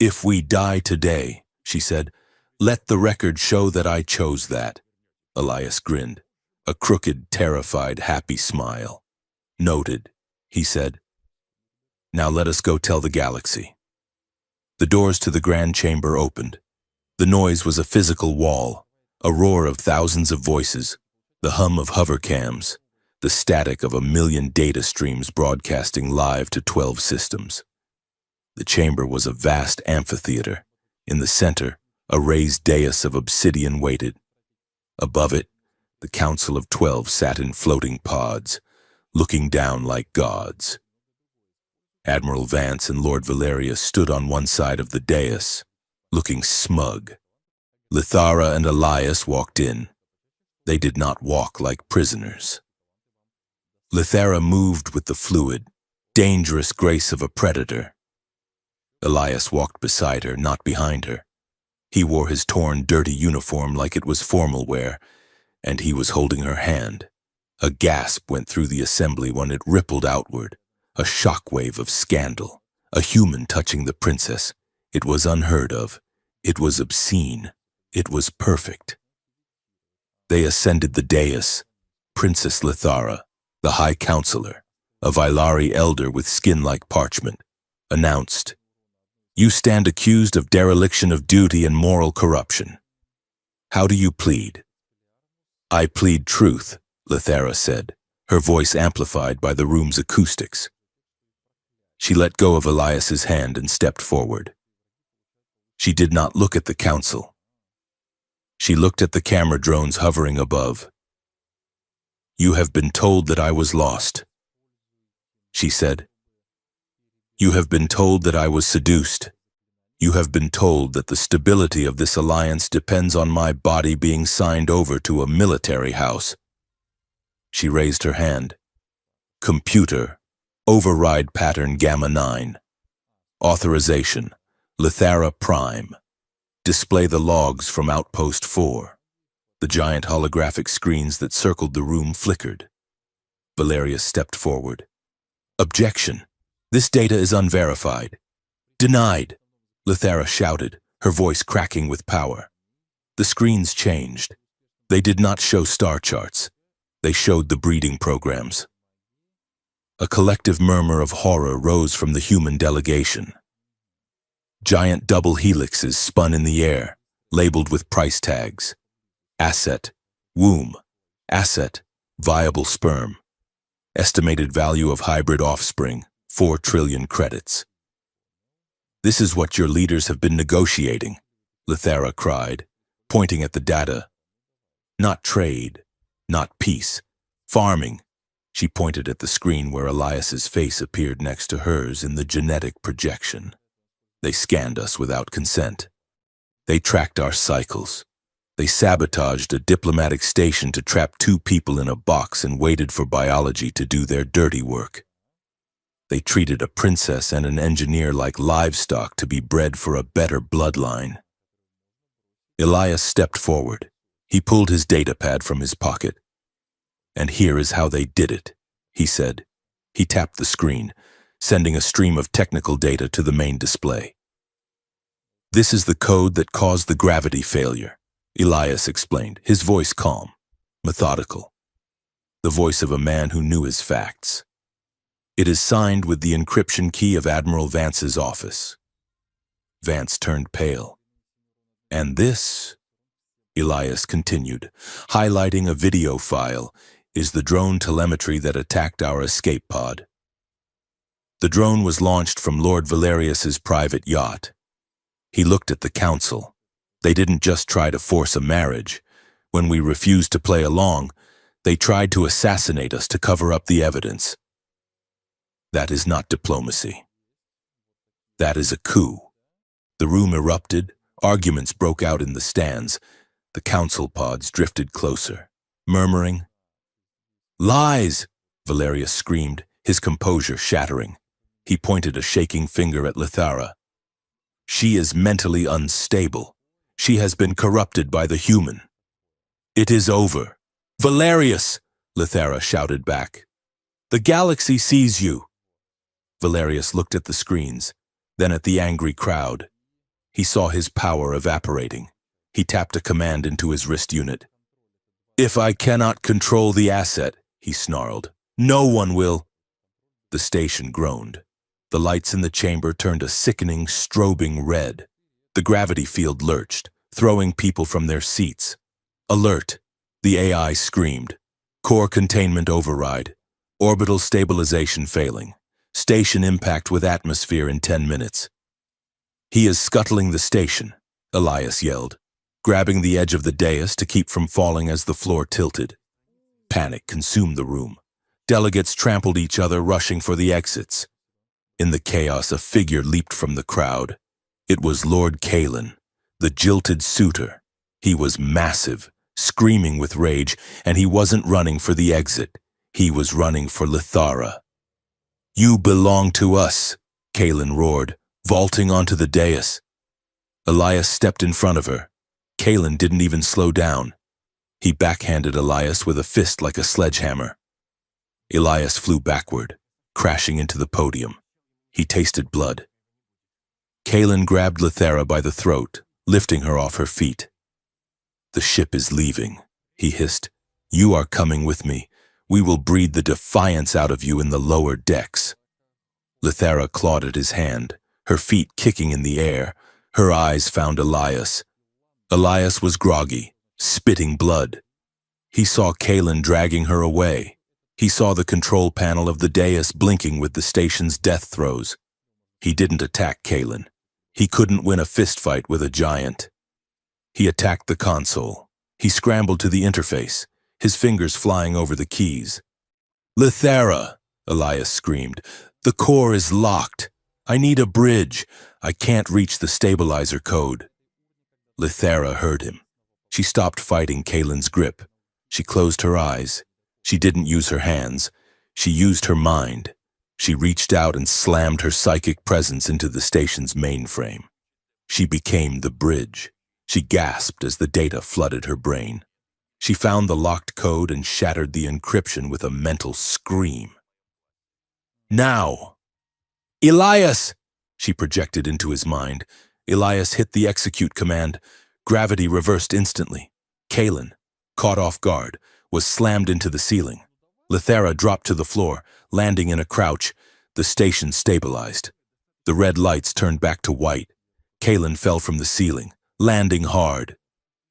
[SPEAKER 1] "If we die today," she said, "let the record show that I chose that." Elias grinned, a crooked, terrified, happy smile. "Noted," he said. "Now let us go tell the galaxy." The doors to the grand chamber opened. The noise was a physical wall, a roar of thousands of voices, the hum of hovercams, the static of 1,000,000 data streams broadcasting live to 12 systems. The chamber was a vast amphitheater. In the center, a raised dais of obsidian waited. Above it, the Council of 12 sat in floating pods, looking down like gods. Admiral Vance and Lord Valerius stood on one side of the dais, looking smug. Lithara and Elias walked in. They did not walk like prisoners. Lithara moved with the fluid, dangerous grace of a predator. Elias walked beside her, not behind her. He wore his torn, dirty uniform like it was formal wear, and he was holding her hand. A gasp went through the assembly when it rippled outward, a shockwave of scandal, a human touching the princess. It was unheard of. It was obscene. It was perfect. They ascended the dais. Princess Lithara, the High Counselor, a Vailari elder with skin like parchment, announced, "You stand accused of dereliction of duty and moral corruption. How do you plead?" "I plead truth," Lithara said, her voice amplified by the room's acoustics. She let go of Elias's hand and stepped forward. She did not look at the council. She looked at the camera drones hovering above. "You have been told that I was lost," she said. "You have been told that I was seduced. You have been told that the stability of this alliance depends on my body being signed over to a military house." She raised her hand. "Computer, override pattern Gamma 9. Authorization, Lithara Prime. Display the logs from Outpost 4. The giant holographic screens that circled the room flickered. Valerius stepped forward. "Objection. This data is unverified." "Denied," Lithara shouted, her voice cracking with power. The screens changed. They did not show star charts. They showed the breeding programs. A collective murmur of horror rose from the human delegation. Giant double helixes spun in the air, labeled with price tags. Asset, womb. Asset, viable sperm. Estimated value of hybrid offspring, 4 trillion credits. "This is what your leaders have been negotiating," Lithara cried, pointing at the data. "Not trade, not peace. Farming." She pointed at the screen where Elias's face appeared next to hers in the genetic projection. "They scanned us without consent. They tracked our cycles. They sabotaged a diplomatic station to trap 2 people in a box and waited for biology to do their dirty work. They treated a princess and an engineer like livestock to be bred for a better bloodline. Elias stepped forward. He pulled his datapad from his pocket. "And here is how they did it," he said. He tapped the screen, sending a stream of technical data to the main display. "This is the code that caused the gravity failure," Elias explained, his voice calm, methodical. The voice of a man who knew his facts. "It is signed with the encryption key of Admiral Vance's office." Vance turned pale. "And this," Elias continued, highlighting a video file, "is the drone telemetry that attacked our escape pod. The drone was launched from Lord Valerius's private yacht." He looked at the council. "They didn't just try to force a marriage. When we refused to play along, they tried to assassinate us to cover up the evidence. That is not diplomacy. That is a coup." The room erupted, arguments broke out in the stands. The council pods drifted closer, murmuring. "Lies!" Valerius screamed, his composure shattering. He pointed a shaking finger at Lithara. "She is mentally unstable. She has been corrupted by the human." "It is over." "Valerius!" Lithara shouted back. "The galaxy sees you." Valerius looked at the screens, then at the angry crowd. He saw his power evaporating. He tapped a command into his wrist unit. "If I cannot control the asset," he snarled, "no one will." The station groaned. The lights in the chamber turned a sickening, strobing red. The gravity field lurched, throwing people from their seats. "Alert!" The AI screamed. "Core containment override. Orbital stabilization failing. Station impact with atmosphere in 10 minutes. "He is scuttling the station," Elias yelled, grabbing the edge of the dais to keep from falling as the floor tilted. Panic consumed the room. Delegates trampled each other, rushing for the exits. In the chaos, a figure leaped from the crowd. It was Lord Kalen, the jilted suitor. He was massive, screaming with rage, and he wasn't running for the exit. He was running for Lithara. "You belong to us," Kalen roared, vaulting onto the dais. Elias stepped in front of her. Kalen didn't even slow down. He backhanded Elias with a fist like a sledgehammer. Elias flew backward, crashing into the podium. He tasted blood. Kalen grabbed Lithara by the throat, lifting her off her feet. "The ship is leaving," he hissed. "You are coming with me. We will breathe the defiance out of you in the lower decks." Lithara clawed at his hand, her feet kicking in the air. Her eyes found Elias. Elias was groggy, spitting blood. He saw Kalen dragging her away. He saw the control panel of the dais blinking with the station's death throes. He didn't attack Kalen. He couldn't win a fistfight with a giant. He attacked the console. He scrambled to the interface, his fingers flying over the keys. "Lithara!" Elias screamed. "The core is locked. I need a bridge. I can't reach the stabilizer code." Lithara heard him. She stopped fighting Kalen's grip. She closed her eyes. She didn't use her hands. She used her mind. She reached out and slammed her psychic presence into the station's mainframe. She became the bridge. She gasped as the data flooded her brain. She found the locked code and shattered the encryption with a mental scream. "Now!" "Elias!" she projected into his mind. Elias hit the execute command. Gravity reversed instantly. Kalen, caught off guard, was slammed into the ceiling. Lithara dropped to the floor, landing in a crouch. The station stabilized. The red lights turned back to white. Kalen fell from the ceiling, landing hard.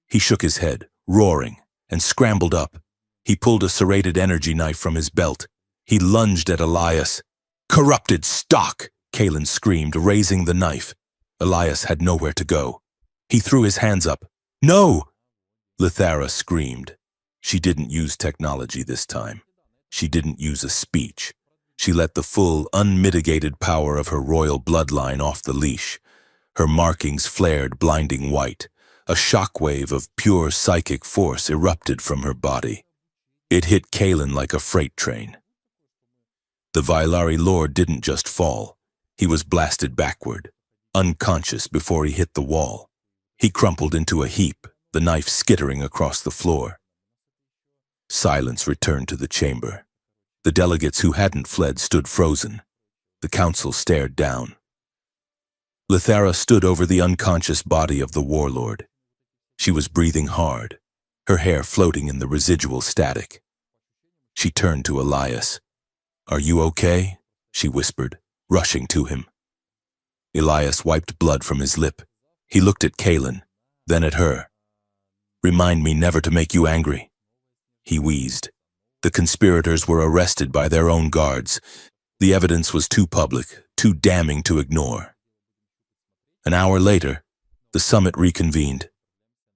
[SPEAKER 1] He shook his head, roaring, and scrambled up. He pulled a serrated energy knife from his belt. He lunged at Elias. "Corrupted stock!" Kalen screamed, raising the knife. Elias had nowhere to go. He threw his hands up. "No!" Lithara screamed. She didn't use technology this time. She didn't use a speech. She let the full, unmitigated power of her royal bloodline off the leash. Her markings flared blinding white. A shockwave of pure psychic force erupted from her body. It hit Kalen like a freight train. The Vailari Lord didn't just fall. He was blasted backward, unconscious before he hit the wall. He crumpled into a heap, the knife skittering across the floor. Silence returned to the chamber. The delegates who hadn't fled stood frozen. The council stared down. Lithara stood over the unconscious body of the warlord. She was breathing hard, her hair floating in the residual static. She turned to Elias. "Are you okay?" she whispered, rushing to him. Elias wiped blood from his lip. He looked at Kaelin, then at her. "Remind me never to make you angry." He wheezed. The conspirators were arrested by their own guards. The evidence was too public, too damning to ignore. An hour later, the summit reconvened.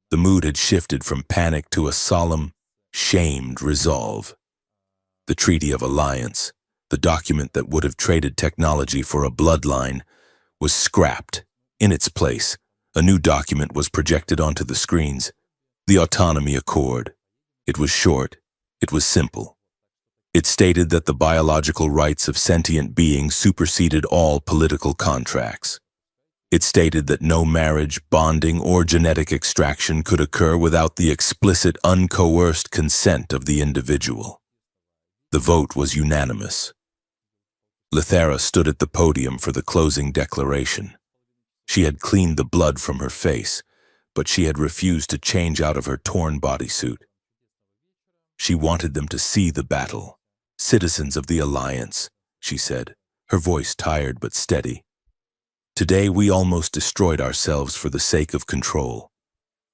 [SPEAKER 1] The mood had shifted from panic to a solemn, shamed resolve. The Treaty of Alliance, the document that would have traded technology for a bloodline, was scrapped. In its place, a new document was projected onto the screens, the Autonomy Accord. It was short. It was simple. It stated that the biological rights of sentient beings superseded all political contracts. It stated that no marriage, bonding, or genetic extraction could occur without the explicit, uncoerced consent of the individual. The vote was unanimous. Lithara stood at the podium for the closing declaration. She had cleaned the blood from her face, but she had refused to change out of her torn bodysuit. She wanted them to see the battle. "Citizens of the Alliance," she said, her voice tired but steady. "Today we almost destroyed ourselves for the sake of control.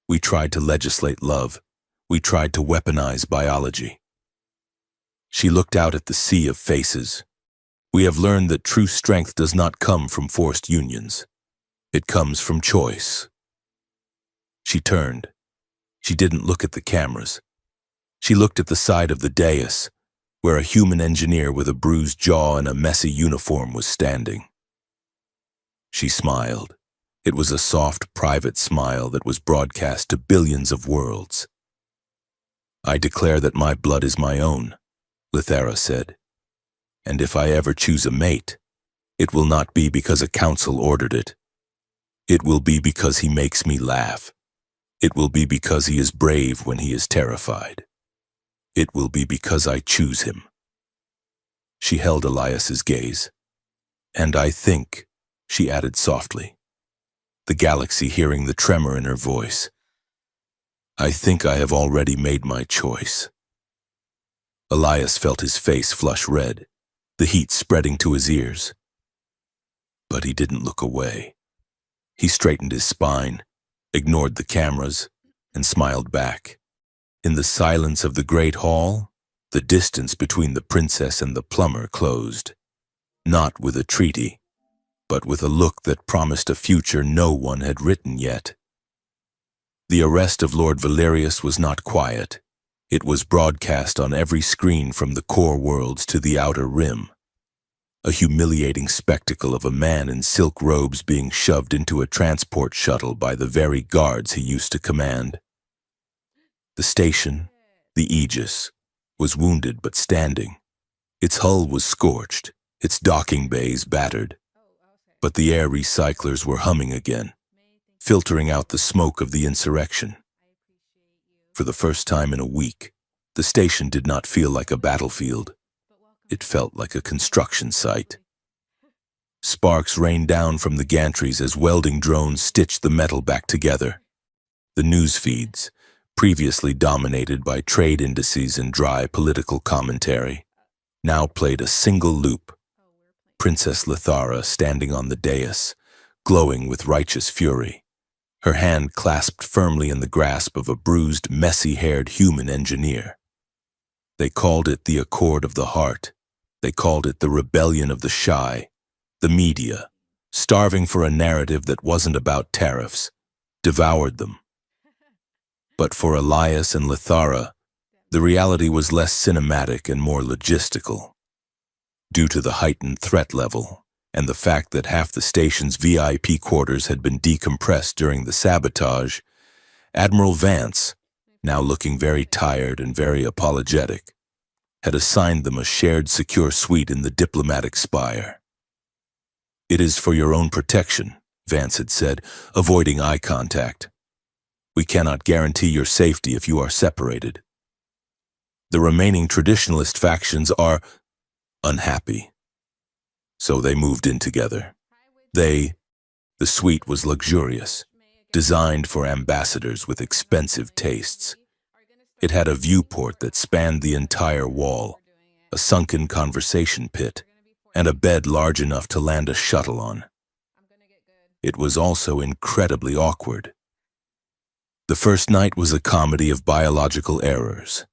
[SPEAKER 1] We tried to legislate love. We tried to weaponize biology." She looked out at the sea of faces. "We have learned that true strength does not come from forced unions. It comes from choice." She turned. She didn't look at the cameras. She looked at the side of the dais, where a human engineer with a bruised jaw and a messy uniform was standing. She smiled. It was a soft, private smile that was broadcast to billions of worlds. "I declare that my blood is my own," Lithara said. "And if I ever choose a mate, it will not be because a council ordered it. It will be because he makes me laugh. It will be because he is brave when he is terrified. It will be because I choose him." She held Elias's gaze. "And I think," she added softly, the galaxy hearing the tremor in her voice, "I think I have already made my choice." Elias felt his face flush red, the heat spreading to his ears. But he didn't look away. He straightened his spine, ignored the cameras, and smiled back. In the silence of the great hall, the distance between the princess and the plumber closed, not with a treaty, but with a look that promised a future no one had written yet. The arrest of Lord Valerius was not quiet. It was broadcast on every screen from the core worlds to the outer rim. A humiliating spectacle of a man in silk robes being shoved into a transport shuttle by the very guards he used to command. The station, the Aegis, was wounded but standing. Its hull was scorched, its docking bays battered. But the air recyclers were humming again, filtering out the smoke of the insurrection. For the first time in a week, the station did not feel like a battlefield. It felt like a construction site. Sparks rained down from the gantries as welding drones stitched the metal back together. The news feeds, previously dominated by trade indices and dry political commentary, now played a single loop. Princess Lithara standing on the dais, glowing with righteous fury, her hand clasped firmly in the grasp of a bruised, messy-haired human engineer. They called it the Accord of the Heart. They called it the rebellion of the shy. The media, starving for a narrative that wasn't about tariffs, devoured them. But for Elias and Lithara, the reality was less cinematic and more logistical. Due to the heightened threat level and the fact that half the station's VIP quarters had been decompressed during the sabotage, Admiral Vance, now looking very tired and very apologetic, had assigned them a shared secure suite in the diplomatic spire. "It is for your own protection," Vance had said, avoiding eye contact. We cannot guarantee your safety if you are separated. The remaining traditionalist factions are unhappy, so they moved in together. The suite was luxurious, designed for ambassadors with expensive tastes. It had a viewport that spanned the entire wall, a sunken conversation pit, and a bed large enough to land a shuttle on. It was also incredibly awkward. The first night was a comedy of biological errors.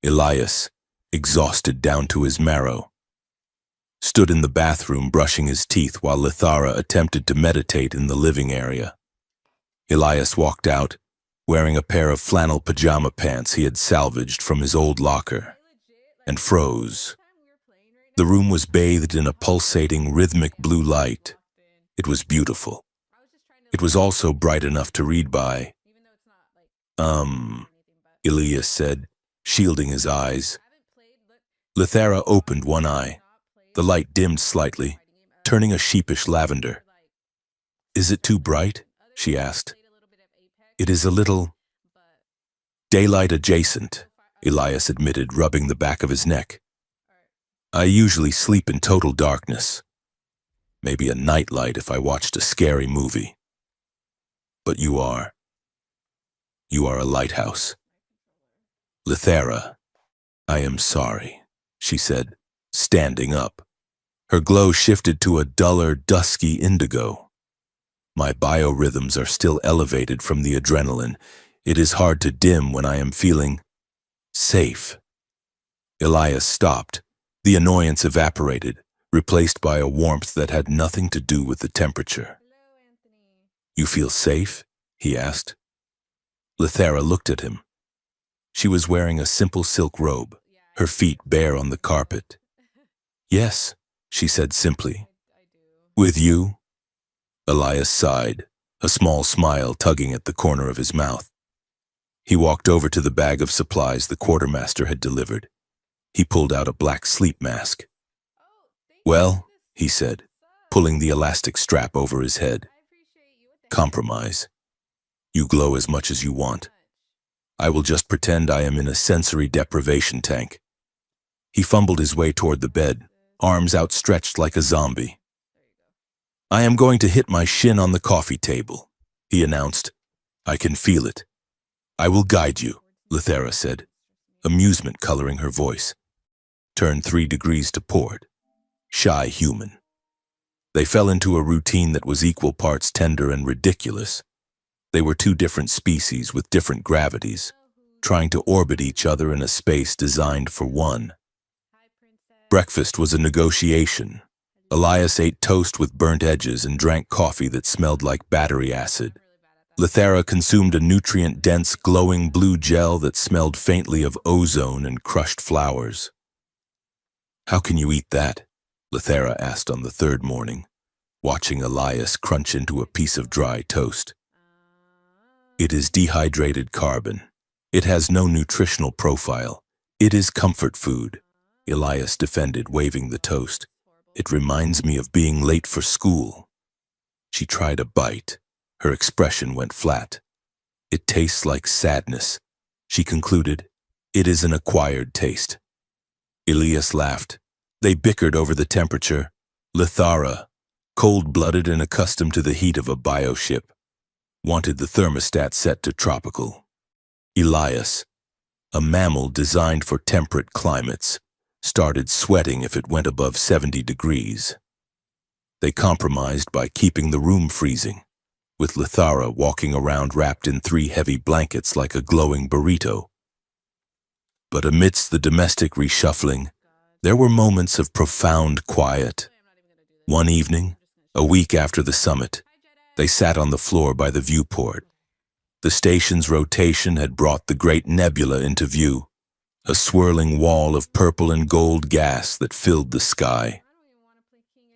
[SPEAKER 1] Elias, exhausted down to his marrow, stood in the bathroom brushing his teeth while Lithara attempted to meditate in the living area. Elias walked out, wearing a pair of flannel pajama pants he had salvaged from his old locker, and froze. The room was bathed in a pulsating, rhythmic blue light. It was beautiful. It was also bright enough to read by. Elias said, shielding his eyes. Lithara opened one eye. The light dimmed slightly, turning a sheepish lavender. "Is it too bright?" she asked. "It is a little daylight adjacent," Elias admitted, rubbing the back of his neck. "I usually sleep in total darkness. Maybe a nightlight if I watched a scary movie. But you are a lighthouse." "Lithara, I am sorry," she said, standing up. Her glow shifted to a duller, dusky indigo. "My biorhythms are still elevated from the adrenaline. It is hard to dim when I am feeling safe." Elias stopped. The annoyance evaporated, replaced by a warmth that had nothing to do with the temperature. "You feel safe?" he asked. Lithara looked at him. She was wearing a simple silk robe, her feet bare on the carpet. "Yes," she said simply. "With you?" Elias sighed, a small smile tugging at the corner of his mouth. He walked over to the bag of supplies the quartermaster had delivered. He pulled out a black sleep mask. "Well," he said, pulling the elastic strap over his head. "Compromise. You glow as much as you want. I will just pretend I am in a sensory deprivation tank." He fumbled his way toward the bed, arms outstretched like a zombie. "I am going to hit my shin on the coffee table," he announced. "I can feel it." "I will guide you," Lithara said, amusement coloring her voice. Turn 3 degrees to port. Shy human. They fell into a routine that was equal parts tender and ridiculous. They were two different species with different gravities, trying to orbit each other in a space designed for one. Breakfast was a negotiation. Elias ate toast with burnt edges and drank coffee that smelled like battery acid. Lithara consumed a nutrient-dense, glowing blue gel that smelled faintly of ozone and crushed flowers. "How can you eat that?" Lithara asked on the third morning, watching Elias crunch into a piece of dry toast. "It is dehydrated carbon. It has no nutritional profile. It is comfort food," Elias defended, waving the toast. "It reminds me of being late for school." She tried a bite. Her expression went flat. "It tastes like sadness," she concluded. "It is an acquired taste." Elias laughed. They bickered over the temperature. Lithara, cold-blooded and accustomed to the heat of a bioship, wanted the thermostat set to tropical. Elias, a mammal designed for temperate climates, started sweating if it went above 70 degrees. They compromised by keeping the room freezing, with Lithara walking around wrapped in 3 heavy blankets like a glowing burrito. But amidst the domestic reshuffling, there were moments of profound quiet. One evening, a week after the summit, they sat on the floor by the viewport. The station's rotation had brought the great nebula into view, a swirling wall of purple and gold gas that filled the sky.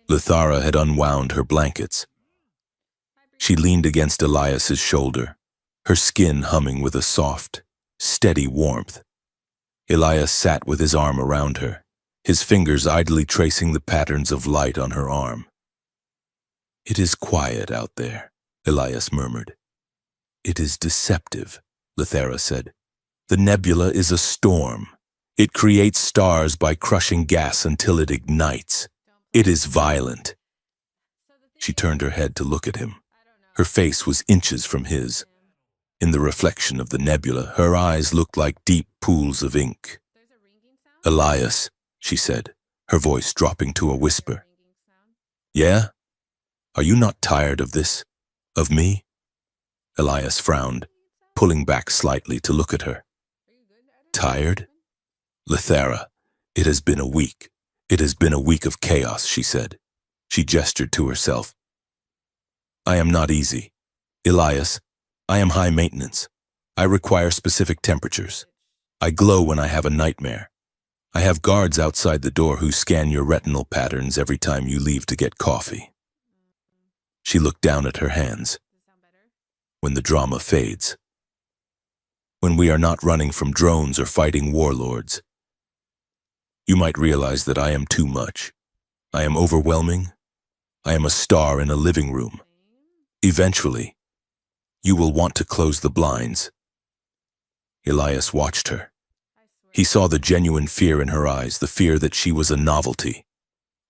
[SPEAKER 1] Lithara had unwound her blankets. She leaned against Elias's shoulder, her skin humming with a soft, steady warmth. Elias sat with his arm around her, his fingers idly tracing the patterns of light on her arm. "It is quiet out there," Elias murmured. It is deceptive, Lithera said. The nebula is a storm. It creates stars by crushing gas until it ignites. It is violent. She turned her head to look at him. Her face was inches from his. In the reflection of the nebula, her eyes looked like deep pools of ink. Elias, she said, her voice dropping to a whisper. Yeah? Are you not tired of this? Of me? Elias frowned, pulling back slightly to look at her. Tired? Lithera, it has been a week. It has been a week of chaos, she said. She gestured to herself. I am not easy. Elias, I am high maintenance. I require specific temperatures. I glow when I have a nightmare. I have guards outside the door who scan your retinal patterns every time you leave to get coffee. She looked down at her hands. When the drama fades. When we are not running from drones or fighting warlords. You might realize that I am too much. I am overwhelming. I am a star in a living room. Eventually, you will want to close the blinds. Elias watched her. He saw the genuine fear in her eyes, the fear that she was a novelty,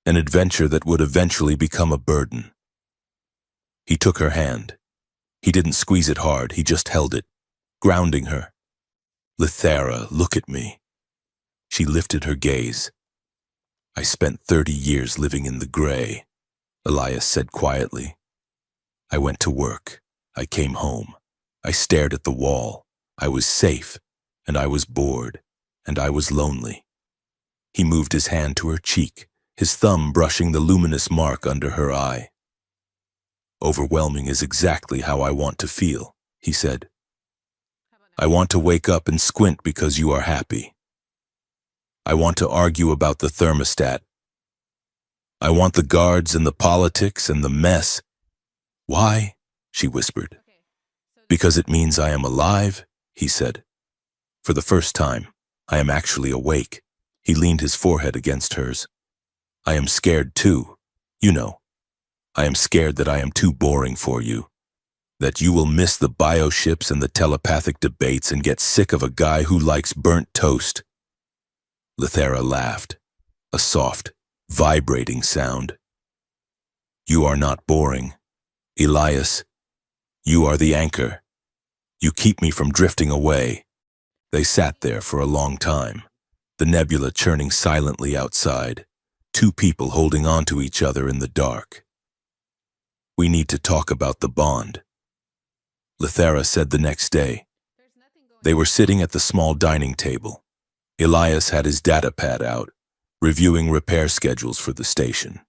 [SPEAKER 1] an adventure that would eventually become a burden. He took her hand. He didn't squeeze it hard, he just held it, grounding her. Lithera, look at me. She lifted her gaze. I spent 30 years living in the gray, Elias said quietly. I went to work. I came home. I stared at the wall. I was safe, and I was bored, and I was lonely. He moved his hand to her cheek, his thumb brushing the luminous mark under her eye. Overwhelming is exactly how I want to feel, he said. I want to wake up and squint because you are happy. I want to argue about the thermostat. I want the guards and the politics and the mess. Why? She whispered. Because it means I am alive, he said. For the first time, I am actually awake. He leaned his forehead against hers. I am scared too. You know, I am scared that I am too boring for you. That you will miss the bioships and the telepathic debates and get sick of a guy who likes burnt toast. Lithera laughed, a soft, vibrating sound. You are not boring. Elias, you are the anchor. You keep me from drifting away. They sat there for a long time, the nebula churning silently outside, two people holding on to each other in the dark. We need to talk about the bond, Lithera said the next day. They were sitting at the small dining table. Elias had his data pad out, reviewing repair schedules for the station.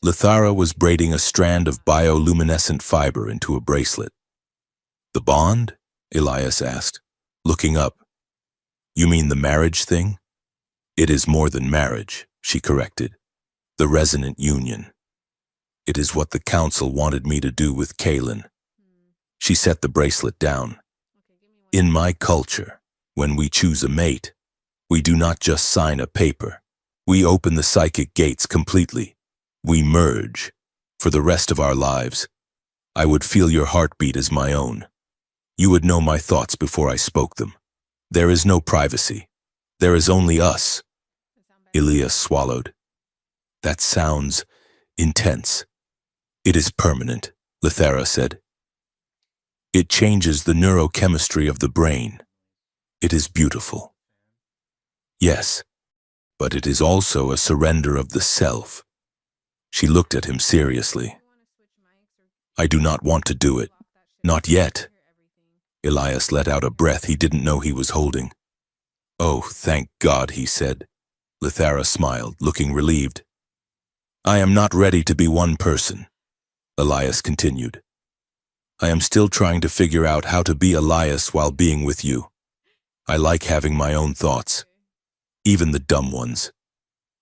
[SPEAKER 1] Lithera was braiding a strand of bioluminescent fiber into a bracelet. The bond? Elias asked, looking up. You mean the marriage thing? It is more than marriage, she corrected. The resonant union. It is what the council wanted me to do with Kaylin. She set the bracelet down. In my culture, when we choose a mate, we do not just sign a paper. We open the psychic gates completely. We merge. For the rest of our lives, I would feel your heartbeat as my own. You would know my thoughts before I spoke them. There is no privacy. There is only us. Elias swallowed. That sounds intense. It is permanent, Lithera said. It changes the neurochemistry of the brain. It is beautiful. Yes, but it is also a surrender of the self. She looked at him seriously. I do not want to do it. Not yet. Elias let out a breath he didn't know he was holding. Oh, thank God, he said. Lithera smiled, looking relieved. I am not ready to be one person, Elias continued. I am still trying to figure out how to be Elias while being with you. I like having my own thoughts, even the dumb ones.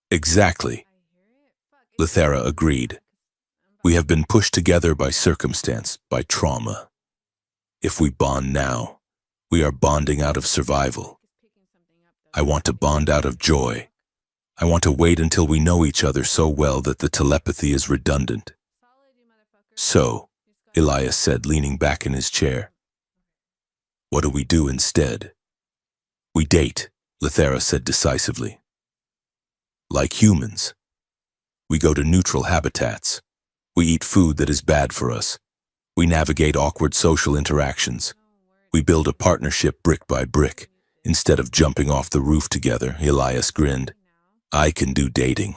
[SPEAKER 1] Exactly. Lithera agreed. We have been pushed together by circumstance, by trauma. If we bond now, we are bonding out of survival. I want to bond out of joy. I want to wait until we know each other so well that the telepathy is redundant. So, Elias said, leaning back in his chair. What do we do instead? We date, Lethera said decisively. Like humans. We go to neutral habitats. We eat food that is bad for us. We navigate awkward social interactions. We build a partnership brick by brick. Instead of jumping off the roof together, Elias grinned. I can do dating.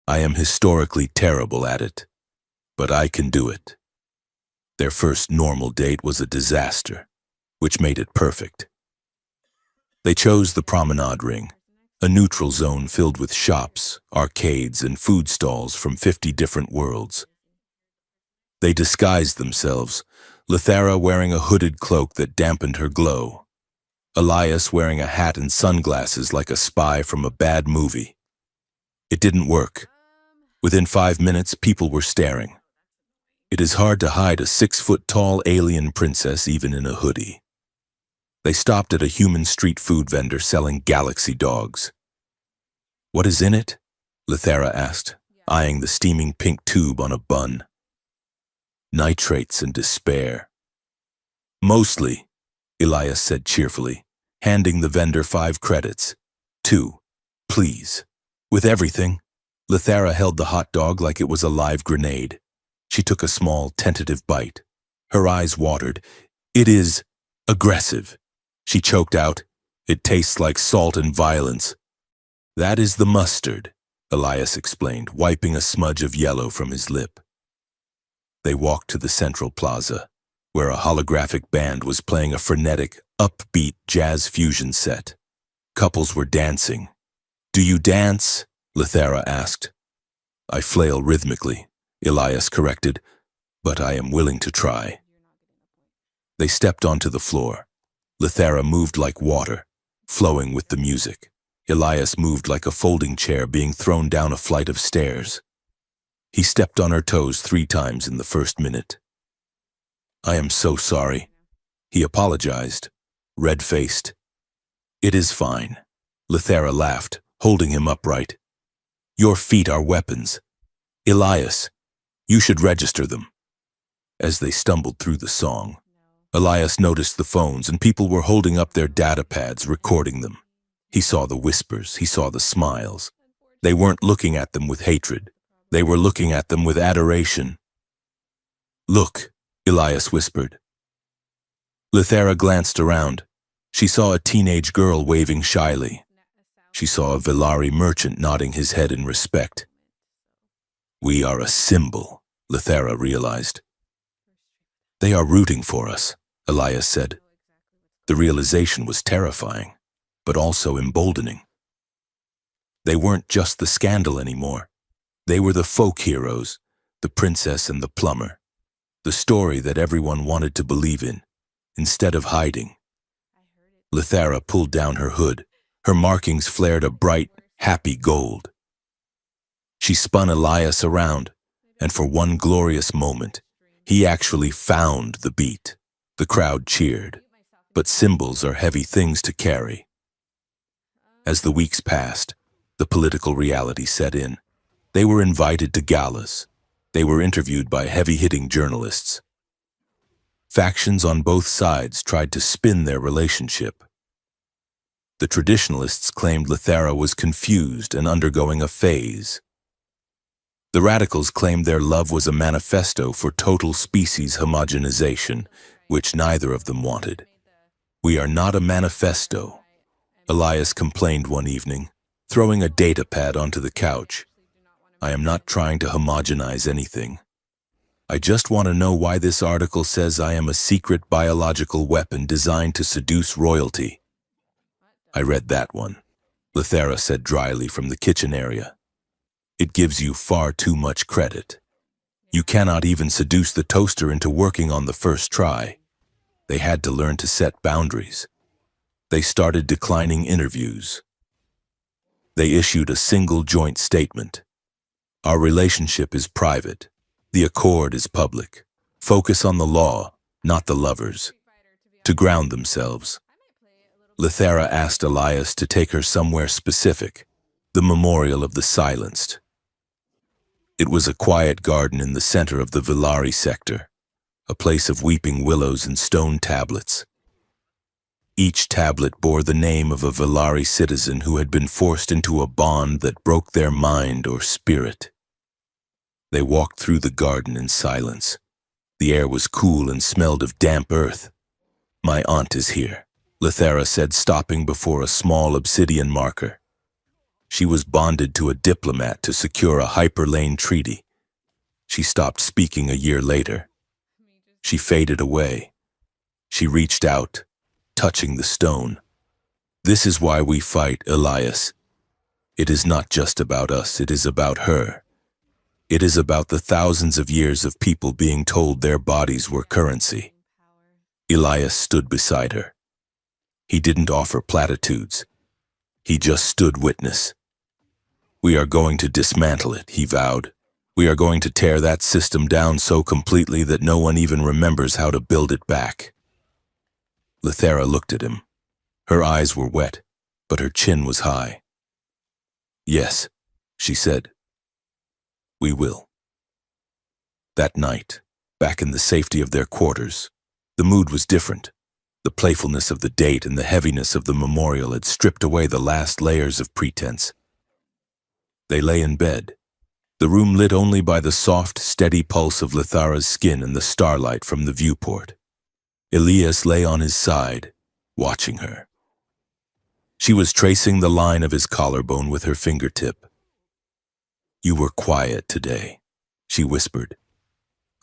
[SPEAKER 1] I am historically terrible at it, but I can do it. Their first normal date was a disaster, which made it perfect. They chose the promenade ring, a neutral zone filled with shops, arcades, and food stalls from 50 different worlds. They disguised themselves, Lethera wearing a hooded cloak that dampened her glow, Elias wearing a hat and sunglasses like a spy from a bad movie. It didn't work. Within 5 minutes, people were staring. It is hard to hide a 6-foot-tall alien princess even in a hoodie. They stopped at a human street food vendor selling galaxy dogs. What is in it? Lethera asked, eyeing the steaming pink tube on a bun. Nitrates and despair. Mostly, Elias said cheerfully, handing the vendor 5 credits. 2, please. With everything, Lethera held the hot dog like it was a live grenade. She took a small, tentative bite. Her eyes watered. It is aggressive. She choked out. It tastes like salt and violence. That is the mustard, Elias explained, wiping a smudge of yellow from his lip. They walked to the central plaza, where a holographic band was playing a frenetic, upbeat jazz fusion set. Couples were dancing. Do you dance? Lethera asked. I flail rhythmically, Elias corrected, but I am willing to try. They stepped onto the floor. Lethera moved like water, flowing with the music. Elias moved like a folding chair being thrown down a flight of stairs. He stepped on her toes 3 times in the first minute. I am so sorry. He apologized, red-faced. It is fine. Lethera laughed, holding him upright. Your feet are weapons. Elias, you should register them. As they stumbled through the song, Elias noticed the phones and people were holding up their data pads, recording them. He saw the whispers, he saw the smiles. They weren't looking at them with hatred. They were looking at them with adoration. Look, Elias whispered. Lethera glanced around. She saw a teenage girl waving shyly. She saw a Villari merchant nodding his head in respect. We are a symbol, Lethera realized. They are rooting for us, Elias said. The realization was terrifying, but also emboldening. They weren't just the scandal anymore. They were the folk heroes, the princess and the plumber, the story that everyone wanted to believe in, instead of hiding. Lethera pulled down her hood. Her markings flared a bright, happy gold. She spun Elias around, and for one glorious moment, he actually found the beat. The crowd cheered, but symbols are heavy things to carry. As the weeks passed, the political reality set in. They were invited to galas. They were interviewed by heavy-hitting journalists. Factions on both sides tried to spin their relationship. The traditionalists claimed Lethera was confused and undergoing a phase. The radicals claimed their love was a manifesto for total species homogenization, which neither of them wanted. We are not a manifesto, Elias complained one evening, throwing a data pad onto the couch. I am not trying to homogenize anything. I just want to know why this article says I am a secret biological weapon designed to seduce royalty. I read that one, Lethera said dryly from the kitchen area. It gives you far too much credit. You cannot even seduce the toaster into working on the first try. They had to learn to set boundaries. They started declining interviews. They issued a single joint statement. Our relationship is private. The accord is public. Focus on the law, not the lovers. To ground themselves. Lethera asked Elias to take her somewhere specific, the Memorial of the Silenced. It was a quiet garden in the center of the Villari sector, a place of weeping willows and stone tablets. Each tablet bore the name of a Velari citizen who had been forced into a bond that broke their mind or spirit. They walked through the garden in silence. The air was cool and smelled of damp earth. "My aunt is here," Lithera said, stopping before a small obsidian marker. She was bonded to a diplomat to secure a hyperlane treaty. She stopped speaking a year later. She faded away. She reached out, touching the stone. "This is why we fight, Elias. It is not just about us, it is about her. It is about the thousands of years of people being told their bodies were currency." Elias stood beside her. He didn't offer platitudes. He just stood witness. "We are going to dismantle it," he vowed. "We are going to tear that system down so completely that no one even remembers how to build it back." Lithera looked at him. Her eyes were wet, but her chin was high. "Yes," she said. "We will." That night, back in the safety of their quarters, the mood was different. The playfulness of the date and the heaviness of the memorial had stripped away the last layers of pretense. They lay in bed, the room lit only by the soft, steady pulse of Lithara's skin and the starlight from the viewport. Elias lay on his side, watching her. She was tracing the line of his collarbone with her fingertip. "You were quiet today," she whispered.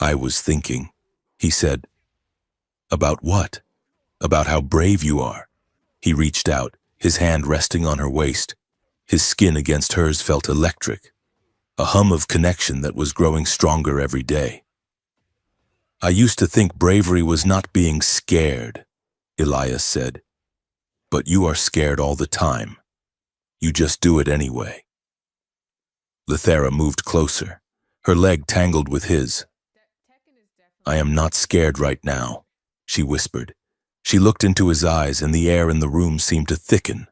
[SPEAKER 1] "I was thinking," he said. "About what?" "About how brave you are." He reached out, his hand resting on her waist. His skin against hers felt electric, a hum of connection that was growing stronger every day. "I used to think bravery was not being scared," Elias said. "But you are scared all the time. You just do it anyway." Lithera moved closer, her leg tangled with his. "I am not scared right now," she whispered. She looked into his eyes and the air in the room seemed to thicken.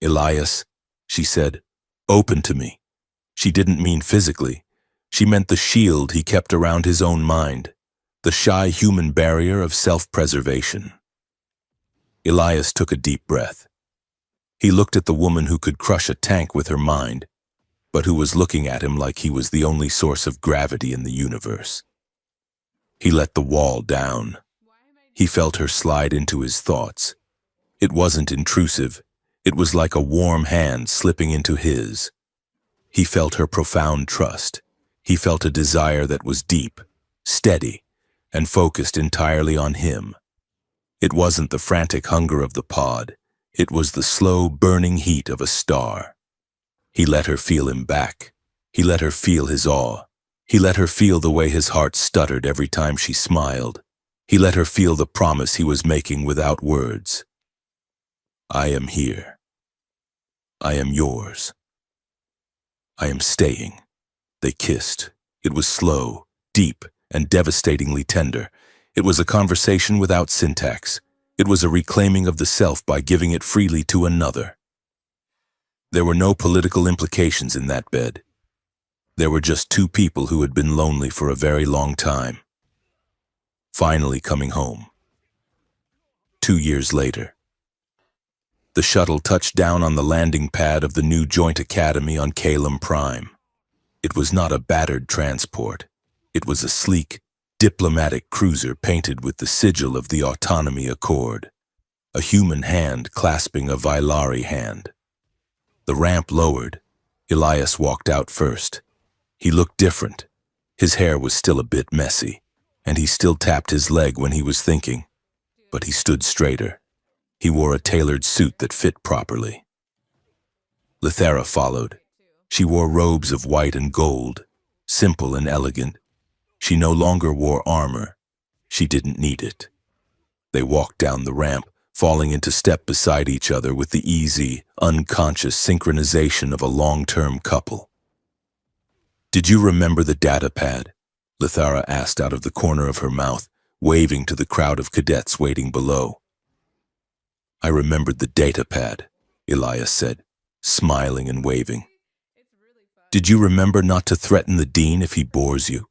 [SPEAKER 1] "Elias," she said, "open to me." She didn't mean physically. She meant the shield he kept around his own mind, the shy human barrier of self-preservation. Elias took a deep breath. He looked at the woman who could crush a tank with her mind, but who was looking at him like he was the only source of gravity in the universe. He let the wall down. He felt her slide into his thoughts. It wasn't intrusive. It was like a warm hand slipping into his. He felt her profound trust. He felt a desire that was deep, steady, and focused entirely on him. It wasn't the frantic hunger of the pod. It was the slow, burning heat of a star. He let her feel him back. He let her feel his awe. He let her feel the way his heart stuttered every time she smiled. He let her feel the promise he was making without words. "I am here. I am yours. I am staying." They kissed. It was slow, deep, and devastatingly tender. It was a conversation without syntax. It was a reclaiming of the self by giving it freely to another. There were no political implications in that bed. There were just two people who had been lonely for a very long time, finally coming home. 2 years later. The shuttle touched down on the landing pad of the new Joint Academy on Calum Prime. It was not a battered transport. It was a sleek, diplomatic cruiser painted with the sigil of the Autonomy Accord, a human hand clasping a Vailari hand. The ramp lowered. Elias walked out first. He looked different. His hair was still a bit messy, and he still tapped his leg when he was thinking, but he stood straighter. He wore a tailored suit that fit properly. Lithera followed. She wore robes of white and gold, simple and elegant. She no longer wore armor. She didn't need it. They walked down the ramp, falling into step beside each other with the easy, unconscious synchronization of a long-term couple. "Did you remember the data pad?" Lithera asked out of the corner of her mouth, waving to the crowd of cadets waiting below. "I remembered the data pad," Elias said, smiling and waving. "Did you remember not to threaten the dean if he bores you?"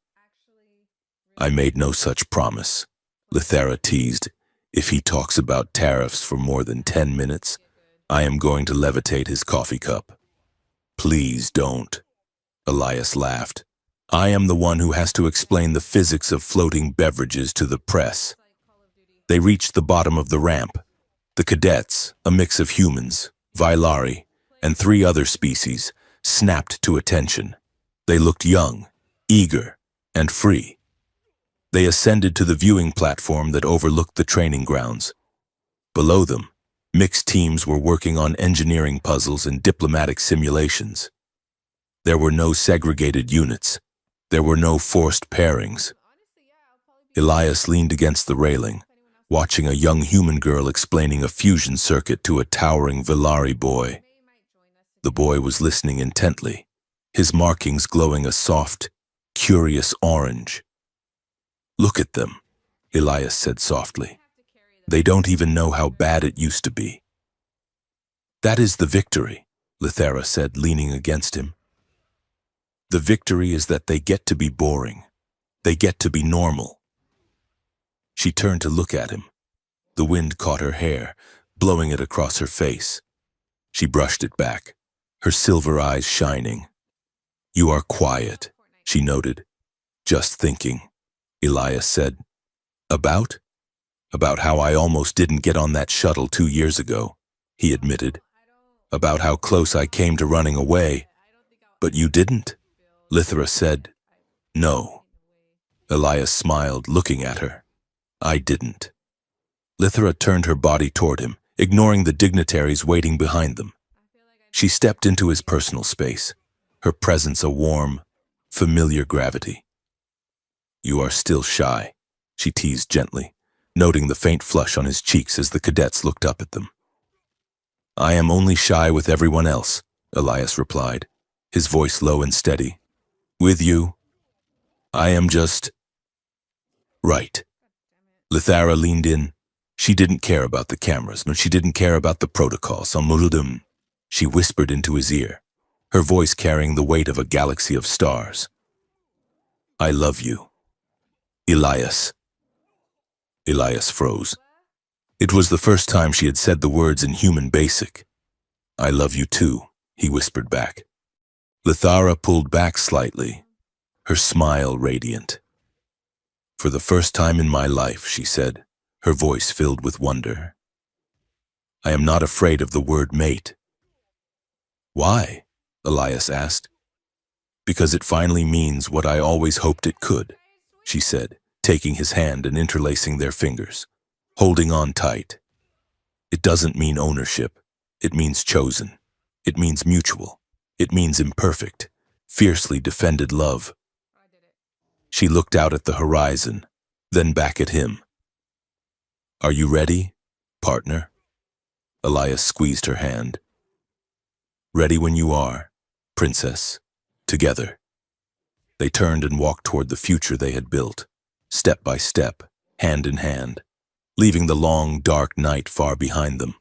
[SPEAKER 1] I made no such promise, Lithera teased. If he talks about tariffs for more than 10 minutes, I am going to levitate his coffee cup. Please don't, Elias laughed. I am the one who has to explain the physics of floating beverages to the press. They reached the bottom of the ramp. The cadets, a mix of humans, Vailari, and 3 other species, snapped to attention. They looked young, eager, and free. They ascended to the viewing platform that overlooked the training grounds. Below them, mixed teams were working on engineering puzzles and diplomatic simulations. There were no segregated units. There were no forced pairings. Elias leaned against the railing, watching a young human girl explaining a fusion circuit to a towering Vailari boy. The boy was listening intently, his markings glowing a soft, curious orange. Look at them, Elias said softly. They don't even know how bad it used to be. That is the victory, Lithera said, leaning against him. The victory is that they get to be boring. They get to be normal. She turned to look at him. The wind caught her hair, blowing it across her face. She brushed it back, her silver eyes shining. You are quiet, she noted. Just thinking, Elias said. About? About how I almost didn't get on that shuttle 2 years ago, he admitted. About how close I came to running away. But you didn't? Lithera said. No. Elias smiled, looking at her. I didn't. Lithera turned her body toward him, ignoring the dignitaries waiting behind them. She stepped into his personal space, her presence a warm, familiar gravity. You are still shy, she teased gently, noting the faint flush on his cheeks as the cadets looked up at them. I am only shy with everyone else, Elias replied, his voice low and steady. With you, I am just... right. Lithera leaned in. She didn't care about the cameras, nor she didn't care about the protocols. She whispered into his ear, her voice carrying the weight of a galaxy of stars. I love you. Elias. Elias froze. It was the first time she had said the words in human basic. I love you too, he whispered back. Lithera pulled back slightly, her smile radiant. For the first time in my life, she said, her voice filled with wonder. I am not afraid of the word mate. Why? Elias asked. Because it finally means what I always hoped it could, she said, taking his hand and interlacing their fingers, holding on tight. It doesn't mean ownership. It means chosen. It means mutual. It means imperfect, fiercely defended love. She looked out at the horizon, then back at him. Are you ready, partner? Elias squeezed her hand. Ready when you are, princess. Together. They turned and walked toward the future they had built, step by step, hand in hand, leaving the long, dark night far behind them.